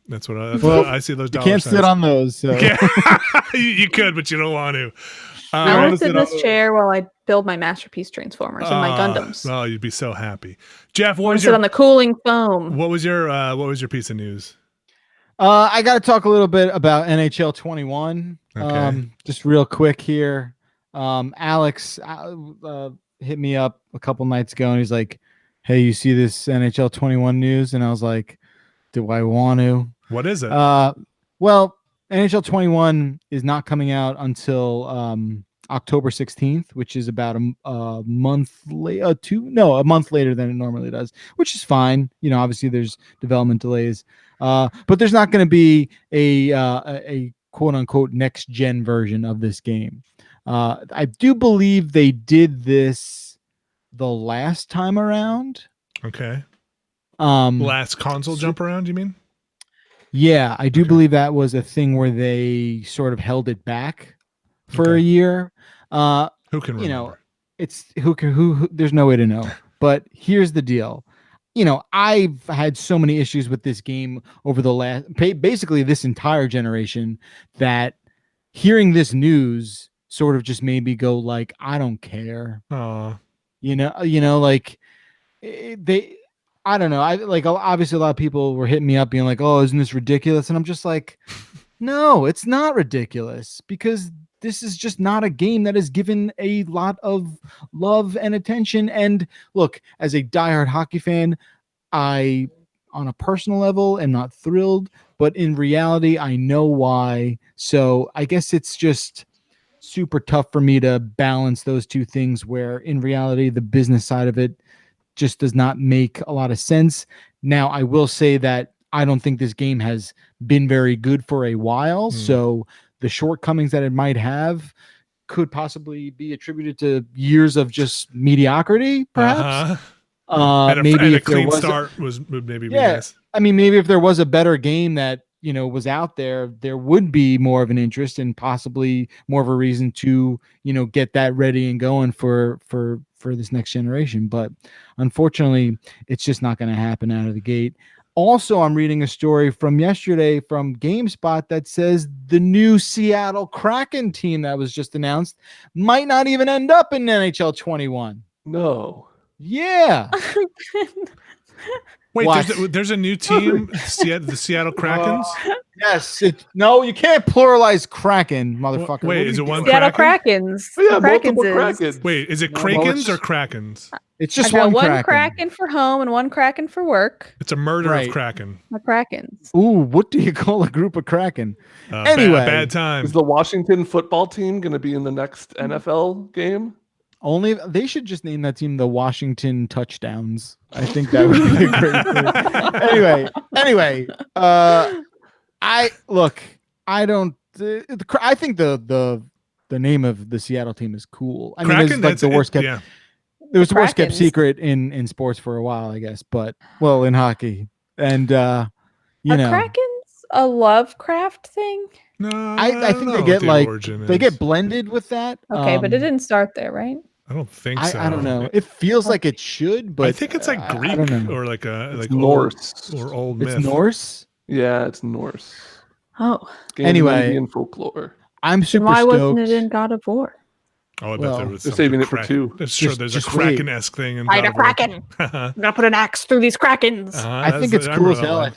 That's what I see those You dollars. can't sit on those. So. You could, but you don't want to. I want to sit in this chair while I build my masterpiece Transformers and my Gundams. Oh, you'd be so happy, Jeff. I want to sit on the cooling foam. What was your piece of news? I got to talk a little bit about NHL 21. Okay. Just real quick here. Alex hit me up a couple nights ago, and he's like, "Hey, you see this NHL 21 news?" And I was like, "Do I want to?" What is it? Well, NHL 21 is not coming out until October 16th, which is about a month later than it normally does, which is fine. Obviously there's development delays, but there's not going to be a quote unquote next gen version of this game. I do believe they did this the last time around. Okay. Last console jump around, you mean? Yeah, I do believe that was a thing where they sort of held it back for a year. Who can remember? It's who there's no way to know. But here's the deal. I've had so many issues with this game over the basically this entire generation, that hearing this news sort of just made me go like, I don't care. Oh. Like I don't know. Obviously a lot of people were hitting me up being like, "Oh, isn't this ridiculous?" And I'm just like, no, it's not ridiculous, because this is just not a game that is given a lot of love and attention. And look, as a diehard hockey fan, I, on a personal level, am not thrilled, but in reality, I know why. So I guess it's just super tough for me to balance those two things, where in reality, the business side of it just does not make a lot of sense. Now, I will say that I don't think this game has been very good for a while. So the shortcomings that it might have could possibly be attributed to years of just mediocrity, perhaps. Maybe a clean start would maybe be nice. I mean, maybe if there was a better game that was out there, there would be more of an interest and possibly more of a reason to get that ready and going for this next generation. But unfortunately, it's just not going to happen out of the gate. Also, I'm reading a story from yesterday from GameSpot that says the new Seattle Kraken team that was just announced might not even end up in NHL 21. No. Yeah. Wait, there's a new team, the Seattle Krakens? Yes. No, you can't pluralize Kraken, motherfucker. Wait, is it one Seattle Kraken? Krakens. Yeah, Krakens multiple Krakens. Wait, is it Krakens or Krakens? It's just I got one Kraken. Kraken for home and one Kraken for work. It's a murder of Kraken. The Krakens. Ooh, what do you call a group of Kraken? Anyway, bad time. Is the Washington football team going to be in the next NFL game? Only they should just name that team the Washington Touchdowns. I think that would be a great thing. Anyway, I think the name of the Seattle team is cool. I mean, it's like the worst kept. Yeah. It was the worst kept secret in sports for a while, I guess. But in hockey, and Are Krakens a Lovecraft thing? No, I think they get blended with that. Okay, but it didn't start there, right? I don't think so. I don't know. It feels like it should, but I think it's like Greek or like Norse or old myth. It's Norse. Yeah, it's Norse. Oh, anyway, in folklore. I'm super why stoked. wasn't it in God of War? Oh, I bet there was. They're saving it for 2. That's true. There's a Kraken-esque thing in Fight a Kraken. I'm gonna put an axe through these Krakens. I think it's cool as hell. I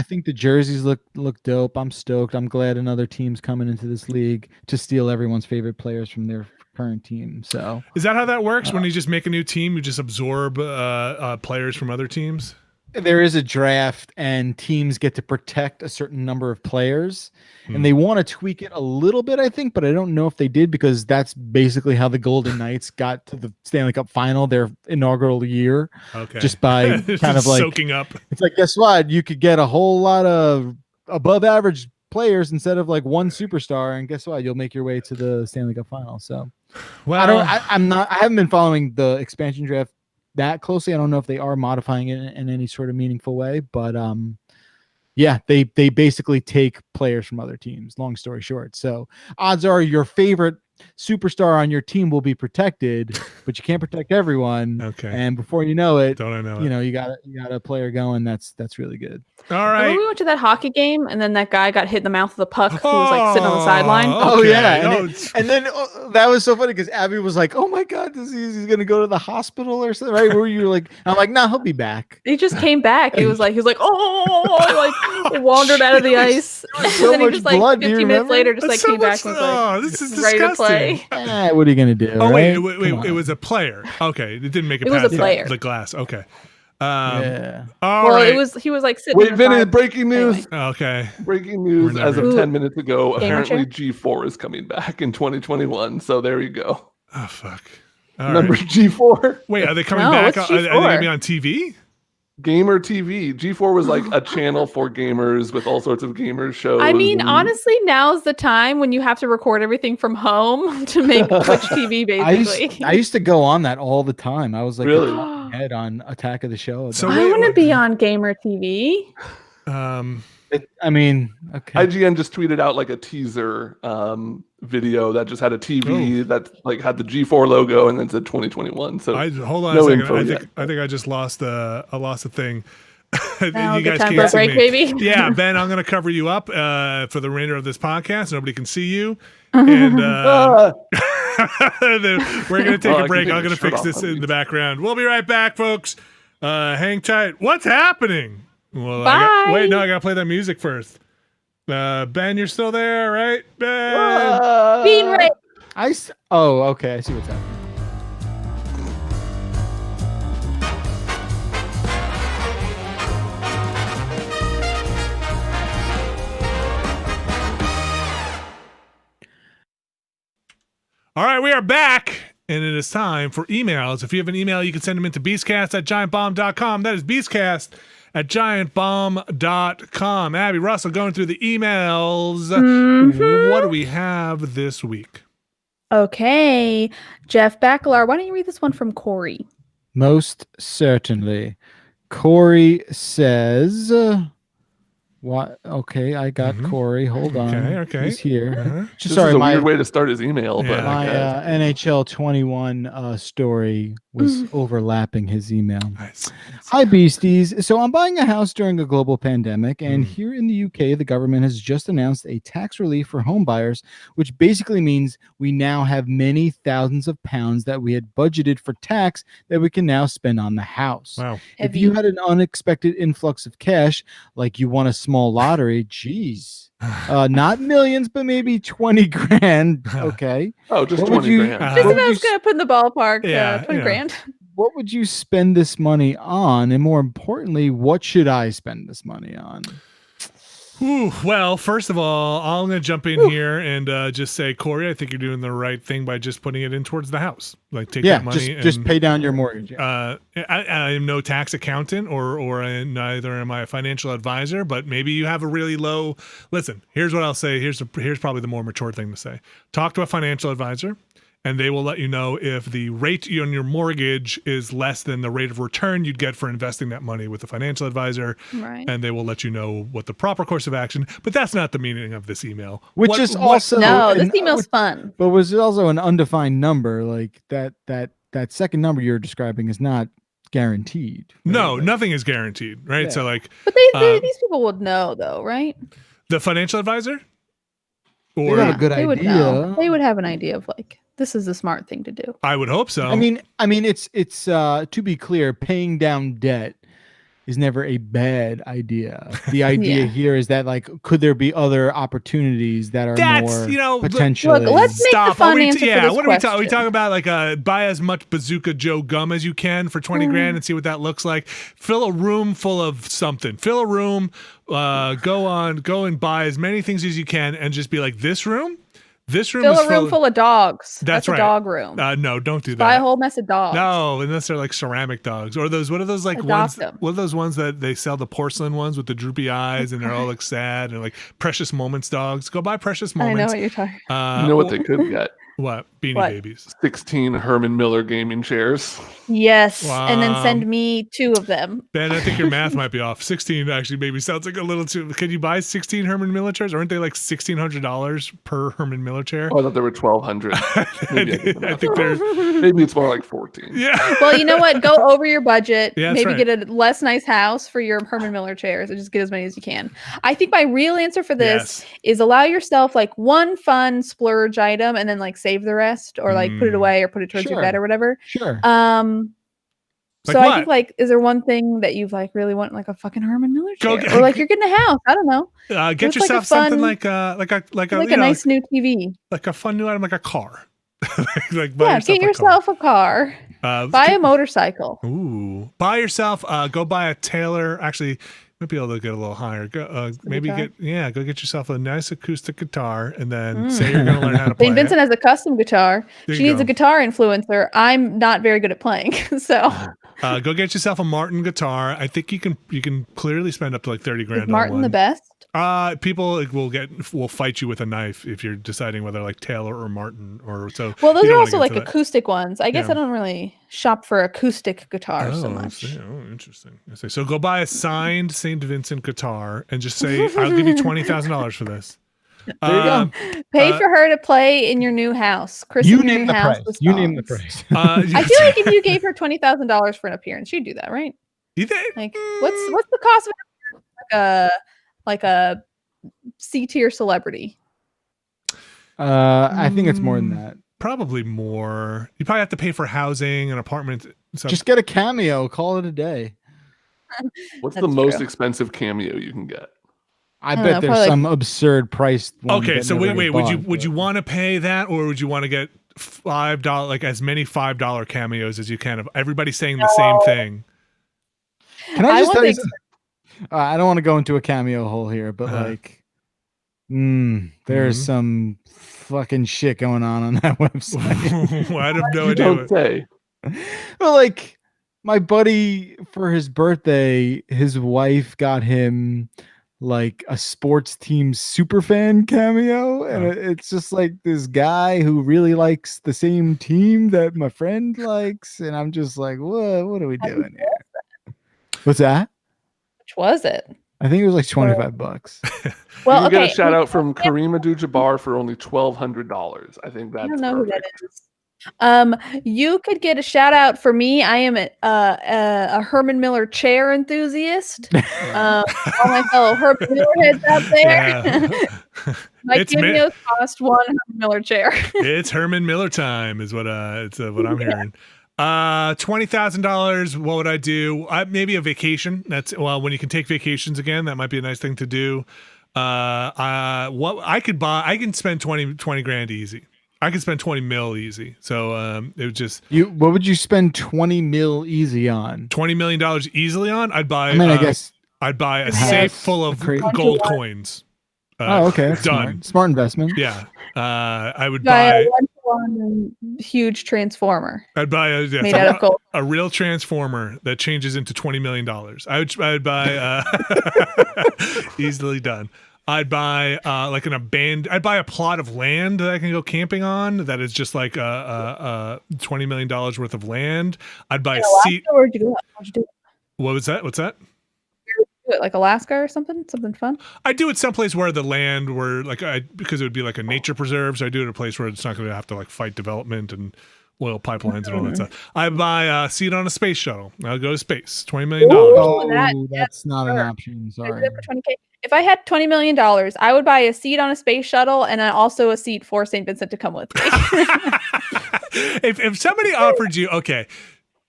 think the jerseys look dope. I'm stoked. I'm glad another team's coming into this league to steal everyone's favorite players from their current team. So is that how that works? When you just make a new team, you just absorb players from other teams? there is a draft and teams get to protect a certain number of players, and they want to tweak it a little bit, I think, but I don't know if they did, because that's basically how the Golden Knights got to the Stanley Cup final their inaugural year. Okay. Just by kind of like soaking up. It's like, guess what? You could get a whole lot of above average players instead of like one superstar, and guess what? You'll make your way to the Stanley Cup final. So well, I haven't been following the expansion draft that closely. I don't know if they are modifying it in any sort of meaningful way, but yeah, they basically take players from other teams, long story short. So odds are your favorite superstar on your team will be protected, but you can't protect everyone. Okay. And before you know it, you got a player going that's really good. All right. Remember we went to that hockey game, and then that guy got hit in the mouth with a puck who was like sitting on the sideline. Oh yeah, and then that was so funny because Abby was like, "Oh my god, he's gonna go to the hospital or something?" Right? Where you were like, "I'm like, nah, he'll be back." He just came back. He was like, oh, like wandered out of the ice, So and then he much just like blood, 15 minutes later, just like came back and was like, this is ready to disgusting. play. What are you gonna do? Oh right? wait, it was a player. Okay, it didn't make it It was past a player. the glass. Okay. Yeah. All right. He was like sitting. Wait, Vinny, breaking news. Anyway. Okay. Breaking news as of 10 minutes ago. Gamer Apparently chair? G4 is coming back in 2021. So there you go. Oh fuck. Remember G4? Wait, are they coming No, back? what's Are they G4? gonna be on TV? Gamer TV. G4 was like a channel for gamers with all sorts of gamers shows. I mean, honestly, now's the time when you have to record everything from home to make Twitch TV, basically. I used to go on that all the time. I was like Really? a head on Attack of the Show. So I want to be on Gamer TV. I mean, okay. IGN just tweeted out like a teaser video that just had a TV that like had the G4 logo and then said 2021. So hold on no a info second. yet. I think I just lost a thing. Now, You good guys time can't for a see break, me. baby. Yeah, Ben, I'm gonna cover you up for the remainder of this podcast. Nobody can see you. And we're gonna take a break. I'm gonna fix this in the background. We'll be right back, folks. Hang tight. What's happening? Well, Bye. I gotta play that music first. Ben, you're still there, right? Ben. Bean Ray. Okay, I see what's happening. All right, we are back, and it is time for emails. If you have an email, you can send them into beastcast@giantbomb.com. That is beastcast@giantbomb.com. Abby Russell going through the emails. Mhm. What do we have this week? Okay, Jeff Bacalar. Why don't you read this one from Corey? Most certainly. Corey says, what? Okay, I got Corey. Hold on. Okay. He's here. This is a weird way to start his email, but my NHL 21 story was overlapping his email. Nice. Hi, Beasties. So I'm buying a house during a global pandemic, and here in the UK, the government has just announced a tax relief for home buyers, which basically means we now have many thousands of pounds that we had budgeted for tax that we can now spend on the house. Wow. If you had an unexpected influx of cash, like you won a small lottery, geez. Not millions, but maybe 20 grand. Okay. Oh, just What 20 would you- grand. Just What if I would was you gonna put in the ballpark, Yeah, 20 grand. What would you spend this money on? And more importantly, what should I spend this money on? Ooh, well, first of all, I'm going to jump in here and just say, Corey, I think you're doing the right thing by just putting it in towards the house. Like, take that money. Just pay down your mortgage. I am no tax accountant or neither am I a financial advisor, but maybe you have a really low. Listen, here's what I'll say. Here's probably the more mature thing to say. Talk to a financial advisor, and they will let you know if the rate on your mortgage is less than the rate of return you'd get for investing that money with a financial advisor. Right. And they will let you know what the proper course of action. But that's not the meaning of this email. Also No, this email's fun. But was also an undefined number, like that second number you're describing is not guaranteed. Right? No, nothing is guaranteed, right? Yeah. So like, But these people would know, though, right? the financial advisor, They or have a good they would idea. know. They would have an idea of like, this is the smart thing to do. I would hope so. I mean, it's to be clear, paying down debt is never a bad idea. The idea here is that, like, could there be other opportunities that are more potentially? Look, let's make the fun answer for this what question. are we talking about? Like, buy as much Bazooka Joe gum as you can for 20 grand and see what that looks like. Fill a room full of something. Fill a room. Go and buy as many things as you can, and just be like, this room. Fill a room full of dogs. That's right. A dog room. No, don't do that. Buy a whole mess of dogs. No, unless they're like ceramic dogs, or those. What are those like ones? What are those ones that they sell, the porcelain ones with the droopy eyes and they're all like sad and like Precious Moments dogs? Go buy Precious Moments. I know what you're talking. You know what they could get? What? Beanie Babies. 16 Herman Miller gaming chairs. Yes, and then send me 2 of them. Ben, I think your math might be off. 16 actually maybe sounds like a little too. Can you buy 16 Herman Miller chairs? Aren't they like $1,600 per Herman Miller chair? Oh, I thought they were $1,200. I think they're. Maybe it's more like 14. Yeah. Well, you know what? Go over your budget. Yeah, maybe get a less nice house for your Herman Miller chairs, and just get as many as you can. I think my real answer for this is allow yourself like one fun splurge item, and then like save the rest. Or like put it away or put it towards your bed or whatever. Sure. So I think like, is there one thing that you've like really want, like a fucking Herman Miller chair, or like you're getting a house? I don't know. Get yourself something like a nice new TV, like a fun new item, like a car. Get yourself a car. Buy a motorcycle. Ooh, buy yourself. Go buy a Taylor. Actually, might be able to get a little higher. Go get yourself a nice acoustic guitar, and then say you're going to learn how to play. St. Vincent has a custom guitar. She needs a guitar influencer. I'm not very good at playing, so go get yourself a Martin guitar. I think you can clearly spend up to like 30 grand. Is Martin on one. The best? People will fight you with a knife if you're deciding whether like Taylor or Martin or so. Well, those are also like acoustic ones. I guess I don't really shop for acoustic guitars so much. Interesting. So go buy a signed St. Vincent guitar and just say, I'll give you $20,000 for this. There you go. Pay for her to play in your new house. You name the price. You name the price. I feel like if you gave her $20,000 for an appearance, she'd do that, right? You think? Like, what's the cost of like a C-tier celebrity? I think it's more than that. Probably more. You probably have to pay for housing and apartment. Just get a cameo. Call it a day. What's the most expensive cameo you can get? I bet there's some absurd price. Okay, so wait. Would you want to pay that, or would you want to get $5, like as many $5 cameos as you can of everybody saying the same thing? Can I just tell you? I don't want to go into a cameo hole here, but like, there's some fucking shit going on that website. Well, I have no idea. Don't say. Well, like my buddy for his birthday, his wife got him like a sports team super fan cameo, and it's just like this guy who really likes the same team that my friend likes, and I'm just like, what are we doing here? What's that? Which was it? I think it was like $25. Well, you get a shout out from Kareem Abdul-Jabbar for only $1,200. I think that's I don't know perfect. who that is. You could get a shout out for me. I am a Herman Miller chair enthusiast. All my fellow Herman Miller heads out there. Yeah. My cameos cost one Herman Miller chair. It's Herman Miller time, is what I'm hearing. $20,000. What would I do? Maybe a vacation. When you can take vacations again, that might be a nice thing to do. What I could buy, I can spend 20 grand easy. I could spend 20 mil easy. So it would just what would you spend 20 mil easy on? $20 million easily on? I'd buy I guess I'd buy a safe full of gold coins. Okay. Done. Smart investment. Yeah. I would buy a huge transformer. I'd buy made out of gold. A real transformer that changes into $20 million. I would buy easily done. I'd buy I'd buy a plot of land that I can go camping on that is just like a $20 million worth of land. I'd buy a seat. Where'd you do it? What was that? What's that? Like Alaska or something fun. I do it someplace where the land because it would be like a nature preserve. So I do it at a place where it's not going to have to like fight development and oil pipelines and all that stuff. I buy a seat on a space shuttle. I'll go to space. $20 million. That's not an option. Sorry. If I had $20 million, I would buy a seat on a space shuttle and also a seat for St. Vincent to come with me. If somebody offered you, okay,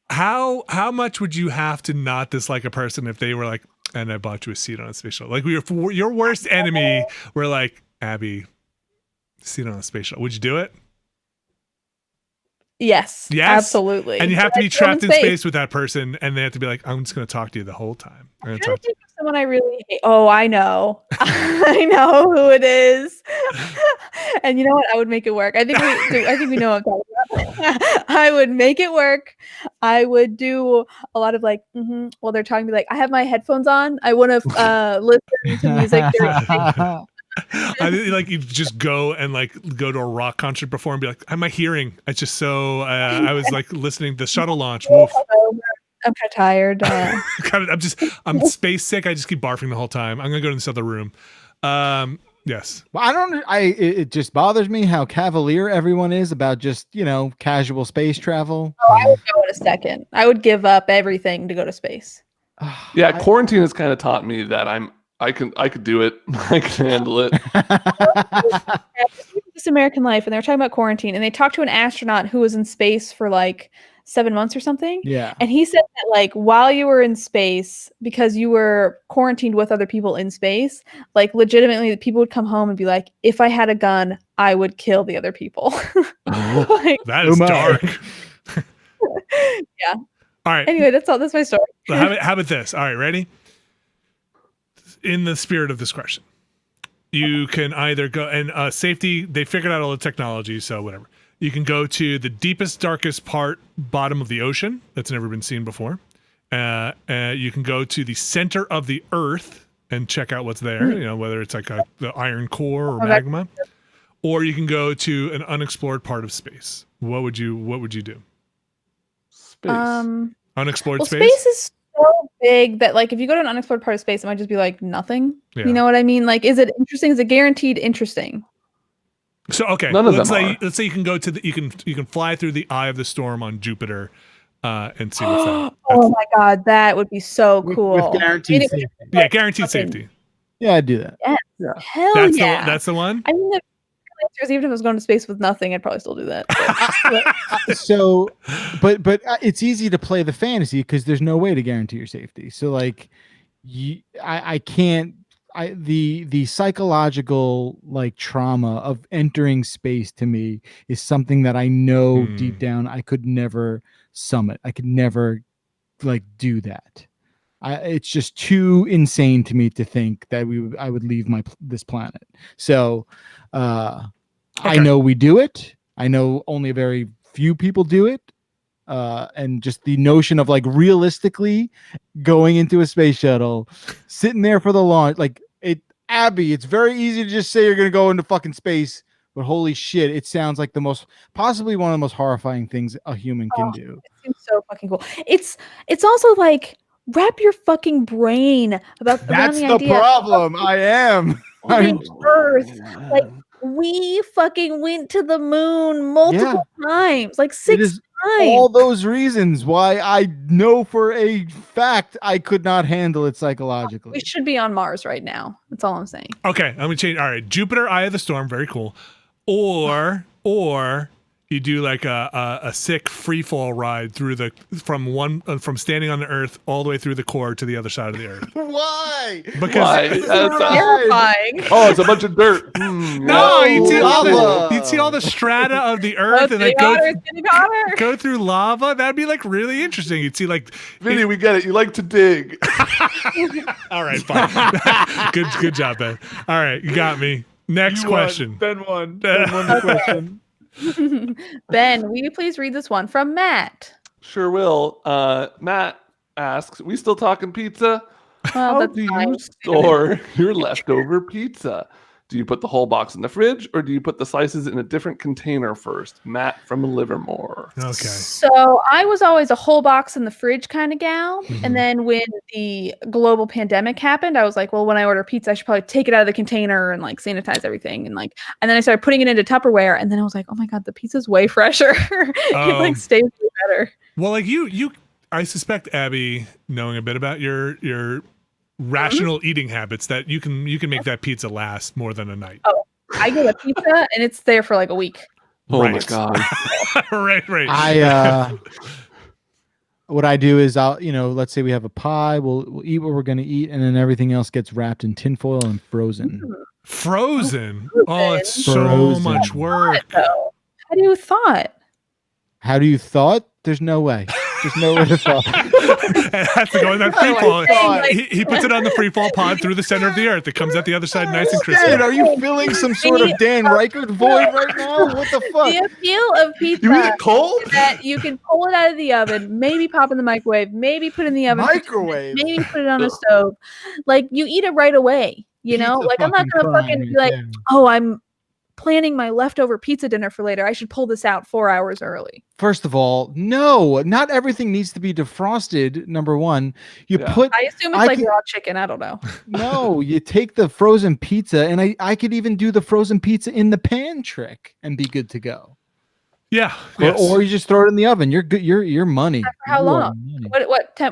how much would you have to not dislike a person if they were like, and I bought you a seat on a space shuttle? Like your worst enemy were like, Abby, seat on a space shuttle. Would you do it? Yes, absolutely. And you have to be trapped in space with that person, and they have to be like, I'm just going to talk to you the whole time. I'm trying to think of someone I really hate. Oh, I know. I know who it is. And you know what? I would make it work. I think we know what I'm talking about. I would make it work. I would do a lot of like, while they're talking to me, like, I have my headphones on. I want to listen to music during like you just go to a rock concert before and be like, I'm hearing. It's just so I was like listening to the shuttle launch. Woof. I'm kind of tired. I'm space sick. I just keep barfing the whole time. I'm gonna go to this other room. Yes. Well, it just bothers me how cavalier everyone is about just, casual space travel. Oh, I would go in a second. I would give up everything to go to space. Yeah, quarantine has kind of taught me that I could do it. I can handle it. This American Life, and they were talking about quarantine, and they talked to an astronaut who was in space for like 7 months or something. Yeah. And he said that like while you were in space, because you were quarantined with other people in space, like legitimately people would come home and be like, if I had a gun, I would kill the other people. Like, that is dark. Yeah. All right. Anyway, that's my story. So how about this? All right, ready? In the spirit of this question, you can either go and safety. They figured out all the technology, so whatever. You can go to the deepest, darkest bottom of the ocean that's never been seen before. You can go to the center of the Earth and check out what's there. Whether it's like the iron core or magma, or you can go to an unexplored part of space. What would you do? Space. Unexplored space. Space is so big that like if you go to an unexplored part of space, it might just be like nothing. Yeah. You know what I mean? Like, is it interesting? Is it guaranteed interesting? So okay, let's say you can go to you can fly through the eye of the storm on Jupiter, and see what's there. Oh my god, that would be so cool. With guaranteed safety. Yeah, guaranteed safety. Yeah, I'd do that. Yes. Yeah. Hell yeah. That's the one. I mean, even if I was going to space with nothing, I'd probably still do that. So, but it's easy to play the fantasy because there's no way to guarantee your safety. So like, I can't. The psychological like trauma of entering space to me is something that I know deep down I could never summit. I could never like do that. It's just too insane to me to think that I would leave this planet. So I know we do it. I know only a very few people do it. And just the notion of like realistically going into a space shuttle, sitting there for the launch, like Abby, it's very easy to just say you're going to go into fucking space, but holy shit, it sounds like possibly one of the most horrifying things a human can do. It seems so fucking cool. It's also like wrap your fucking brain about that's the problem. I am Earth. Like we fucking went to the moon multiple times, like 6 times. All those reasons why I know for a fact I could not handle it psychologically. We should be on Mars right now. That's all I'm saying. Okay, let me change. All right, Jupiter, Eye of the Storm, very cool. Or you do like a sick free fall ride through from standing on the Earth all the way through the core to the other side of the Earth. Why? Because it's terrifying. Oh, it's a bunch of dirt. No, you'd see all the strata of the Earth and like go through lava. That'd be like really interesting. You'd see like Vinny, we get it. You like to dig. All right, fine. Good job, Ben. All right, you got me. Next question. Ben won the question. Ben, will you please read this one from Matt? Sure will. Matt asks, we still talking pizza? How do you store your leftover pizza? Do you put the whole box in the fridge or do you put the slices in a different container first? Matt from Livermore. Okay. So I was always a whole box in the fridge kind of gal. Mm-hmm. And then when the global pandemic happened, I was like, well, when I order pizza, I should probably take it out of the container and like sanitize everything. And then I started putting it into Tupperware. And then I was like, oh my God, the pizza's way fresher. It like stays way better. Well, like I suspect, Abby, knowing a bit about your rational eating habits, that you can make that pizza last more than a night. Oh, I get a pizza and it's there for like a week. Oh my God. right. what I do is I'll, let's say we have a pie, we'll eat what we're going to eat, and then everything else gets wrapped in tinfoil and frozen. Frozen? Oh, it's so much work. How do you thought? How do you thought? There's no way. There's no way to thought. It has to go in that free fall. He puts it on the free fall pod through the center of the earth. It comes out the other side nice and crispy. Are you filling some sort of Dan Reichert void right now? What the fuck? The appeal of pizza you eat it cold? is that you can pull it out of the oven, maybe pop in the microwave, maybe put it in the oven, Microwave, maybe put it on the stove. Like you eat it right away. Pizza like I'm not gonna fucking be like, oh, I'm planning my leftover pizza dinner for later. I should pull this out 4 hours early. First of all, no, not everything needs to be defrosted. Number one, I assume it's raw chicken. I don't know. No, you take the frozen pizza, and I could even do the frozen pizza in the pan trick and be good to go. Yeah. Or you just throw it in the oven. You're good. You're money. For how long?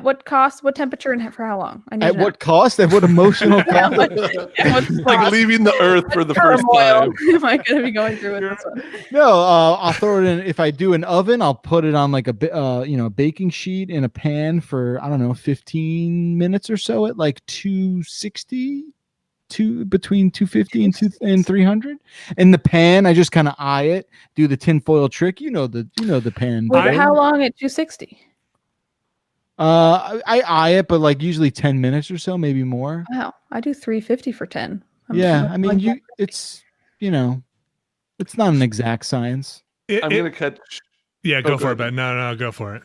What cost? What temperature and for how long? At what cost? At what emotional cost? Like leaving the earth for the first time. Am I going to be going through with this one? No, I'll throw it in. If I do an oven, I'll put it on like a baking sheet in a pan for 15 minutes or so at like 260. Between 250 and 300. In the pan, I just kind of eye it, do the tinfoil trick. The pan. Wait, how long at 260? I eye it, but like usually 10 minutes or so, maybe more. Wow, I do 350 for 10. It's not an exact science. I'm gonna catch. Yeah, go for it, Ben. No, go for it.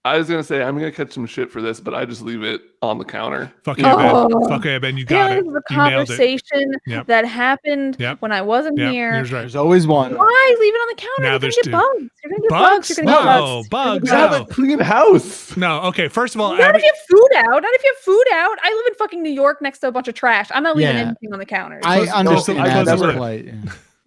I was gonna say I'm gonna catch some shit for this, but I just leave it on the counter. Fuck yeah, Ben. Fuck yeah, Ben. You got it. This is a conversation that happened when I wasn't here. Right. There's always one. Why leave it on the counter? Now You're there's gonna get bugs. You're gonna get bugs. You're gonna get bugs. Bugs. You have a clean house. No. Okay. First of all, not if you have food out. Not if you have food out. I live in fucking New York next to a bunch of trash. I'm not leaving anything on the counter. I understand.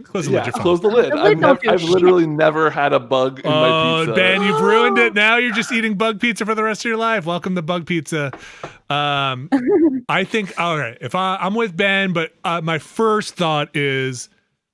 Close That's right. Close the lid. I've literally never had a bug in my pizza. Oh, Ben, you've ruined it. Now you're just eating bug pizza for the rest of your life. Welcome to bug pizza. I think, all right, if I'm with Ben, but my first thought is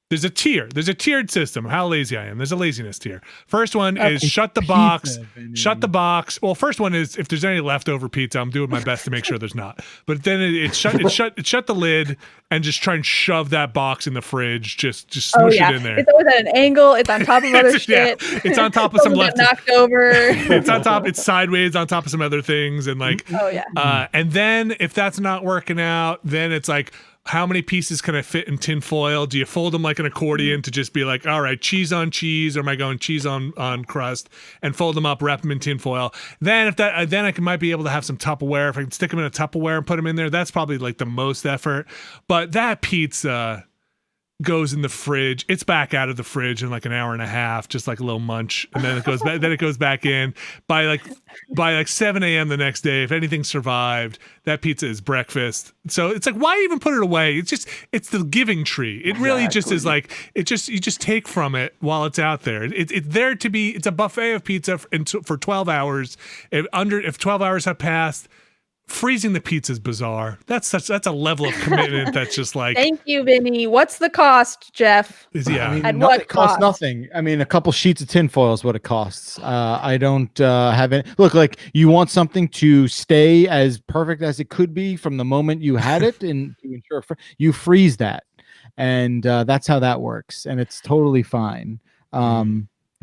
there's a tier. There's a tiered system. How lazy I am. There's a laziness tier. First one is shut the box. Shut the box. Well, first one is if there's any leftover pizza, I'm doing my best to make sure there's not. But then it's shut the lid and just try and shove that box in the fridge. Just smush it in there. It's always at an angle. It's on top of other shit. It's on top of some knocked over. It's on top. It's sideways on top of some other things and like. Oh yeah. And then if that's not working out, then it's like, how many pieces can I fit in tin foil? Do you fold them like an accordion to just be like, all right, cheese on cheese, or am I going cheese on crust, and fold them up, wrap them in tin foil? Then I might be able to have some Tupperware. If I can stick them in a Tupperware and put them in there, that's probably like the most effort. But that pizza goes in the fridge. It's back out of the fridge in like an hour and a half, just like a little munch, and then it goes back. Then it goes back in by like 7 a.m. the next day. If anything survived, that pizza is breakfast. So it's like, why even put it away? It's the giving tree. It really just is like you just take from it while it's out there. It's there to be. It's a buffet of pizza for 12 hours. If 12 hours have passed, freezing the pizza is bizarre. That's a level of commitment that's just like. Thank you, Vinny. What's the cost, Jeff? It costs nothing. I mean, a couple sheets of tinfoil is what it costs. I don't have any. Look, like you want something to stay as perfect as it could be from the moment you had it, and to ensure you freeze that, and that's how that works, and it's totally fine.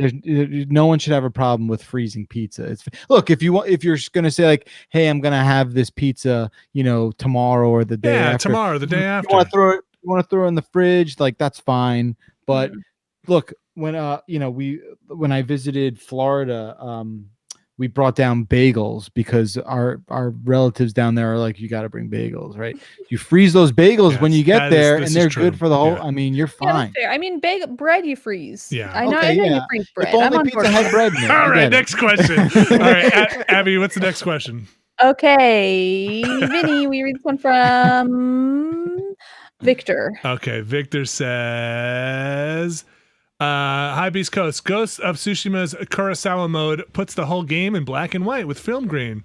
No one should have a problem with freezing pizza. Look, if you're going to say like, hey, I'm going to have this pizza, tomorrow or the day after. Tomorrow, the day after. You want to throw it in the fridge, like that's fine. But look, when when I visited Florida, we brought down bagels because our relatives down there are like, you got to bring bagels, right? You freeze those bagels when you get there, and they're good for the whole. I mean, you're fine. I mean, bread you freeze. Yeah, I know you freeze bread. If only pizza had bread in it. All right, next question. All right, Abby, what's the next question? Okay, Vinny, we read this one from Victor. Okay, Victor says. Hi, Beast Coast. Ghost of Tsushima's Kurosawa mode puts the whole game in black and white with film grain,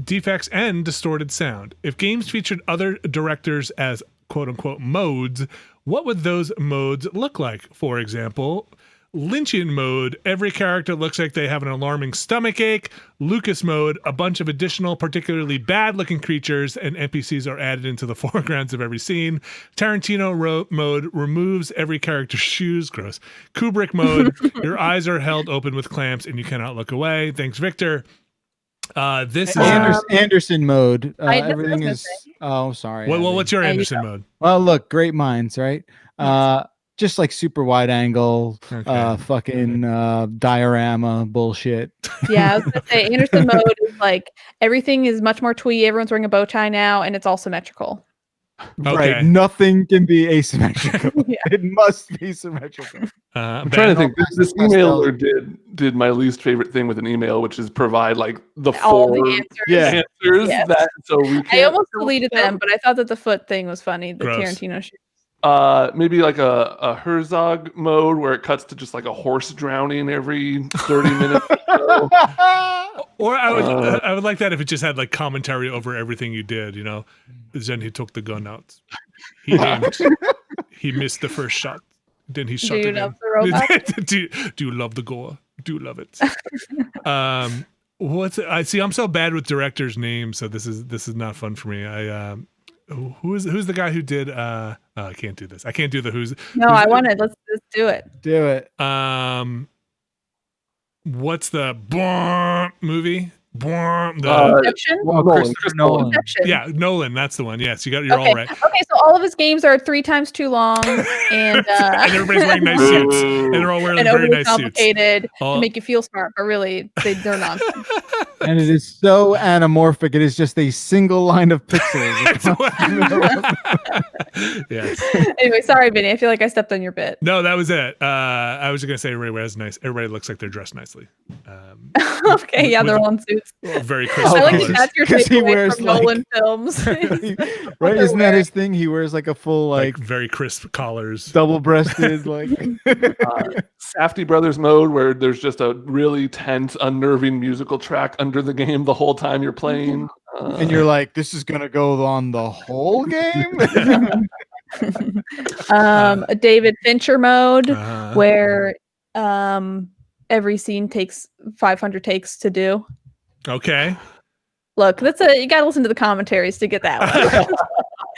defects, and distorted sound. If games featured other directors as quote-unquote modes, what would those modes look like? For example, Lynchian mode, every character looks like they have an alarming stomach ache. Lucas mode, a bunch of additional, particularly bad-looking creatures and NPCs are added into the foregrounds of every scene. Tarantino mode removes every character's shoes. Gross. Kubrick mode, your eyes are held open with clamps and you cannot look away. Thanks, Victor. This is Anderson mode. Everything is. Oh, sorry. Well, what's your Anderson mode? Well, look, great minds, right? Just like super wide angle, fucking diorama bullshit. Yeah, I was gonna say Anderson mode is like everything is much more twee. Everyone's wearing a bow tie now, and it's all symmetrical. Okay. Right, nothing can be asymmetrical. It must be symmetrical. I'm trying to think. This emailer did my least favorite thing with an email, which is provide like the all four the answers. Yes. That so we. I almost deleted them, but I thought that the foot thing was funny. The Tarantino shit. Maybe like a Herzog mode where it cuts to just like a horse drowning every 30 minutes. Or I would like that if it just had like commentary over everything you did, you know. Then he took the gun out. He aimed. He missed the first shot. Then he shot again. Do you love the robot? do you love the gore? Do you love it? I see. I'm so bad with directors' names, so this is not fun for me. Who's the guy who did I can't do this. I can't do the who's. No, I want it. Let's do it. Do it. What's the movie? Inception? Christopher Nolan. Inception. Yeah, Nolan. That's the one. Yes, you're all right. Okay, so all of his games are 3 times too long, and and everybody's wearing nice suits, and they're all wearing very nice complicated suits. to make you feel smart, but really they're nonsense. And it is so anamorphic. It is just a single line of pixels. Yes. Anyway, sorry, Vinny. I feel like I stepped on your bit. No, that was it. I was gonna say everybody wears nice. Everybody looks like they're dressed nicely. Okay, yeah, they're all in suits. Very crisp. I like that that's your takeaway from like, Nolan films. Right? Isn't that his thing? He wears like a full like very crisp collars, double-breasted like Safdie Brothers mode where there's just a really tense, unnerving musical track under the game the whole time you're playing. And you're like, this is gonna go on the whole game. A David Fincher mode where every scene takes 500 takes to do. Okay. Look, you gotta listen to the commentaries to get that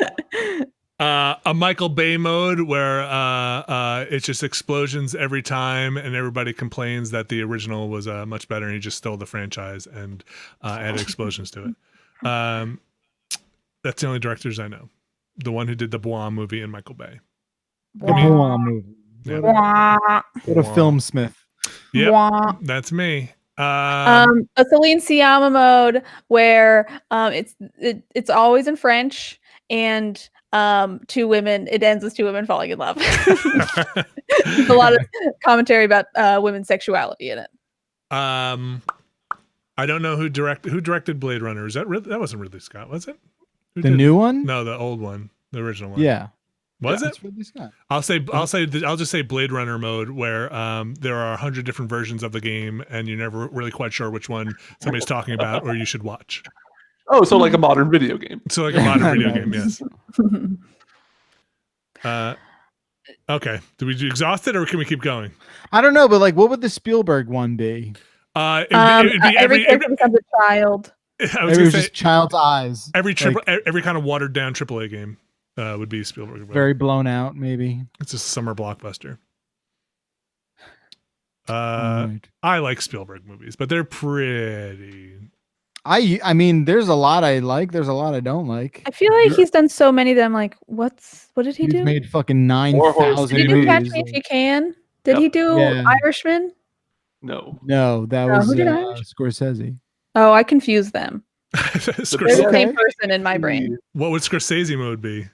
one. A Michael Bay mode where it's just explosions every time and everybody complains that the original was much better and he just stole the franchise and added explosions to it. That's the only directors I know. The one who did the Bois movie and Michael Bay. The Bois movie. Yeah. What a film smith. Yeah, that's me. A Celine Sciamma mode where it's always in French and it ends with 2 women falling in love. There's a lot of commentary about women's sexuality in it. I don't know who directed Blade Runner. Is that that wasn't Ridley Scott, was it? The new one? No, the old one, the original one. Yeah. Was it? Ridley Scott. I'll just say Blade Runner mode where there are 100 different versions of the game and you're never really quite sure which one somebody's talking about or you should watch. Oh, so like a modern video game. So like a modern video game, yes. Okay. Do we exhaust it or can we keep going? I don't know, but like, what would the Spielberg one be? It'd be every character becomes a child. I was gonna say, just child's eyes. Every kind of watered down AAA game would be Spielberg. Very blown out, maybe. It's a summer blockbuster. Right. I like Spielberg movies, but they're pretty. I mean, there's a lot I like. There's a lot I don't like. I feel like he's done so many that I'm like, what did he do? He's made fucking 9,000 Did he movies. do Catch Me If You Can? Did he do Irishman? No, that was Scorsese. Oh, I confused them. They're the same person in my brain. What would Scorsese mode be?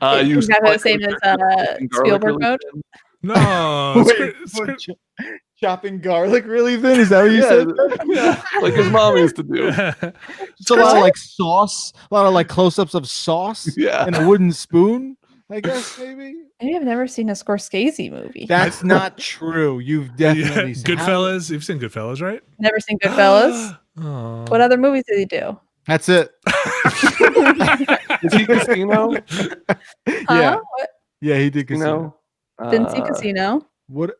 Exactly the same as Spielberg mode. No, chopping garlic really thin. Is that what you said? Yeah, like his mom used to do. It's a lot of like sauce, a lot of like close-ups of sauce, and a wooden spoon. I guess maybe. Maybe I've never seen a Scorsese movie. That's not true. You've definitely seen Goodfellas. You've seen Goodfellas, right? Never seen Goodfellas. What other movies did he do? That's it. Is he Casino? Yeah. What? Yeah, he did Casino. Didn't see Casino. What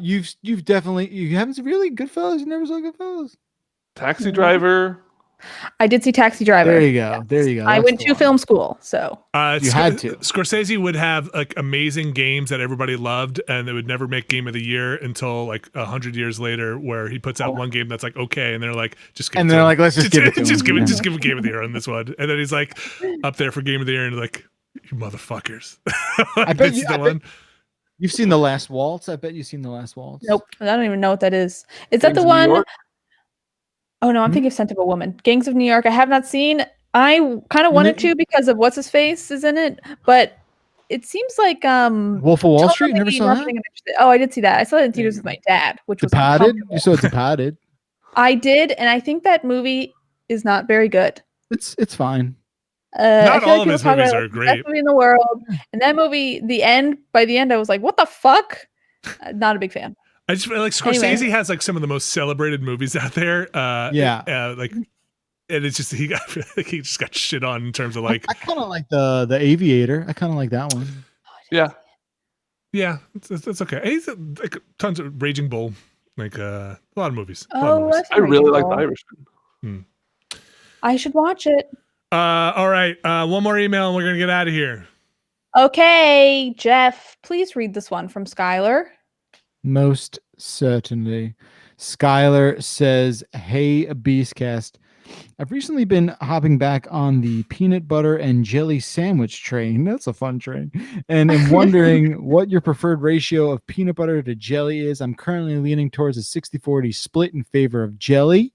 you've definitely you haven't really Goodfellas? You never saw Goodfellas? Taxi Driver. I did see Taxi Driver. There you go. There you go. I went to film school, so you had to. Scorsese would have like amazing games that everybody loved, and they would never make Game of the Year until like 100 years later, where he puts out one game that's like okay, and they're like, just give and it they're to like, let's just give it to just him. just give it Game of the Year on this one, and then he's like up there for Game of the Year, and like, you motherfuckers. I bet you've seen The Last Waltz. I bet you've seen The Last Waltz. Nope, I don't even know what that is. Is that the one? Oh no, I'm thinking of Scent of a Woman. Gangs of New York. I have not seen. I kind of wanted to because of what's his face is in it, but it seems like Wolf of Wall Street. You never saw that? Oh, I did see that. I saw that in theaters with my dad, which was Departed. You saw Departed. I did, and I think that movie is not very good. It's fine. Not all of his movies are great. Best movie in the world, and that movie, by the end, I was like, "What the fuck?" Not a big fan. I just feel like Scorsese has like some of the most celebrated movies out there. Like, and it's just he just got shit on in terms of like. I kind of like the Aviator. I kind of like that one. Yeah, it's okay. He's like tons of Raging Bull, like a lot of movies. I really like The Irishman. I should watch it. All right, one more email and we're gonna get out of here. Okay, Jeff, please read this one from Skylar. Most certainly. Skylar says, "Hey, Beastcast. I've recently been hopping back on the peanut butter and jelly sandwich train." That's a fun train. "And I'm wondering what your preferred ratio of peanut butter to jelly is. I'm currently leaning towards a 60-40 split in favor of jelly.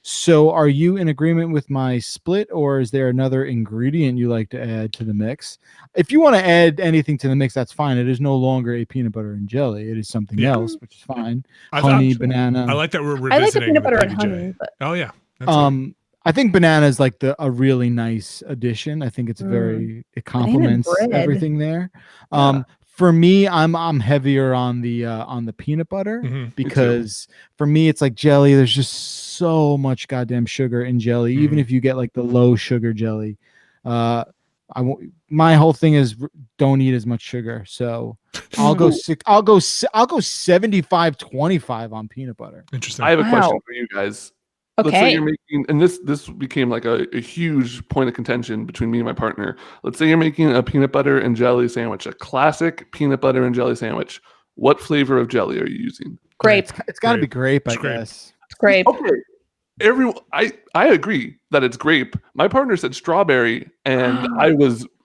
So are you in agreement with my split, or is there another ingredient you like to add to the mix? If you want to add anything to the mix, that's fine. It is no longer a peanut butter and jelly. It is something else, which is fine. Honey, banana. I like that we're revisiting. I like the peanut butter and honey. But... Oh yeah. I think banana is like a really nice addition. I think it's it complements everything there. For me, I'm heavier on the peanut butter because for me it's like jelly. There's just so much goddamn sugar in jelly. Even if you get like the low sugar jelly, my whole thing is don't eat as much sugar. So I'll go 75-25 on peanut butter. Interesting. I have a question for you guys. Okay. Let's say you're making, and this became like a huge point of contention between me and my partner. Let's say you're making a peanut butter and jelly sandwich, a classic peanut butter and jelly sandwich. What flavor of jelly are you using? Grape. It's got to be grape, I guess. It's grape. Okay. I agree that it's grape. My partner said strawberry, and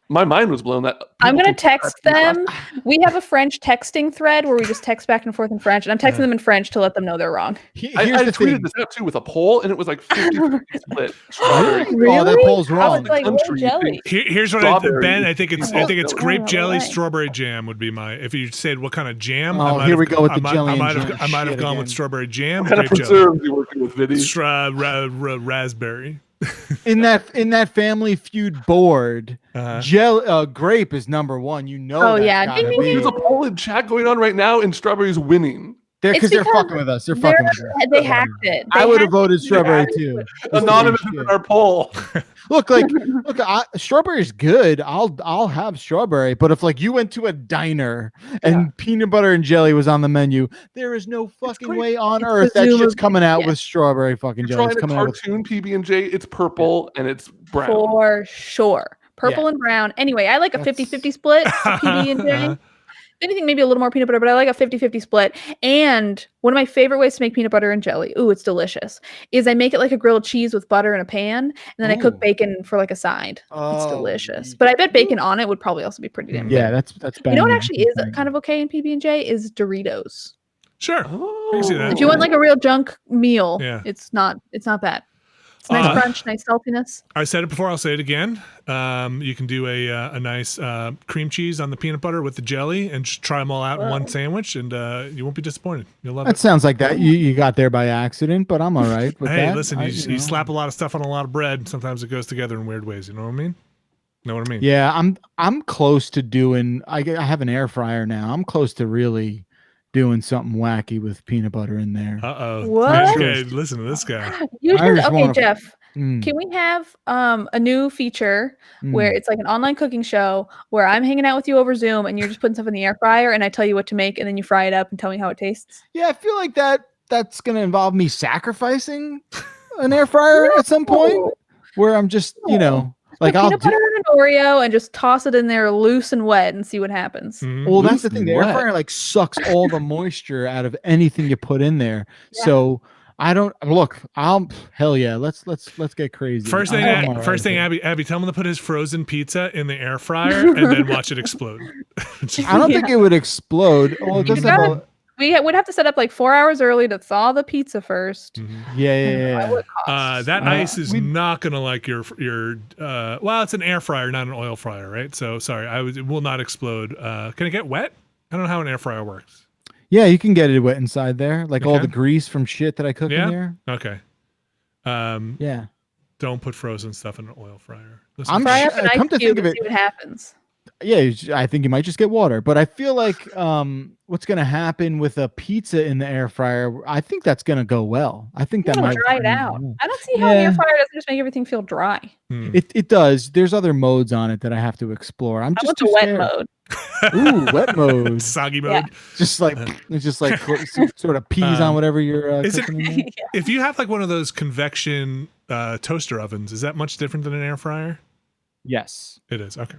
my mind was blown. That I'm going to text them. We have a French texting thread where we just text back and forth in French, and I'm texting them in French to let them know they're wrong. I tweeted this out too with a poll, and it was like 50-50 split. Really? Oh, that poll's wrong. Like, jelly. Here's what Ben. I think it's grape jelly, strawberry jam would be my. If you said what kind of jam, here we go with the jelly. I might have gone with strawberry jam. What kind of preserves you working with, Vinny? Raspberry. in that Family Feud board, grape is number one. You know. Oh yeah, there's a poll in chat going on right now, and strawberry's winning. Because they're fucking with us. They're fucking with us. They hacked it. I would have voted strawberry too. Anonymous in our poll. Look, strawberry's good. I'll have strawberry. But if like you went to a diner and peanut butter and jelly was on the menu, there is no fucking way on earth that shit's coming out with strawberry fucking jelly. It's coming out with PB&J. It's purple and it's brown. For sure. Purple and brown. Anyway, I like a 50-50 split PB&J. Anything maybe a little more peanut butter, but I like a 50-50 split. And one of my favorite ways to make peanut butter and jelly, it's delicious, is I make it like a grilled cheese with butter in a pan, and then I cook bacon for like a side. It's delicious. But I bet bacon on it would probably also be pretty damn good. Yeah, that's bad. You know what actually is kind of okay in PB&J is Doritos. Sure. I can see that. If you want like a real junk meal, it's not bad. It's nice crunch, nice saltiness. I said it before, I'll say it again. You can do a nice cream cheese on the peanut butter with the jelly and just try them all out in one sandwich, and you won't be disappointed. You'll love it. That sounds like that. You got there by accident, but I'm all right with that. Hey, listen, you slap a lot of stuff on a lot of bread. Sometimes it goes together in weird ways. You know what I mean? Know what I mean? Yeah, I'm close to doing. I have an air fryer now. I'm close to really doing something wacky with peanut butter in there. Uh-oh. What? Okay, listen to this guy. Okay, Jeff. Can we have a new feature where it's like an online cooking show where I'm hanging out with you over Zoom and you're just putting stuff in the air fryer and I tell you what to make and then you fry it up and tell me how it tastes? Yeah, I feel like that's going to involve me sacrificing an air fryer at some point where I'm just, like I'll put it on an Oreo and just toss it in there loose and wet and see what happens. Well, that's the thing. The air fryer like sucks all the moisture out of anything you put in there. Yeah. So I don't hell yeah. Let's get crazy. First thing, Abby, tell him to put his frozen pizza in the air fryer and then watch it explode. I don't think it would explode. Well, it doesn't have we would have to set up like 4 hours early to thaw the pizza first. Yeah. That ice is not gonna like your well, it's an air fryer, not an oil fryer, right? So sorry, it will not explode. Can it get wet? I don't know how an air fryer works. Yeah, you can get it wet inside there, like all the grease from shit that I cook in there. Okay. Yeah. Don't put frozen stuff in an oil fryer. Fry up an ice cube and see what happens. Yeah, I think you might just get water, but I feel like what's going to happen with a pizza in the air fryer, I think that's going to go well. I think that might dry it out. I don't see how an air fryer doesn't just make everything feel dry. It does. There's other modes on it that I have to explore. I'm just too wet mode. Ooh, wet mode. Soggy mode. Yeah. Just like sort of peas on whatever you're cooking. If you have like one of those convection toaster ovens, is that much different than an air fryer? Yes. It is. Okay.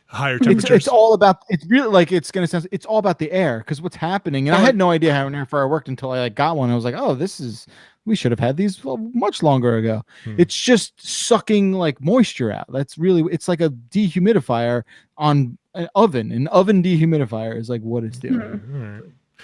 Higher temperatures. It's all about. It's really like it's gonna sound. It's all about the air because what's happening, and I had no idea how an air fryer worked until I got one. I was like, oh, we should have had these much longer ago. It's just sucking like moisture out. It's like a dehumidifier on an oven. An oven dehumidifier is like what it's doing. Right.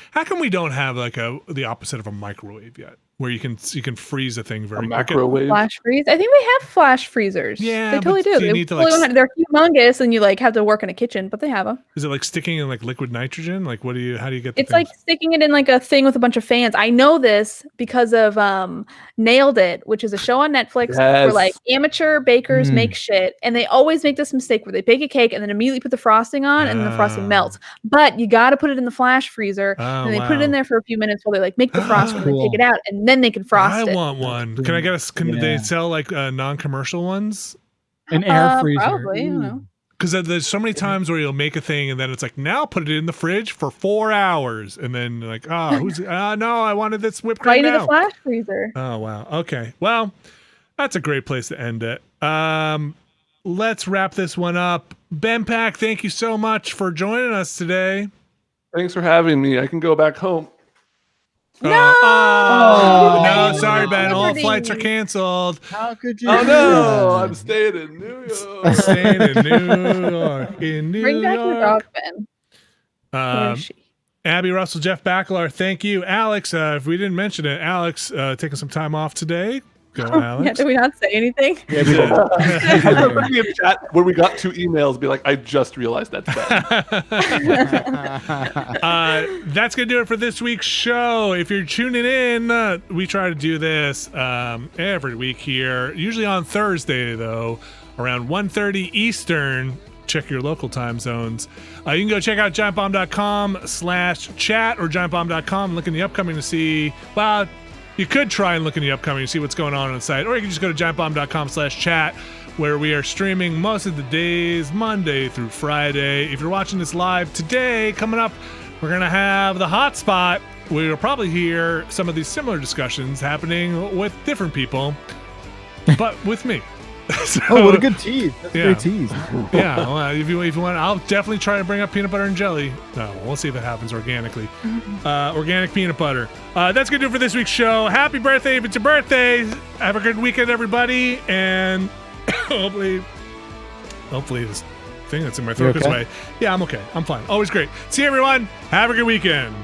How come we don't have like the opposite of a microwave yet? Where you can freeze a thing very microwave flash freeze. I think we have flash freezers. Yeah, they totally do. They're humongous, and you like have to work in a kitchen, but they have them. Is it like sticking in like liquid nitrogen? Like how do you get? It's like sticking it in like a thing with a bunch of fans. I know this because of Nailed It, which is a show on Netflix where like amateur bakers make shit, and they always make this mistake where they bake a cake and then immediately put the frosting on, and then the frosting melts. But you got to put it in the flash freezer, and they put it in there for a few minutes while they like make the frosting, and they take it out, and then they can frost it. I want one. Can I get Can they sell like non-commercial ones? An air freezer. Probably. I don't know. Because there's so many times where you'll make a thing and then it's like, now put it in the fridge for 4 hours, and then like, no, I wanted this whipped cream now. Right in the flash freezer. Oh wow. Okay. Well, that's a great place to end it. Let's wrap this one up. Ben Pack, thank you so much for joining us today. Thanks for having me. I can go back home. No, sorry, Ben. All flights are canceled. How could you? Oh no, I'm staying in New York. Bring back your dog, Ben. Where is she? Abby Russell, Jeff Baclar, thank you. Alex, if we didn't mention it, Alex taking some time off today. Go, Alex. Yeah, did we not say anything? Yeah, we did. I was in chat where we got 2 emails, be like, I just realized that's bad. That's going to do it for this week's show. If you're tuning in, we try to do this every week here, usually on Thursday, though, around 1:30 Eastern. Check your local time zones. You can go check out giantbomb.com/chat or giantbomb.com. Look in the upcoming to see, well, you could try and look in the upcoming and see what's going on the site, or you can just go to giantbomb.com/chat, where we are streaming most of the days, Monday through Friday. If you're watching this live today, coming up, we're going to have the hotspot, where you'll probably hear some of these similar discussions happening with different people, but with me. So, what a good tease. That's a great tease. Yeah, well, if you want, I'll definitely try to bring up peanut butter and jelly. No, we'll see if it happens organically. Organic peanut butter. That's going to do it for this week's show. Happy birthday if it's your birthday. Have a good weekend, everybody. And hopefully this thing that's in my throat goes away. Yeah, I'm okay. I'm fine. Always great. See you, everyone. Have a good weekend.